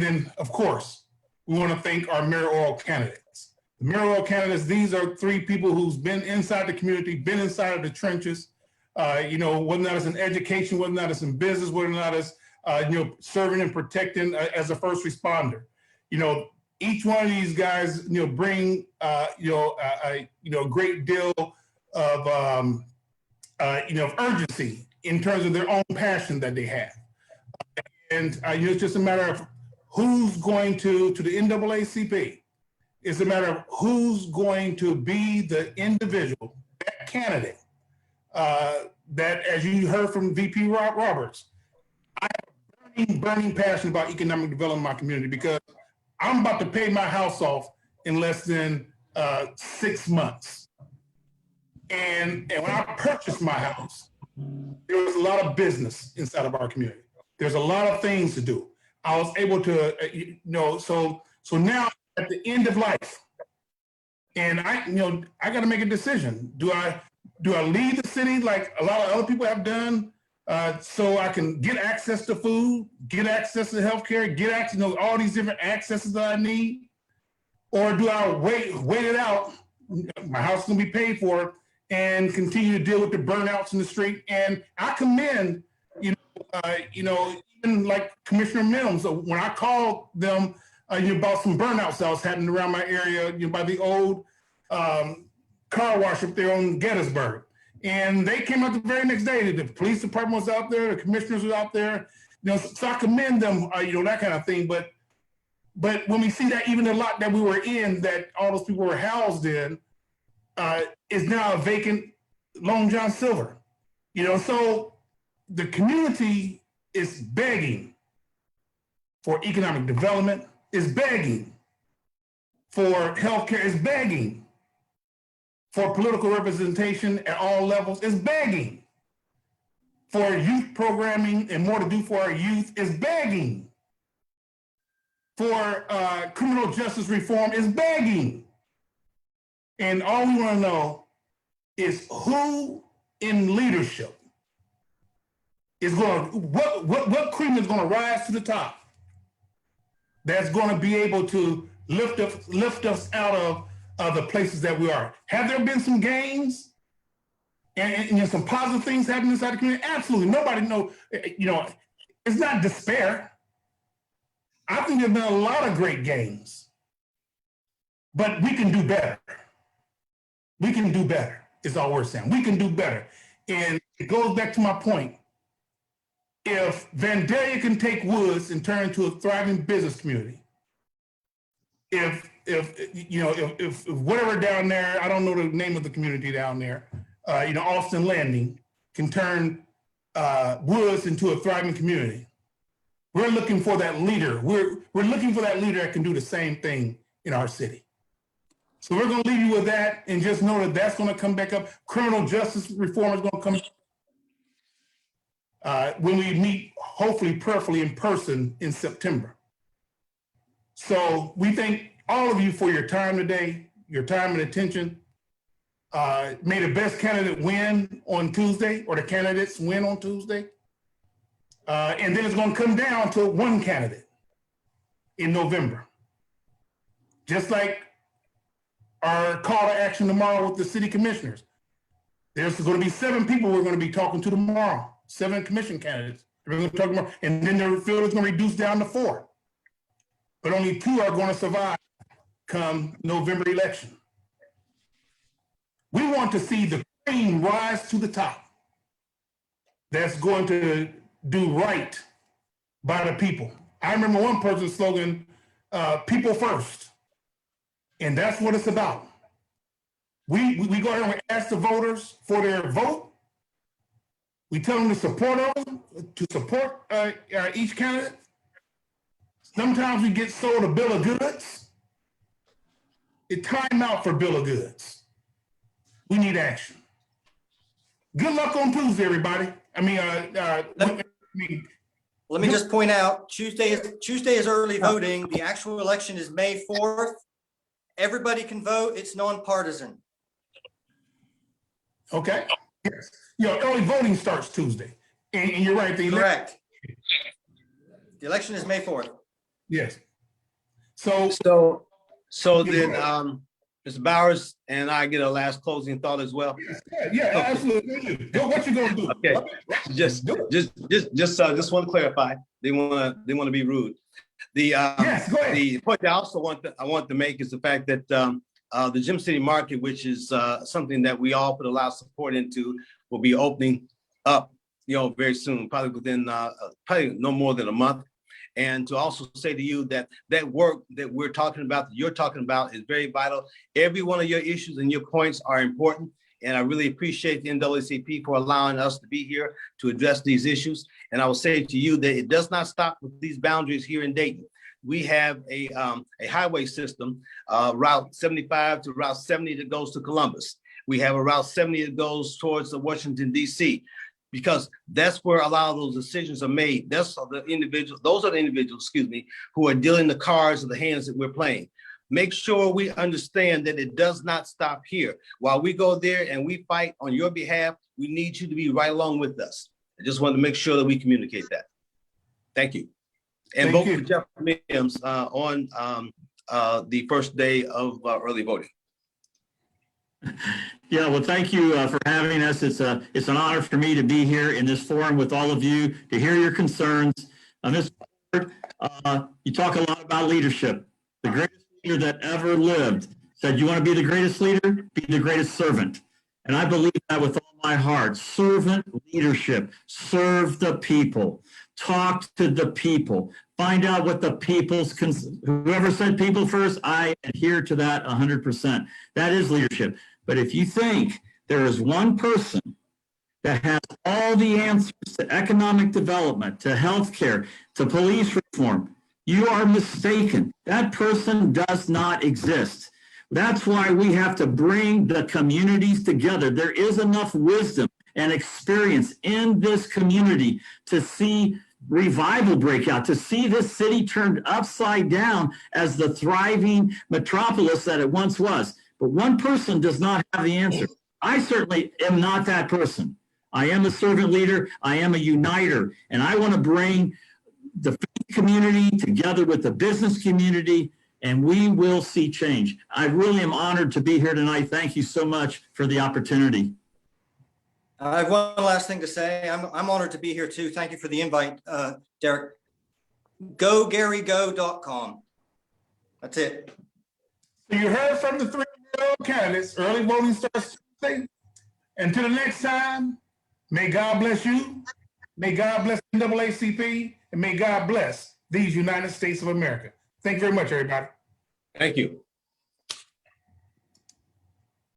then of course we want to thank our mayoral candidates. The mayoral candidates, these are three people who's been inside the community, been inside of the trenches. Whether or not it's in education, whether or not it's in business, whether or not it's serving and protecting as a first responder. Each one of these guys, bring a great deal of urgency in terms of their own passion that they have. And it's just a matter of who's going to the NAACP. It's a matter of who's going to be the individual, that candidate, that, as you heard from VP Roberts, I have a burning passion about economic development in my community, because I'm about to pay my house off in less than 6 months. And when I purchased my house, there was a lot of business inside of our community. There's a lot of things to do. I was able to, so now at the end of life, and I got to make a decision. Do I leave the city like a lot of other people have done, so I can get access to food, get access to healthcare, get access, all these different accesses that I need? Or do I wait it out? My house is gonna be paid for, and continue to deal with the burnouts in the street. And I commend, even like Commissioner Mims, when I called them about some burnouts that was happening around my area, by the old car wash up there on Gettysburg. And they came out the very next day. The police department was out there, the commissioners were out there. So I commend them, that kind of thing. But when we see that even the lot that we were in, that all those people were housed in, is now a vacant Long John Silver. So the community is begging for economic development, is begging for healthcare, is begging for political representation at all levels, is begging for youth programming and more to do for our youth, is begging for criminal justice reform, is begging. And all we want to know is who in leadership is going to, what cream is going to rise to the top that's going to be able to lift us out of the places that we are. Have there been some gains and some positive things happening inside the community? Absolutely. Nobody knows, it's not despair. I think there's been a lot of great gains, but we can do better. We can do better, is all we're saying. We can do better. And it goes back to my point. If Vandalia can take Woods and turn into a thriving business community, if whatever down there, I don't know the name of the community down there, Austin Landing can turn Woods into a thriving community, we're looking for that leader. We're looking for that leader that can do the same thing in our city. So we're going to leave you with that, and just know that that's going to come back up. Criminal justice reform is going to come when we meet, hopefully, prayerfully in person in September. So we thank all of you for your time today, your time and attention. May the best candidate win on Tuesday, or the candidates win on Tuesday. And then it's going to come down to one candidate in November. Just like our call to action tomorrow with the city commissioners. There's going to be 7 people we're going to be talking to tomorrow, 7 commission candidates. We're going to talk about, and then the field is going to reduce down to 4. But only 2 are going to survive come November election. We want to see the cream rise to the top. That's going to do right by the people. I remember one person's slogan, people first. And that's what it's about. We go ahead and we ask the voters for their vote. We tell them to support each candidate. Sometimes we get sold a bill of goods. It's time out for bill of goods. We need action. Good luck on Tuesday, everybody. I mean, Let me just point out, Tuesday is early voting. The actual election is May 4th. Everybody can vote. It's nonpartisan. okay. Yes. Early voting starts Tuesday. And you're right. Correct. The election is May 4th. Yes. So So then, Mr. Bowers and I get a last closing thought as well. yeah, absolutely. What you gonna do? Okay, just want to clarify. They want to be rude. Yes, go ahead. The point I also want to make is the fact that the Gym City Market, which is something that we all put a lot of support into, will be opening up, very soon, probably within probably no more than a month. And to also say to you that work that we're talking about, that you're talking about, is very vital. Every one of your issues and your points are important. And I really appreciate the NAACP for allowing us to be here to address these issues. And I will say to you that it does not stop with these boundaries here in Dayton. We have a highway system, Route 75 to Route 70 that goes to Columbus. We have a Route 70 that goes towards Washington, D.C., because that's where a lot of those decisions are made. Those are the individuals, who are dealing the cards of the hands that we're playing. Make sure we understand that it does not stop here. While we go there and we fight on your behalf, we need you to be right along with us. I just want to make sure that we communicate that. Thank you. And vote for Jeff Mims on the first day of early voting. Yeah, well, thank you for having us. It's an honor for me to be here in this forum with all of you, to hear your concerns. Ms. Ford, you talk a lot about leadership. The greatest leader that ever lived said, you want to be the greatest leader? Be the greatest servant. And I believe that with all my heart. Servant leadership. Serve the people. Talk to the people. Find out what the people's, whoever said people first, I adhere to that 100%. That is leadership. But if you think there is one person that has all the answers to economic development, to healthcare, to police reform, you are mistaken. That person does not exist. That's why we have to bring the communities together. There is enough wisdom and experience in this community to see revival break out, to see this city turned upside down as the thriving metropolis that it once was. But one person does not have the answer. I certainly am not that person. I am a servant leader. I am a uniter. And I want to bring the faith community together with the business community, and we will see change. I really am honored to be here tonight. Thank you so much for the opportunity. I have one last thing to say. I'm honored to be here too. Thank you for the invite, Derek. GoGaryGo.com. That's it. So you heard from the three candidates. Early voting starts Tuesday. Until the next time, may God bless you. May God bless NAACP, and may God bless these United States of America. Thank you very much, everybody. Thank you.